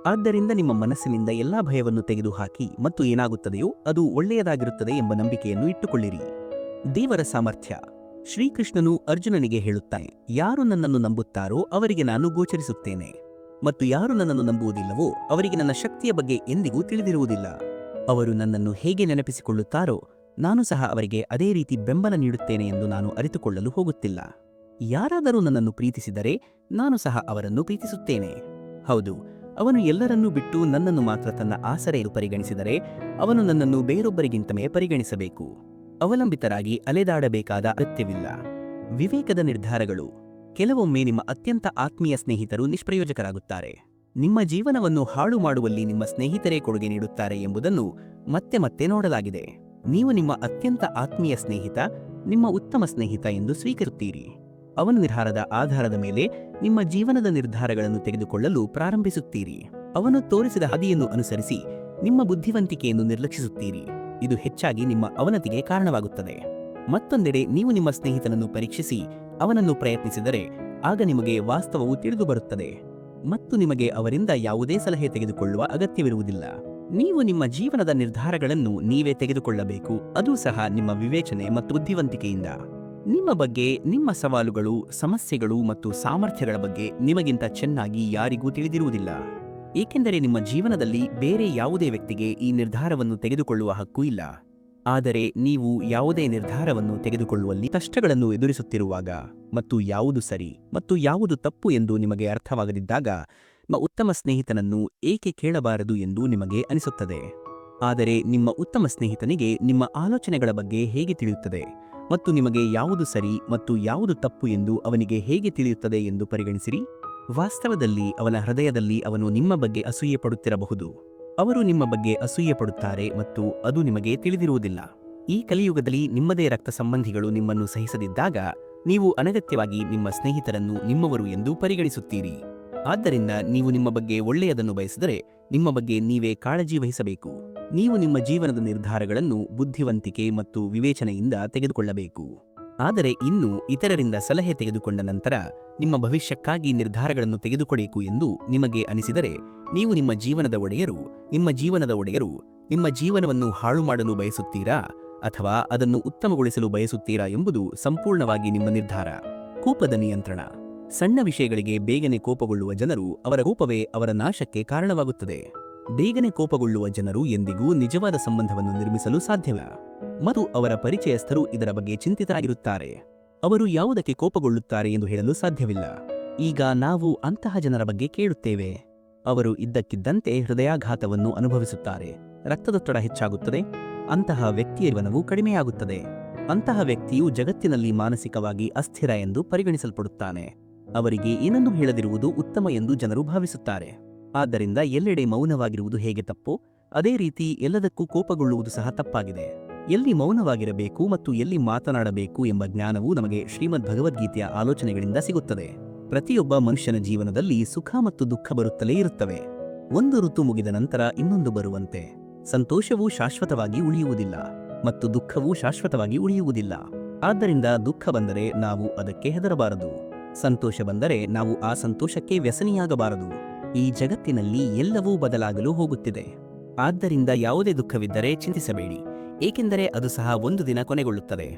A: ಆದ್ದರಿಂದ ನಿಮ್ಮ ಮನಸ್ಸಿನಿಂದ ಎಲ್ಲಾ ಭಯವನ್ನು ತೆಗೆದುಹಾಕಿ ಮತ್ತು ಏನಾಗುತ್ತದೆಯೋ ಅದು ಒಳ್ಳೆಯದಾಗಿರುತ್ತದೆ ಎಂಬ ನಂಬಿಕೆಯನ್ನು ಇಟ್ಟುಕೊಳ್ಳಿರಿ. ದೇವರ ಸಾಮರ್ಥ್ಯ. ಶ್ರೀಕೃಷ್ಣನು ಅರ್ಜುನನಿಗೆ ಹೇಳುತ್ತಾನೆ, ಯಾರು ನನ್ನನ್ನು ನಂಬುತ್ತಾರೋ ಅವರಿಗೆ ನಾನು ಗೋಚರಿಸುತ್ತೇನೆ ಮತ್ತು ಯಾರು ನನ್ನನ್ನು ನಂಬುವುದಿಲ್ಲವೋ ಅವರಿಗೆ ನನ್ನ ಶಕ್ತಿಯ ಬಗ್ಗೆ ಎಂದಿಗೂ ತಿಳಿದಿರುವುದಿಲ್ಲ. ಅವರು ನನ್ನನ್ನು ಹೇಗೆ ನೆನಪಿಸಿಕೊಳ್ಳುತ್ತಾರೋ ನಾನು ಸಹ ಅವರಿಗೆ ಅದೇ ರೀತಿ ಬೆಂಬಲ ನೀಡುತ್ತೇನೆ ಎಂದು ನಾನು ಅರಿತುಕೊಳ್ಳಲು ಹೋಗುತ್ತಿಲ್ಲ. ಯಾರಾದರೂ ನನ್ನನ್ನು ಪ್ರೀತಿಸಿದರೆ ನಾನು ಸಹ ಅವರನ್ನು ಪ್ರೀತಿಸುತ್ತೇನೆ. ಹೌದು, ಅವನು ಎಲ್ಲರನ್ನೂ ಬಿಟ್ಟು ನನ್ನನ್ನು ಮಾತ್ರ ತನ್ನ ಆಸರೆಯು ಪರಿಗಣಿಸಿದರೆ ಅವನು ನನ್ನನ್ನು ಬೇರೊಬ್ಬರಿಗಿಂತಲೇ ಪರಿಗಣಿಸಬೇಕು. ಅವಲಂಬಿತರಾಗಿ ಅಲೆದಾಡಬೇಕಾದ ಅಗತ್ಯವಿಲ್ಲ. ವಿವೇಕದ ನಿರ್ಧಾರಗಳು. ಕೆಲವೊಮ್ಮೆ ನಿಮ್ಮ ಅತ್ಯಂತ ಆತ್ಮೀಯ ಸ್ನೇಹಿತರು ನಿಷ್ಪ್ರಯೋಜಕರಾಗುತ್ತಾರೆ. ನಿಮ್ಮ ಜೀವನವನ್ನು ಹಾಳು ಮಾಡುವಲ್ಲಿ ನಿಮ್ಮ ಸ್ನೇಹಿತರೇ ಕೊಡುಗೆ ನೀಡುತ್ತಾರೆ ಎಂಬುದನ್ನು ಮತ್ತೆ ಮತ್ತೆ ನೋಡಲಾಗಿದೆ. ನೀವು ನಿಮ್ಮ ಅತ್ಯಂತ ಆತ್ಮೀಯ ಸ್ನೇಹಿತ ನಿಮ್ಮ ಉತ್ತಮ ಸ್ನೇಹಿತ ಎಂದು ಸ್ವೀಕರಿಸುತ್ತೀರಿ. ಅವನ ನಿರ್ಧಾರದ ಆಧಾರದ ಮೇಲೆ ನಿಮ್ಮ ಜೀವನದ ನಿರ್ಧಾರಗಳನ್ನು ತೆಗೆದುಕೊಳ್ಳಲು ಪ್ರಾರಂಭಿಸುತ್ತೀರಿ. ಅವನು ತೋರಿಸಿದ ಹಾದಿಯನ್ನು ಅನುಸರಿಸಿ ನಿಮ್ಮ ಬುದ್ಧಿವಂತಿಕೆಯನ್ನು ನಿರ್ಲಕ್ಷಿಸುತ್ತೀರಿ. ಇದು ಹೆಚ್ಚಾಗಿ ನಿಮ್ಮ ಅವನತಿಗೆ ಕಾರಣವಾಗುತ್ತದೆ. ಮತ್ತೊಂದೆಡೆ ನೀವು ನಿಮ್ಮ ಸ್ನೇಹಿತನನ್ನು ಪರೀಕ್ಷಿಸಿ ಅವನನ್ನು ಪ್ರಯತ್ನಿಸಿದರೆ ಆಗ ನಿಮಗೆ ವಾಸ್ತವವು ತಿಳಿದುಬರುತ್ತದೆ ಮತ್ತು ನಿಮಗೆ ಅವರಿಂದ ಯಾವುದೇ ಸಲಹೆ ತೆಗೆದುಕೊಳ್ಳುವ ಅಗತ್ಯವಿರುವುದಿಲ್ಲ. ನೀವು ನಿಮ್ಮ ಜೀವನದ ನಿರ್ಧಾರಗಳನ್ನು ನೀವೇ ತೆಗೆದುಕೊಳ್ಳಬೇಕು, ಅದೂ ಸಹ ನಿಮ್ಮ ವಿವೇಚನೆ ಮತ್ತು ಬುದ್ಧಿವಂತಿಕೆಯಿಂದ. ನಿಮ್ಮ ಬಗ್ಗೆ, ನಿಮ್ಮ ಸವಾಲುಗಳು, ಸಮಸ್ಯೆಗಳು ಮತ್ತು ಸಾಮರ್ಥ್ಯಗಳ ಬಗ್ಗೆ ನಿಮಗಿಂತ ಚೆನ್ನಾಗಿ ಯಾರಿಗೂ ತಿಳಿದಿರುವುದಿಲ್ಲ. ಏಕೆಂದರೆ ನಿಮ್ಮ ಜೀವನದಲ್ಲಿ ಬೇರೆ ಯಾವುದೇ ವ್ಯಕ್ತಿಗೆ ಈ ನಿರ್ಧಾರವನ್ನು ತೆಗೆದುಕೊಳ್ಳುವ ಹಕ್ಕು ಇಲ್ಲ. ಆದರೆ ನೀವು ಯಾವುದೇ ನಿರ್ಧಾರವನ್ನು ತೆಗೆದುಕೊಳ್ಳುವಲ್ಲಿ ಕಷ್ಟಗಳನ್ನು ಎದುರಿಸುತ್ತಿರುವಾಗ ಮತ್ತು ಯಾವುದು ಸರಿ ಮತ್ತು ಯಾವುದು ತಪ್ಪು ಎಂದು ನಿಮಗೆ ಅರ್ಥವಾಗದಿದ್ದಾಗ ನಿಮ್ಮ ಉತ್ತಮ ಸ್ನೇಹಿತನನ್ನು ಏಕೆ ಕೇಳಬಾರದು ಎಂದು ನಿಮಗೆ ಅನಿಸುತ್ತದೆ. ಆದರೆ ನಿಮ್ಮ ಉತ್ತಮ ಸ್ನೇಹಿತನಿಗೆ ನಿಮ್ಮ ಆಲೋಚನೆಗಳ ಬಗ್ಗೆ ಹೇಗೆ ತಿಳಿಯುತ್ತದೆ ಮತ್ತು ನಿಮಗೆ ಯಾವುದು ಸರಿ ಮತ್ತು ಯಾವುದು ತಪ್ಪು ಎಂದು ಅವನಿಗೆ ಹೇಗೆ ತಿಳಿಯುತ್ತದೆ ಎಂದು ಪರಿಗಣಿಸಿರಿ. ವಾಸ್ತವದಲ್ಲಿ ಅವನ ಹೃದಯದಲ್ಲಿ ಅವನು ನಿಮ್ಮ ಬಗ್ಗೆ ಅಸೂಯೆ ಪಡುತ್ತಿರಬಹುದು. ಅವರು ನಿಮ್ಮ ಬಗ್ಗೆ ಅಸೂಯೆ ಪಡುತ್ತಾರೆ ಮತ್ತು ಅದು ನಿಮಗೆ ತಿಳಿದಿರುವುದಿಲ್ಲ. ಈ ಕಲಿಯುಗದಲ್ಲಿ ನಿಮ್ಮದೇ ರಕ್ತ ಸಂಬಂಧಿಗಳು ನಿಮ್ಮನ್ನು ಸಹಿಸದಿದ್ದಾಗ ನೀವು ಅನಗತ್ಯವಾಗಿ ನಿಮ್ಮ ಸ್ನೇಹಿತರನ್ನು ನಿಮ್ಮವರು ಎಂದು ಪರಿಗಣಿಸುತ್ತೀರಿ. ಆದ್ದರಿಂದ ನೀವು ನಿಮ್ಮ ಬಗ್ಗೆ ಒಳ್ಳೆಯದನ್ನು ಬಯಸಿದರೆ ನಿಮ್ಮ ಬಗ್ಗೆ ನೀವೇ ಕಾಳಜಿ ವಹಿಸಬೇಕು. ನೀವು ನಿಮ್ಮ ಜೀವನದ ನಿರ್ಧಾರಗಳನ್ನು ಬುದ್ಧಿವಂತಿಕೆ ಮತ್ತು ವಿವೇಚನೆಯಿಂದ ತೆಗೆದುಕೊಳ್ಳಬೇಕು. ಆದರೆ ಇನ್ನು ಇತರರಿಂದ ಸಲಹೆ ತೆಗೆದುಕೊಂಡ ನಂತರ ನಿಮ್ಮ ಭವಿಷ್ಯಕ್ಕಾಗಿ ನಿರ್ಧಾರಗಳನ್ನು ತೆಗೆದುಕೊಳ್ಳಬೇಕು ಎಂದು ನಿಮಗೆ ಅನಿಸಿದರೆ ನೀವು ನಿಮ್ಮ ಜೀವನದ ಒಡೆಯರು. ನಿಮ್ಮ ಜೀವನವನ್ನು ಹಾಳು ಮಾಡಲು ಬಯಸುತ್ತೀರಾ ಅಥವಾ ಅದನ್ನು ಉತ್ತಮಗೊಳಿಸಲು ಬಯಸುತ್ತೀರಾ ಎಂಬುದು ಸಂಪೂರ್ಣವಾಗಿ ನಿಮ್ಮ ನಿರ್ಧಾರ. ಕೋಪದ ನಿಯಂತ್ರಣ. ಸಣ್ಣ ವಿಷಯಗಳಿಗೆ ಬೇಗನೆ ಕೋಪಗೊಳ್ಳುವ ಜನರು ಅವರ ಕೋಪವೇ ಅವರ ನಾಶಕ್ಕೆ ಕಾರಣವಾಗುತ್ತದೆ. ಬೇಗನೆ ಕೋಪಗೊಳ್ಳುವ ಜನರು ಎಂದಿಗೂ ನಿಜವಾದ ಸಂಬಂಧವನ್ನು ನಿರ್ಮಿಸಲು ಸಾಧ್ಯವಿಲ್ಲ ಮತ್ತು ಅವರ ಪರಿಚಯಸ್ಥರು ಇದರ ಬಗ್ಗೆ ಚಿಂತಿತರಾಗಿರುತ್ತಾರೆ. ಅವರು ಯಾವುದಕ್ಕೆ ಕೋಪಗೊಳ್ಳುತ್ತಾರೆ ಎಂದು ಹೇಳಲು ಸಾಧ್ಯವಿಲ್ಲ. ಈಗ ನಾವು ಅಂತಹ ಜನರ ಬಗ್ಗೆ ಕೇಳುತ್ತೇವೆ. ಅವರು ಇದ್ದಕ್ಕಿದ್ದಂತೆ ಹೃದಯಾಘಾತವನ್ನು ಅನುಭವಿಸುತ್ತಾರೆ, ರಕ್ತದೊತ್ತಡ ಹೆಚ್ಚಾಗುತ್ತದೆ, ಅಂತಹ ವ್ಯಕ್ತಿಯ ಜೀವನವು ಕಡಿಮೆಯಾಗುತ್ತದೆ. ಅಂತಹ ವ್ಯಕ್ತಿಯು ಜಗತ್ತಿನಲ್ಲಿ ಮಾನಸಿಕವಾಗಿ ಅಸ್ಥಿರ ಎಂದು ಪರಿಗಣಿಸಲ್ಪಡುತ್ತಾನೆ. ಅವರಿಗೆ ಏನನ್ನೂ ಹೇಳದಿರುವುದು ಉತ್ತಮ ಎಂದು ಜನರು ಭಾವಿಸುತ್ತಾರೆ. ಆದ್ದರಿಂದ ಎಲ್ಲೆಡೆ ಮೌನವಾಗಿರುವುದು ಹೇಗೆ ತಪ್ಪೋ ಅದೇ ರೀತಿ ಎಲ್ಲದಕ್ಕೂ ಕೋಪಗೊಳ್ಳುವುದು ಸಹ ತಪ್ಪಾಗಿದೆ. ಎಲ್ಲಿ ಮೌನವಾಗಿರಬೇಕು ಮತ್ತು ಎಲ್ಲಿ ಮಾತನಾಡಬೇಕು ಎಂಬ ಜ್ಞಾನವು ನಮಗೆ ಶ್ರೀಮದ್ ಭಗವದ್ಗೀತೆಯ ಆಲೋಚನೆಗಳಿಂದ ಸಿಗುತ್ತದೆ. ಪ್ರತಿಯೊಬ್ಬ ಮನುಷ್ಯನ ಜೀವನದಲ್ಲಿ ಸುಖ ಮತ್ತು ದುಃಖ ಬರುತ್ತಲೇ ಇರುತ್ತವೆ. ಒಂದು ಋತು ಮುಗಿದ ನಂತರ ಇನ್ನೊಂದು ಬರುವಂತೆ ಸಂತೋಷವು ಶಾಶ್ವತವಾಗಿ ಉಳಿಯುವುದಿಲ್ಲ ಮತ್ತು ದುಃಖವೂ ಶಾಶ್ವತವಾಗಿ ಉಳಿಯುವುದಿಲ್ಲ. ಆದ್ದರಿಂದ ದುಃಖ ಬಂದರೆ ನಾವು ಅದಕ್ಕೆ ಹೆದರಬಾರದು. ಸಂತೋಷ ಬಂದರೆ ನಾವು ಆ ಸಂತೋಷಕ್ಕೆ ವ್ಯಸನಿಯಾಗಬಾರದು. ಈ ಜಗತ್ತಿನಲ್ಲಿ ಎಲ್ಲವೂ ಬದಲಾಗಲು ಹೋಗುತ್ತಿದೆ. ಆದ್ದರಿಂದ ಯಾವುದೇ ದುಃಖವಿದ್ದರೆ ಚಿಂತಿಸಬೇಡಿ, ಏಕೆಂದರೆ ಅದು ಸಹ ಒಂದು ದಿನ ಕೊನೆಗೊಳ್ಳುತ್ತದೆ.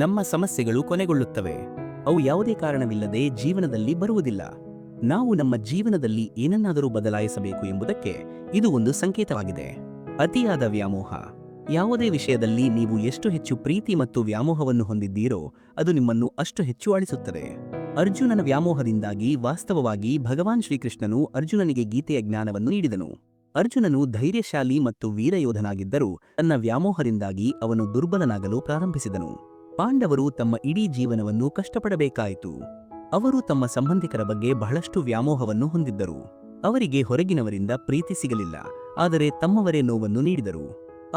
A: ನಮ್ಮ ಸಮಸ್ಯೆಗಳು ಕೊನೆಗೊಳ್ಳುತ್ತವೆ. ಅವು ಯಾವುದೇ ಕಾರಣವಿಲ್ಲದೆ ಜೀವನದಲ್ಲಿ ಬರುವುದಿಲ್ಲ. ನಾವು ನಮ್ಮ ಜೀವನದಲ್ಲಿ ಏನನ್ನಾದರೂ ಬದಲಾಯಿಸಬೇಕು ಎಂಬುದಕ್ಕೆ ಇದು ಒಂದು ಸಂಕೇತವಾಗಿದೆ. ಅತಿಯಾದ ವ್ಯಾಮೋಹ. ಯಾವುದೇ ವಿಷಯದಲ್ಲಿ ನೀವು ಎಷ್ಟು ಹೆಚ್ಚು ಪ್ರೀತಿ ಮತ್ತು ವ್ಯಾಮೋಹವನ್ನು ಹೊಂದಿದ್ದೀರೋ ಅದು ನಿಮ್ಮನ್ನು ಅಷ್ಟು ಹೆಚ್ಚು ಅಳಿಸುತ್ತದೆ. ಅರ್ಜುನನ ವ್ಯಾಮೋಹದಿಂದಾಗಿ ವಾಸ್ತವವಾಗಿ ಭಗವಾನ್ ಶ್ರೀಕೃಷ್ಣನು ಅರ್ಜುನನಿಗೆ ಗೀತೆಯ ಜ್ಞಾನವನ್ನು ನೀಡಿದನು. ಅರ್ಜುನನು ಧೈರ್ಯಶಾಲಿ ಮತ್ತು ವೀರಯೋಧನಾಗಿದ್ದರೂ ತನ್ನ ವ್ಯಾಮೋಹದಿಂದಾಗಿ ಅವನು ದುರ್ಬಲನಾಗಲು ಪ್ರಾರಂಭಿಸಿದನು. ಪಾಂಡವರು ತಮ್ಮ ಇಡೀ ಜೀವನವನ್ನು ಕಷ್ಟಪಡಬೇಕಾಯಿತು. ಅವರು ತಮ್ಮ ಸಂಬಂಧಿಕರ ಬಗ್ಗೆ ಬಹಳಷ್ಟು ವ್ಯಾಮೋಹವನ್ನು ಹೊಂದಿದ್ದರು. ಅವರಿಗೆ ಹೊರಗಿನವರಿಂದ ಪ್ರೀತಿ ಸಿಗಲಿಲ್ಲ, ಆದರೆ ತಮ್ಮವರೇ ನೋವನ್ನು ನೀಡಿದರು.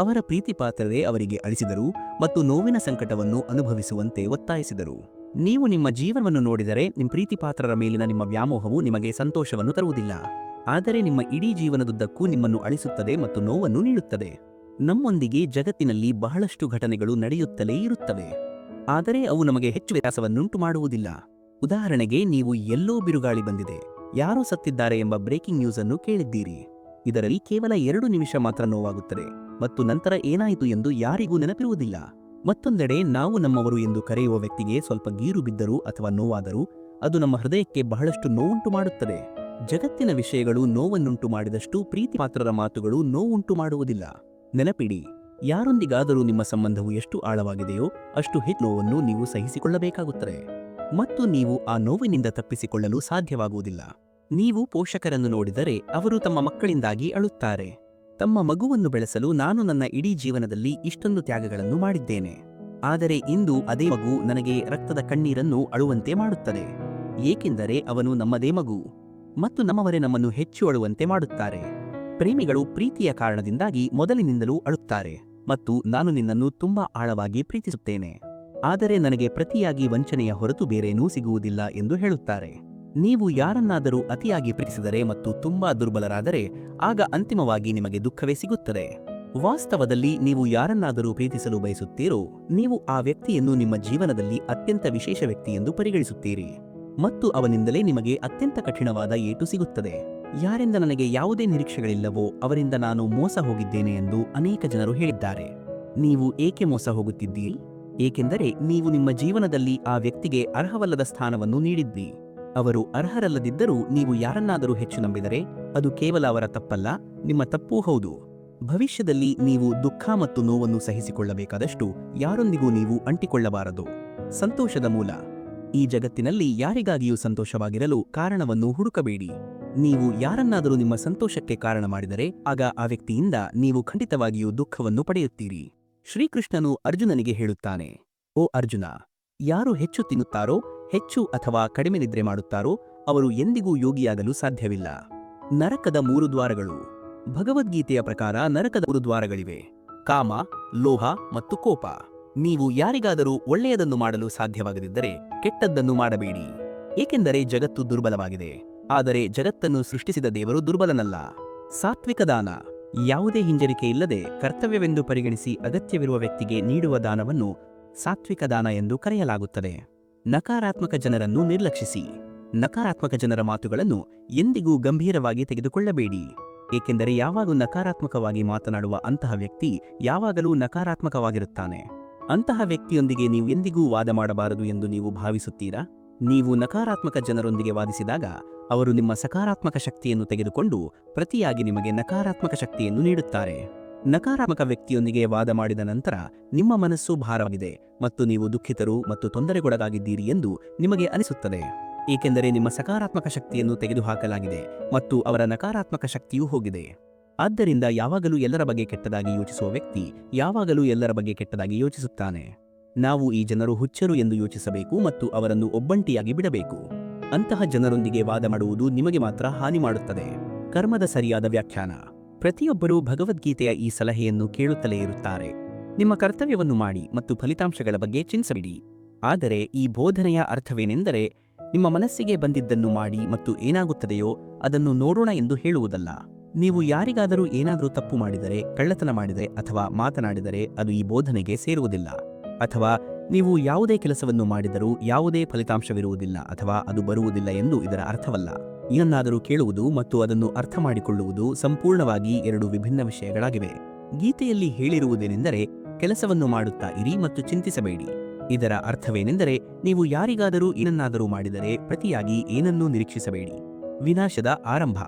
A: ಅವರ ಪ್ರೀತಿಪಾತ್ರರೇ ಅವರಿಗೆ ಅಳಿಸಿದರು ಮತ್ತು ನೋವಿನ ಸಂಕಟವನ್ನು ಅನುಭವಿಸುವಂತೆ ಒತ್ತಾಯಿಸಿದರು. ನೀವು ನಿಮ್ಮ ಜೀವನವನ್ನು ನೋಡಿದರೆ ನಿಮ್ಮ ಪ್ರೀತಿಪಾತ್ರರ ಮೇಲಿನ ನಿಮ್ಮ ವ್ಯಾಮೋಹವು ನಿಮಗೆ ಸಂತೋಷವನ್ನು ತರುವುದಿಲ್ಲ, ಆದರೆ ನಿಮ್ಮ ಇಡೀ ಜೀವನದುದ್ದಕ್ಕೂ ನಿಮ್ಮನ್ನು ಅಳಿಸುತ್ತದೆ ಮತ್ತು ನೋವನ್ನು ನೀಡುತ್ತದೆ. ನಮ್ಮೊಂದಿಗೆ ಜಗತ್ತಿನಲ್ಲಿ ಬಹಳಷ್ಟು ಘಟನೆಗಳು ನಡೆಯುತ್ತಲೇ ಇರುತ್ತವೆ, ಆದರೆ ಅವು ನಮಗೆ ಹೆಚ್ಚು ವ್ಯತ್ಯಾಸವನ್ನುಂಟು ಮಾಡುವುದಿಲ್ಲ. ಉದಾಹರಣೆಗೆ, ನೀವು ಎಲ್ಲೋ ಬಿರುಗಾಳಿ ಬಂದಿದೆ, ಯಾರೋ ಸತ್ತಿದ್ದಾರೆ ಎಂಬ ಬ್ರೇಕಿಂಗ್ ನ್ಯೂಸ್ ಅನ್ನು ಕೇಳಿದ್ದೀರಿ. ಇದರಲ್ಲಿ ಕೇವಲ 2 ನಿಮಿಷ ಮಾತ್ರ ನೋವಾಗುತ್ತದೆ ಮತ್ತು ನಂತರ ಏನಾಯಿತು ಎಂದು ಯಾರಿಗೂ ನೆನಪಿರುವುದಿಲ್ಲ. ಮತ್ತೊಂದೆಡೆ, ನಾವು ನಮ್ಮವರು ಎಂದು ಕರೆಯುವ ವ್ಯಕ್ತಿಗೆ ಸ್ವಲ್ಪ ಗೀರು ಬಿದ್ದರೂ ಅಥವಾ ನೋವಾದರೂ ಅದು ನಮ್ಮ ಹೃದಯಕ್ಕೆ ಬಹಳಷ್ಟು ನೋವುಂಟು ಮಾಡುತ್ತದೆ. ಜಗತ್ತಿನ ವಿಷಯಗಳು ನೋವನ್ನುಂಟು ಮಾಡಿದಷ್ಟು ಪ್ರೀತಿಪಾತ್ರರ ಮಾತುಗಳು ನೋವುಂಟು ಮಾಡುವುದಿಲ್ಲ. ನೆನಪಿಡಿ, ಯಾರೊಂದಿಗಾದರೂ ನಿಮ್ಮ ಸಂಬಂಧವು ಎಷ್ಟು ಆಳವಾಗಿದೆಯೋ ಅಷ್ಟು ಹೆಚ್ಚು ನೋವನ್ನು ನೀವು ಸಹಿಸಿಕೊಳ್ಳಬೇಕಾಗುತ್ತದೆ ಮತ್ತು ನೀವು ಆ ನೋವಿನಿಂದ ತಪ್ಪಿಸಿಕೊಳ್ಳಲು ಸಾಧ್ಯವಾಗುವುದಿಲ್ಲ. ನೀವು ಪೋಷಕರನ್ನು ನೋಡಿದರೆ ಅವರು ತಮ್ಮ ಮಕ್ಕಳಿಂದಾಗಿ ಅಳುತ್ತಾರೆ. ತಮ್ಮ ಮಗುವನ್ನು ಬೆಳೆಸಲು ನಾನು ನನ್ನ ಇಡೀ ಜೀವನದಲ್ಲಿ ಇಷ್ಟೊಂದು ತ್ಯಾಗಗಳನ್ನು ಮಾಡಿದ್ದೇನೆ, ಆದರೆ ಇಂದು ಅದೇ ಮಗು ನನಗೆ ರಕ್ತದ ಕಣ್ಣೀರನ್ನು ಅಳುವಂತೆ ಮಾಡುತ್ತದೆ, ಏಕೆಂದರೆ ಅವನು ನಮ್ಮದೇ ಮಗು ಮತ್ತು ನಮ್ಮವರೇ ನಮ್ಮನ್ನು ಹೆಚ್ಚು ಅಳುವಂತೆ ಮಾಡುತ್ತಾರೆ. ಪ್ರೇಮಿಗಳು ಪ್ರೀತಿಯ ಕಾರಣದಿಂದಾಗಿ ಮೊದಲಿನಿಂದಲೂ ಅಳುತ್ತಾರೆ ಮತ್ತು ನಾನು ನಿನ್ನನ್ನು ತುಂಬಾ ಆಳವಾಗಿ ಪ್ರೀತಿಸುತ್ತೇನೆ, ಆದರೆ ನನಗೆ ಪ್ರತಿಯಾಗಿ ವಂಚನೆಯ ಹೊರತು ಬೇರೇನೂ ಸಿಗುವುದಿಲ್ಲ ಎಂದು ಹೇಳುತ್ತಾರೆ. ನೀವು ಯಾರನ್ನಾದರೂ ಅತಿಯಾಗಿ ಪ್ರೀತಿಸಿದರೆ ಮತ್ತು ತುಂಬಾ ದುರ್ಬಲರಾದರೆ ಆಗ ಅಂತಿಮವಾಗಿ ನಿಮಗೆ ದುಃಖವೇ ಸಿಗುತ್ತದೆ. ವಾಸ್ತವದಲ್ಲಿ ನೀವು ಯಾರನ್ನಾದರೂ ಪ್ರೀತಿಸಲು ಬಯಸುತ್ತೀರೋ ನೀವು ಆ ವ್ಯಕ್ತಿಯನ್ನು ನಿಮ್ಮ ಜೀವನದಲ್ಲಿ ಅತ್ಯಂತ ವಿಶೇಷ ವ್ಯಕ್ತಿ ಎಂದು ಪರಿಗಣಿಸುತ್ತೀರಿ ಮತ್ತು ಅವನಿಂದಲೇ ನಿಮಗೆ ಅತ್ಯಂತ ಕಠಿಣವಾದ ಏಟು ಸಿಗುತ್ತದೆ. ಯಾರಿಂದ ನನಗೆ ಯಾವುದೇ ನಿರೀಕ್ಷೆಗಳಿಲ್ಲವೋ ಅವರಿಂದ ನಾನು ಮೋಸ ಹೋಗಿದ್ದೇನೆ ಎಂದು ಅನೇಕ ಜನರು ಹೇಳಿದ್ದಾರೆ. ನೀವು ಏಕೆ ಮೋಸ ಹೋಗುತ್ತಿದ್ದೀರಿ? ಏಕೆಂದರೆ ನೀವು ನಿಮ್ಮ ಜೀವನದಲ್ಲಿ ಆ ವ್ಯಕ್ತಿಗೆ ಅರ್ಹವಲ್ಲದ ಸ್ಥಾನವನ್ನು ನೀಡಿದ್ರಿ. ಅವರು ಅರ್ಹರಲ್ಲದಿದ್ದರೂ ನೀವು ಯಾರನ್ನಾದರೂ ಹೆಚ್ಚು ನಂಬಿದರೆ ಅದು ಕೇವಲ ಅವರ ತಪ್ಪಲ್ಲ, ನಿಮ್ಮ ತಪ್ಪೂ ಹೌದು. ಭವಿಷ್ಯದಲ್ಲಿ ನೀವು ದುಃಖ ಮತ್ತು ನೋವನ್ನು ಸಹಿಸಿಕೊಳ್ಳಬೇಕಾದಷ್ಟು ಯಾರೊಂದಿಗೂ ನೀವು ಅಂಟಿಕೊಳ್ಳಬಾರದು. ಸಂತೋಷದ ಮೂಲ. ಈ ಜಗತ್ತಿನಲ್ಲಿ ಯಾರಿಗಾಗಿಯೂ ಸಂತೋಷವಾಗಿರಲು ಕಾರಣವನ್ನು ಹುಡುಕಬೇಡಿ. ನೀವು ಯಾರನ್ನಾದರೂ ನಿಮ್ಮ ಸಂತೋಷಕ್ಕೆ ಕಾರಣ ಮಾಡಿದರೆ ಆಗ ಆ ವ್ಯಕ್ತಿಯಿಂದ ನೀವು ಖಂಡಿತವಾಗಿಯೂ ದುಃಖವನ್ನು ಪಡೆಯುತ್ತೀರಿ. ಶ್ರೀಕೃಷ್ಣನು ಅರ್ಜುನನಿಗೆ ಹೇಳುತ್ತಾನೆ, ಓ ಅರ್ಜುನ, ಯಾರು ಹೆಚ್ಚು ತಿನ್ನುತ್ತಾರೋ, ಹೆಚ್ಚು ಅಥವಾ ಕಡಿಮೆ ನಿದ್ರೆ ಮಾಡುತ್ತಾರೋ ಅವರು ಎಂದಿಗೂ ಯೋಗಿಯಾಗಲು ಸಾಧ್ಯವಿಲ್ಲ. ನರಕದ 3 ದ್ವಾರಗಳು. ಭಗವದ್ಗೀತೆಯ ಪ್ರಕಾರ ನರಕದ 3 ದ್ವಾರಗಳಿವೆ: ಕಾಮ, ಲೋಹ ಮತ್ತು ಕೋಪ. ನೀವು ಯಾರಿಗಾದರೂ ಒಳ್ಳೆಯದನ್ನು ಮಾಡಲು ಸಾಧ್ಯವಾಗದಿದ್ದರೆ ಕೆಟ್ಟದ್ದನ್ನು ಮಾಡಬೇಡಿ, ಏಕೆಂದರೆ ಜಗತ್ತು ದುರ್ಬಲವಾಗಿದೆ, ಆದರೆ ಜಗತ್ತನ್ನು ಸೃಷ್ಟಿಸಿದ ದೇವರು ದುರ್ಬಲನಲ್ಲ. ಸಾತ್ವಿಕ ದಾನ. ಯಾವುದೇ ಹಿಂಜರಿಕೆ ಇಲ್ಲದೆ ಕರ್ತವ್ಯವೆಂದು ಪರಿಗಣಿಸಿ ಅಗತ್ಯವಿರುವ ವ್ಯಕ್ತಿಗೆ ನೀಡುವ ದಾನವನ್ನು ಸಾತ್ವಿಕ ದಾನ ಎಂದು ಕರೆಯಲಾಗುತ್ತದೆ. ನಕಾರಾತ್ಮಕ ಜನರನ್ನು ನಿರ್ಲಕ್ಷಿಸಿ. ನಕಾರಾತ್ಮಕ ಜನರ ಮಾತುಗಳನ್ನು ಎಂದಿಗೂ ಗಂಭೀರವಾಗಿ ತೆಗೆದುಕೊಳ್ಳಬೇಡಿ, ಏಕೆಂದರೆ ಯಾವಾಗಲೂ ನಕಾರಾತ್ಮಕವಾಗಿ ಮಾತನಾಡುವ ಅಂತಹ ವ್ಯಕ್ತಿ ಯಾವಾಗಲೂ ನಕಾರಾತ್ಮಕವಾಗಿರುತ್ತಾನೆ. ಅಂತಹ ವ್ಯಕ್ತಿಯೊಂದಿಗೆ ನೀವು ಎಂದಿಗೂ ವಾದ ಮಾಡಬಾರದು ಎಂದು ನೀವು ಭಾವಿಸುತ್ತೀರಾ? ನೀವು ನಕಾರಾತ್ಮಕ ಜನರೊಂದಿಗೆ ವಾದಿಸಿದಾಗ ಅವರು ನಿಮ್ಮ ಸಕಾರಾತ್ಮಕ ಶಕ್ತಿಯನ್ನು ತೆಗೆದುಕೊಂಡು ಪ್ರತಿಯಾಗಿ ನಿಮಗೆ ನಕಾರಾತ್ಮಕ ಶಕ್ತಿಯನ್ನು ನೀಡುತ್ತಾರೆ. ನಕಾರಾತ್ಮಕ ವ್ಯಕ್ತಿಯೊಂದಿಗೆ ವಾದ ಮಾಡಿದ ನಂತರ ನಿಮ್ಮ ಮನಸ್ಸು ಭಾರವಾಗಿದೆ ಮತ್ತು ನೀವು ದುಃಖಿತರು ಮತ್ತು ತೊಂದರೆಗೊಳಗಾಗಿದ್ದೀರಿ ಎಂದು ನಿಮಗೆ ಅನಿಸುತ್ತದೆ, ಏಕೆಂದರೆ ನಿಮ್ಮ ಸಕಾರಾತ್ಮಕ ಶಕ್ತಿಯನ್ನು ತೆಗೆದುಹಾಕಲಾಗಿದೆ ಮತ್ತು ಅವರ ನಕಾರಾತ್ಮಕ ಶಕ್ತಿಯೂ ಹೋಗಿದೆ. ಆದ್ದರಿಂದ ಯಾವಾಗಲೂ ಎಲ್ಲರ ಬಗ್ಗೆ ಕೆಟ್ಟದಾಗಿ ಯೋಚಿಸುವ ವ್ಯಕ್ತಿ ಯಾವಾಗಲೂ ಎಲ್ಲರ ಬಗ್ಗೆ ಕೆಟ್ಟದಾಗಿ ಯೋಚಿಸುತ್ತಾನೆ. ನಾವು ಈ ಜನರು ಹುಚ್ಚರು ಎಂದು ಯೋಚಿಸಬೇಕು ಮತ್ತು ಅವರನ್ನು ಒಬ್ಬಂಟಿಯಾಗಿ ಬಿಡಬೇಕು. ಅಂತಹ ಜನರೊಂದಿಗೆ ವಾದ ಮಾಡುವುದು ನಿಮಗೆ ಮಾತ್ರ ಹಾನಿ ಮಾಡುತ್ತದೆ. ಕರ್ಮದ ಸರಿಯಾದ ವ್ಯಾಖ್ಯಾನ. ಪ್ರತಿಯೊಬ್ಬರೂ ಭಗವದ್ಗೀತೆಯ ಈ ಸಲಹೆಯನ್ನು ಕೇಳುತ್ತಲೇ ಇರುತ್ತಾರೆ. ನಿಮ್ಮ ಕರ್ತವ್ಯವನ್ನು ಮಾಡಿ ಮತ್ತು ಫಲಿತಾಂಶಗಳ ಬಗ್ಗೆ ಚಿಂತಿಸಬೇಡಿ. ಆದರೆ ಈ ಬೋಧನೆಯ ಅರ್ಥವೇನೆಂದರೆ ನಿಮ್ಮ ಮನಸ್ಸಿಗೆ ಬಂದಿದ್ದನ್ನು ಮಾಡಿ ಮತ್ತು ಏನಾಗುತ್ತದೆಯೋ ಅದನ್ನು ನೋಡೋಣ ಎಂದು ಹೇಳುವುದಲ್ಲ. ನೀವು ಯಾರಿಗಾದರೂ ಏನಾದರೂ ತಪ್ಪು ಮಾಡಿದರೆ, ಕಳ್ಳತನ ಮಾಡಿದರೆ ಅಥವಾ ಮಾತನಾಡಿದರೆ ಅದು ಈ ಬೋಧನೆಗೆ ಸೇರುವುದಿಲ್ಲ. ಅಥವಾ ನೀವು ಯಾವುದೇ ಕೆಲಸವನ್ನು ಮಾಡಿದರೂ ಯಾವುದೇ ಫಲಿತಾಂಶವಿರುವುದಿಲ್ಲ ಅಥವಾ ಅದು ಬರುವುದಿಲ್ಲ ಎಂದು ಇದರ ಅರ್ಥವಲ್ಲ. ಏನನ್ನಾದರೂ ಕೇಳುವುದು ಮತ್ತು ಅದನ್ನು ಅರ್ಥ ಮಾಡಿಕೊಳ್ಳುವುದು ಸಂಪೂರ್ಣವಾಗಿ ಎರಡು ವಿಭಿನ್ನ ವಿಷಯಗಳಾಗಿವೆ. ಗೀತೆಯಲ್ಲಿ ಹೇಳಿರುವುದೇನೆಂದರೆ ಕೆಲಸವನ್ನು ಮಾಡುತ್ತಾ ಇರಿ ಮತ್ತು ಚಿಂತಿಸಬೇಡಿ. ಇದರ ಅರ್ಥವೇನೆಂದರೆ ನೀವು ಯಾರಿಗಾದರೂ ಏನನ್ನಾದರೂ ಮಾಡಿದರೆ ಪ್ರತಿಯಾಗಿ ಏನನ್ನೂ ನಿರೀಕ್ಷಿಸಬೇಡಿ. ವಿನಾಶದ ಆರಂಭ.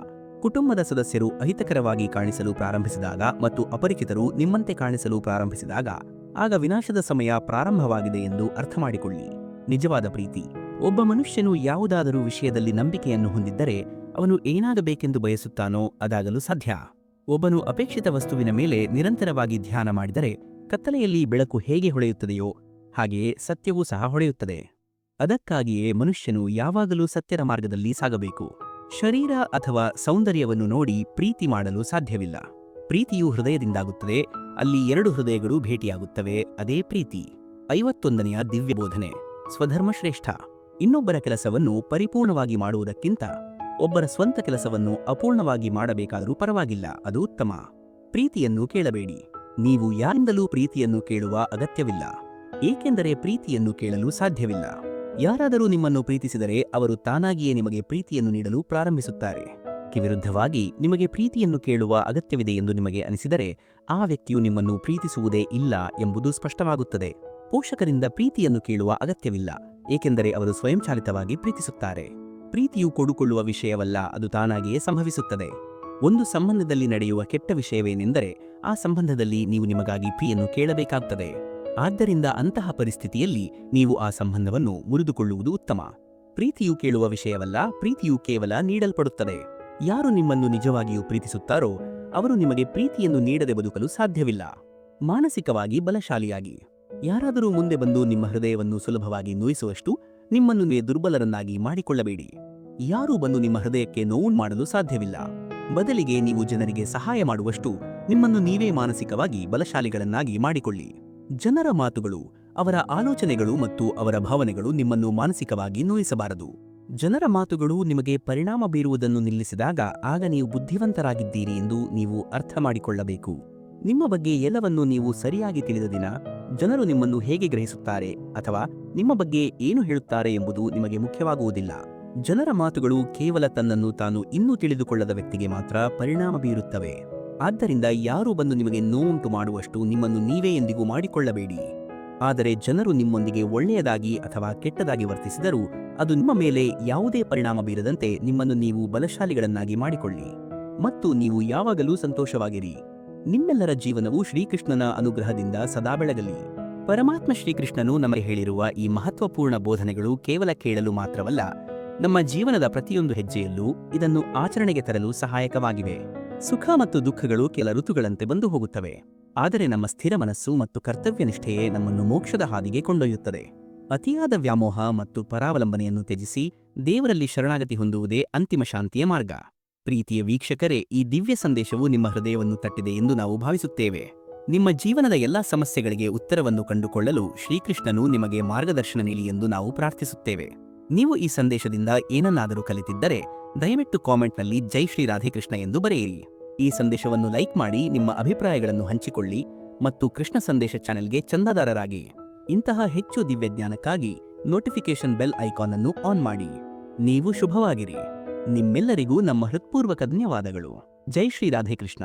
A: ಕುಟುಂಬದ ಸದಸ್ಯರು ಅಹಿತಕರವಾಗಿ ಕಾಣಿಸಲು ಪ್ರಾರಂಭಿಸಿದಾಗ ಮತ್ತು ಅಪರಿಚಿತರು ನಿಮ್ಮಂತೆ ಕಾಣಿಸಲು ಪ್ರಾರಂಭಿಸಿದಾಗ ಆಗ ವಿನಾಶದ ಸಮಯ ಪ್ರಾರಂಭವಾಗಿದೆ ಎಂದು ಅರ್ಥ ಮಾಡಿಕೊಳ್ಳಿ. ನಿಜವಾದ ಪ್ರೀತಿ. ಒಬ್ಬ ಮನುಷ್ಯನು ಯಾವುದಾದರೂ ವಿಷಯದಲ್ಲಿ ನಂಬಿಕೆಯನ್ನು ಹೊಂದಿದ್ದರೆ ಅವನು ಏನಾಗಬೇಕೆಂದು ಬಯಸುತ್ತಾನೋ ಅದಾಗಲು ಸಾಧ್ಯ. ಒಬ್ಬನು ಅಪೇಕ್ಷಿತ ವಸ್ತುವಿನ ಮೇಲೆ ನಿರಂತರವಾಗಿ ಧ್ಯಾನ ಮಾಡಿದರೆ ಕತ್ತಲೆಯಲ್ಲಿ ಬೆಳಕು ಹೇಗೆ ಹೊಳೆಯುತ್ತದೆಯೋ ಹಾಗೆಯೇ ಸತ್ಯವೂ ಸಹ ಹೊಳೆಯುತ್ತದೆ. ಅದಕ್ಕಾಗಿಯೇ ಮನುಷ್ಯನು ಯಾವಾಗಲೂ ಸತ್ಯದ ಮಾರ್ಗದಲ್ಲಿ ಸಾಗಬೇಕು. ಶರೀರ ಅಥವಾ ಸೌಂದರ್ಯವನ್ನು ನೋಡಿ ಪ್ರೀತಿ ಮಾಡಲು ಸಾಧ್ಯವಿಲ್ಲ. ಪ್ರೀತಿಯು ಹೃದಯದಿಂದಾಗುತ್ತದೆ. ಅಲ್ಲಿ ಎರಡು ಹೃದಯಗಳು ಭೇಟಿಯಾಗುತ್ತವೆ, ಅದೇ ಪ್ರೀತಿ. 51ನೆಯ ದಿವ್ಯ ಬೋಧನೆ. ಸ್ವಧರ್ಮಶ್ರೇಷ್ಠ. ಇನ್ನೊಬ್ಬರ ಕೆಲಸವನ್ನು ಪರಿಪೂರ್ಣವಾಗಿ ಮಾಡುವುದಕ್ಕಿಂತ ಒಬ್ಬರ ಸ್ವಂತ ಕೆಲಸವನ್ನು ಅಪೂರ್ಣವಾಗಿ ಮಾಡಬೇಕಾದರೂ ಪರವಾಗಿಲ್ಲ, ಅದು ಉತ್ತಮ. ಪ್ರೀತಿಯನ್ನು ಕೇಳಬೇಡಿ. ನೀವು ಯಾರಿಂದಲೂ ಪ್ರೀತಿಯನ್ನು ಕೇಳುವ ಅಗತ್ಯವಿಲ್ಲ, ಏಕೆಂದರೆ ಪ್ರೀತಿಯನ್ನು ಕೇಳಲು ಸಾಧ್ಯವಿಲ್ಲ. ಯಾರಾದರೂ ನಿಮ್ಮನ್ನು ಪ್ರೀತಿಸಿದರೆ ಅವರು ತಾನಾಗಿಯೇ ನಿಮಗೆ ಪ್ರೀತಿಯನ್ನು ನೀಡಲು ಪ್ರಾರಂಭಿಸುತ್ತಾರೆ. ವಿರುದ್ಧವಾಗಿ ನಿಮಗೆ ಪ್ರೀತಿಯನ್ನು ಕೇಳುವ ಅಗತ್ಯವಿದೆ ಎಂದು ನಿಮಗೆ ಅನಿಸಿದರೆ ಆ ವ್ಯಕ್ತಿಯು ನಿಮ್ಮನ್ನು ಪ್ರೀತಿಸುವುದೇ ಇಲ್ಲ ಎಂಬುದು ಸ್ಪಷ್ಟವಾಗುತ್ತದೆ. ಪೋಷಕರಿಂದ ಪ್ರೀತಿಯನ್ನು ಕೇಳುವ ಅಗತ್ಯವಿಲ್ಲ, ಏಕೆಂದರೆ ಅವರು ಸ್ವಯಂಚಾಲಿತವಾಗಿ ಪ್ರೀತಿಸುತ್ತಾರೆ. ಪ್ರೀತಿಯು ಕೊಡುಕೊಳ್ಳುವ ವಿಷಯವಲ್ಲ, ಅದು ತಾನಾಗಿಯೇ ಸಂಭವಿಸುತ್ತದೆ. ಒಂದು ಸಂಬಂಧದಲ್ಲಿ ನಡೆಯುವ ಕೆಟ್ಟ ವಿಷಯವೇನೆಂದರೆ ಆ ಸಂಬಂಧದಲ್ಲಿ ನೀವು ನಿಮಗಾಗಿ ಪ್ರೀತಿಯನ್ನು ಕೇಳಬೇಕಾಗುತ್ತದೆ. ಆದ್ದರಿಂದ ಅಂತಹ ಪರಿಸ್ಥಿತಿಯಲ್ಲಿ ನೀವು ಆ ಸಂಬಂಧವನ್ನು ಮುರಿದುಕೊಳ್ಳುವುದು ಉತ್ತಮ. ಪ್ರೀತಿಯು ಕೇಳುವ ವಿಷಯವಲ್ಲ, ಪ್ರೀತಿಯು ಕೇವಲ ನೀಡಲ್ಪಡುತ್ತದೆ. ಯಾರು ನಿಮ್ಮನ್ನು ನಿಜವಾಗಿಯೂ ಪ್ರೀತಿಸುತ್ತಾರೋ ಅವರು ನಿಮಗೆ ಪ್ರೀತಿಯನ್ನು ನೀಡದೆ ಬದುಕಲು ಸಾಧ್ಯವಿಲ್ಲ. ಮಾನಸಿಕವಾಗಿ ಬಲಶಾಲಿಯಾಗಿ. ಯಾರಾದರೂ ಮುಂದೆ ಬಂದು ನಿಮ್ಮ ಹೃದಯವನ್ನು ಸುಲಭವಾಗಿ ನೋಯಿಸುವಷ್ಟು ನಿಮ್ಮನ್ನು ದುರ್ಬಲರನ್ನಾಗಿ ಮಾಡಿಕೊಳ್ಳಬೇಡಿ. ಯಾರೂ ಬಂದು ನಿಮ್ಮ ಹೃದಯಕ್ಕೆ ನೋವು ಮಾಡಲು ಸಾಧ್ಯವಿಲ್ಲ. ಬದಲಿಗೆ ನೀವು ಜನರಿಗೆ ಸಹಾಯ ಮಾಡುವಷ್ಟು ನಿಮ್ಮನ್ನು ನೀವೇ ಮಾನಸಿಕವಾಗಿ ಬಲಶಾಲಿಗಳನ್ನಾಗಿ ಮಾಡಿಕೊಳ್ಳಿ. ಜನರ ಮಾತುಗಳು, ಅವರ ಆಲೋಚನೆಗಳು ಮತ್ತು ಅವರ ಭಾವನೆಗಳು ನಿಮ್ಮನ್ನು ಮಾನಸಿಕವಾಗಿ ನೋಯಿಸಬಾರದು. ಜನರ ಮಾತುಗಳು ನಿಮಗೆ ಪರಿಣಾಮ ಬೀರುವುದನ್ನು ನಿಲ್ಲಿಸಿದಾಗ ಆಗ ನೀವು ಬುದ್ಧಿವಂತರಾಗಿದ್ದೀರಿ ಎಂದು ನೀವು ಅರ್ಥ ಮಾಡಿಕೊಳ್ಳಬೇಕು. ನಿಮ್ಮ ಬಗ್ಗೆ ಎಲ್ಲವನ್ನೂ ನೀವು ಸರಿಯಾಗಿ ತಿಳಿದ ದಿನ ಜನರು ನಿಮ್ಮನ್ನು ಹೇಗೆ ಗ್ರಹಿಸುತ್ತಾರೆ ಅಥವಾ ನಿಮ್ಮ ಬಗ್ಗೆ ಏನು ಹೇಳುತ್ತಾರೆ ಎಂಬುದು ನಿಮಗೆ ಮುಖ್ಯವಾಗುವುದಿಲ್ಲ. ಜನರ ಮಾತುಗಳು ಕೇವಲ ತನ್ನನ್ನು ತಾನು ಇನ್ನೂ ತಿಳಿದುಕೊಳ್ಳದ ವ್ಯಕ್ತಿಗೆ ಮಾತ್ರ ಪರಿಣಾಮ ಬೀರುತ್ತವೆ. ಆದ್ದರಿಂದ ಯಾರೂ ಬಂದು ನಿಮಗೆ ನೋವುಂಟು ಮಾಡುವಷ್ಟು ನಿಮ್ಮನ್ನು ನೀವೇ ಎಂದಿಗೂ ಮಾಡಿಕೊಳ್ಳಬೇಡಿ. ಆದರೆ ಜನರು ನಿಮ್ಮೊಂದಿಗೆ ಒಳ್ಳೆಯದಾಗಿ ಅಥವಾ ಕೆಟ್ಟದಾಗಿ ವರ್ತಿಸಿದರೂ ಅದು ನಿಮ್ಮ ಮೇಲೆ ಯಾವುದೇ ಪರಿಣಾಮ ಬೀರದಂತೆ ನಿಮ್ಮನ್ನು ನೀವು ಬಲಶಾಲಿಗಳನ್ನಾಗಿ ಮಾಡಿಕೊಳ್ಳಿ ಮತ್ತು ನೀವು ಯಾವಾಗಲೂ ಸಂತೋಷವಾಗಿರಿ. ನಿಮ್ಮೆಲ್ಲರ ಜೀವನವು ಶ್ರೀಕೃಷ್ಣನ ಅನುಗ್ರಹದಿಂದ ಸದಾ ಬೆಳಗಲಿ. ಪರಮಾತ್ಮ ಶ್ರೀಕೃಷ್ಣನು ನಮಗೆ ಹೇಳಿರುವ ಈ ಮಹತ್ವಪೂರ್ಣ ಬೋಧನೆಗಳು ಕೇವಲ ಕೇಳಲು ಮಾತ್ರವಲ್ಲ, ನಮ್ಮ ಜೀವನದ ಪ್ರತಿಯೊಂದು ಹೆಜ್ಜೆಯಲ್ಲೂ ಇದನ್ನು ಆಚರಣೆಗೆ ತರಲು ಸಹಾಯಕವಾಗಿವೆ. ಸುಖ ಮತ್ತು ದುಃಖಗಳು ಕೆಲ ಋತುಗಳಂತೆ ಬಂದು ಹೋಗುತ್ತವೆ, ಆದರೆ ನಮ್ಮ ಸ್ಥಿರ ಮನಸ್ಸು ಮತ್ತು ಕರ್ತವ್ಯನಿಷ್ಠೆಯೇ ನಮ್ಮನ್ನು ಮೋಕ್ಷದ ಹಾದಿಗೆ ಕೊಂಡೊಯ್ಯುತ್ತದೆ. ಅತಿಯಾದ ವ್ಯಾಮೋಹ ಮತ್ತು ಪರಾವಲಂಬನೆಯನ್ನು ತ್ಯಜಿಸಿ ದೇವರಲ್ಲಿ ಶರಣಾಗತಿ ಹೊಂದುವುದೇ ಅಂತಿಮ ಶಾಂತಿಯ ಮಾರ್ಗ. ಪ್ರೀತಿಯ ವೀಕ್ಷಕರೇ, ಈ ದಿವ್ಯ ಸಂದೇಶವು ನಿಮ್ಮ ಹೃದಯವನ್ನು ತಟ್ಟಿದೆ ಎಂದು ನಾವು ಭಾವಿಸುತ್ತೇವೆ. ನಿಮ್ಮ ಜೀವನದ ಎಲ್ಲಾ ಸಮಸ್ಯೆಗಳಿಗೆ ಉತ್ತರವನ್ನು ಕಂಡುಕೊಳ್ಳಲು ಶ್ರೀಕೃಷ್ಣನು ನಿಮಗೆ ಮಾರ್ಗದರ್ಶನ ನೀಡಲಿ ಎಂದು ನಾವು ಪ್ರಾರ್ಥಿಸುತ್ತೇವೆ. ನೀವು ಈ ಸಂದೇಶದಿಂದ ಏನನ್ನಾದರೂ ಕಲಿತಿದ್ದರೆ ದಯವಿಟ್ಟು ಕಾಮೆಂಟ್ನಲ್ಲಿ ಜೈ ಶ್ರೀ ರಾಧೇಕೃಷ್ಣ ಎಂದು ಬರೆಯಿರಿ. ಈ ಸಂದೇಶವನ್ನು ಲೈಕ್ ಮಾಡಿ, ನಿಮ್ಮ ಅಭಿಪ್ರಾಯಗಳನ್ನು ಹಂಚಿಕೊಳ್ಳಿ ಮತ್ತು ಕೃಷ್ಣ ಸಂದೇಶ ಚಾನೆಲ್ಗೆ ಚಂದಾದಾರರಾಗಿ. ಇಂತಹ ಹೆಚ್ಚು ದಿವ್ಯಜ್ಞಾನಕ್ಕಾಗಿ ನೋಟಿಫಿಕೇಶನ್ ಬೆಲ್ ಐಕಾನ್ ಅನ್ನು ಆನ್ ಮಾಡಿ. ನೀವು ಶುಭವಾಗಿರಿ. ನಿಮ್ಮೆಲ್ಲರಿಗೂ ನಮ್ಮ ಹೃತ್ಪೂರ್ವಕ ಧನ್ಯವಾದಗಳು. ಜೈ ಶ್ರೀ ರಾಧೇಕೃಷ್ಣ.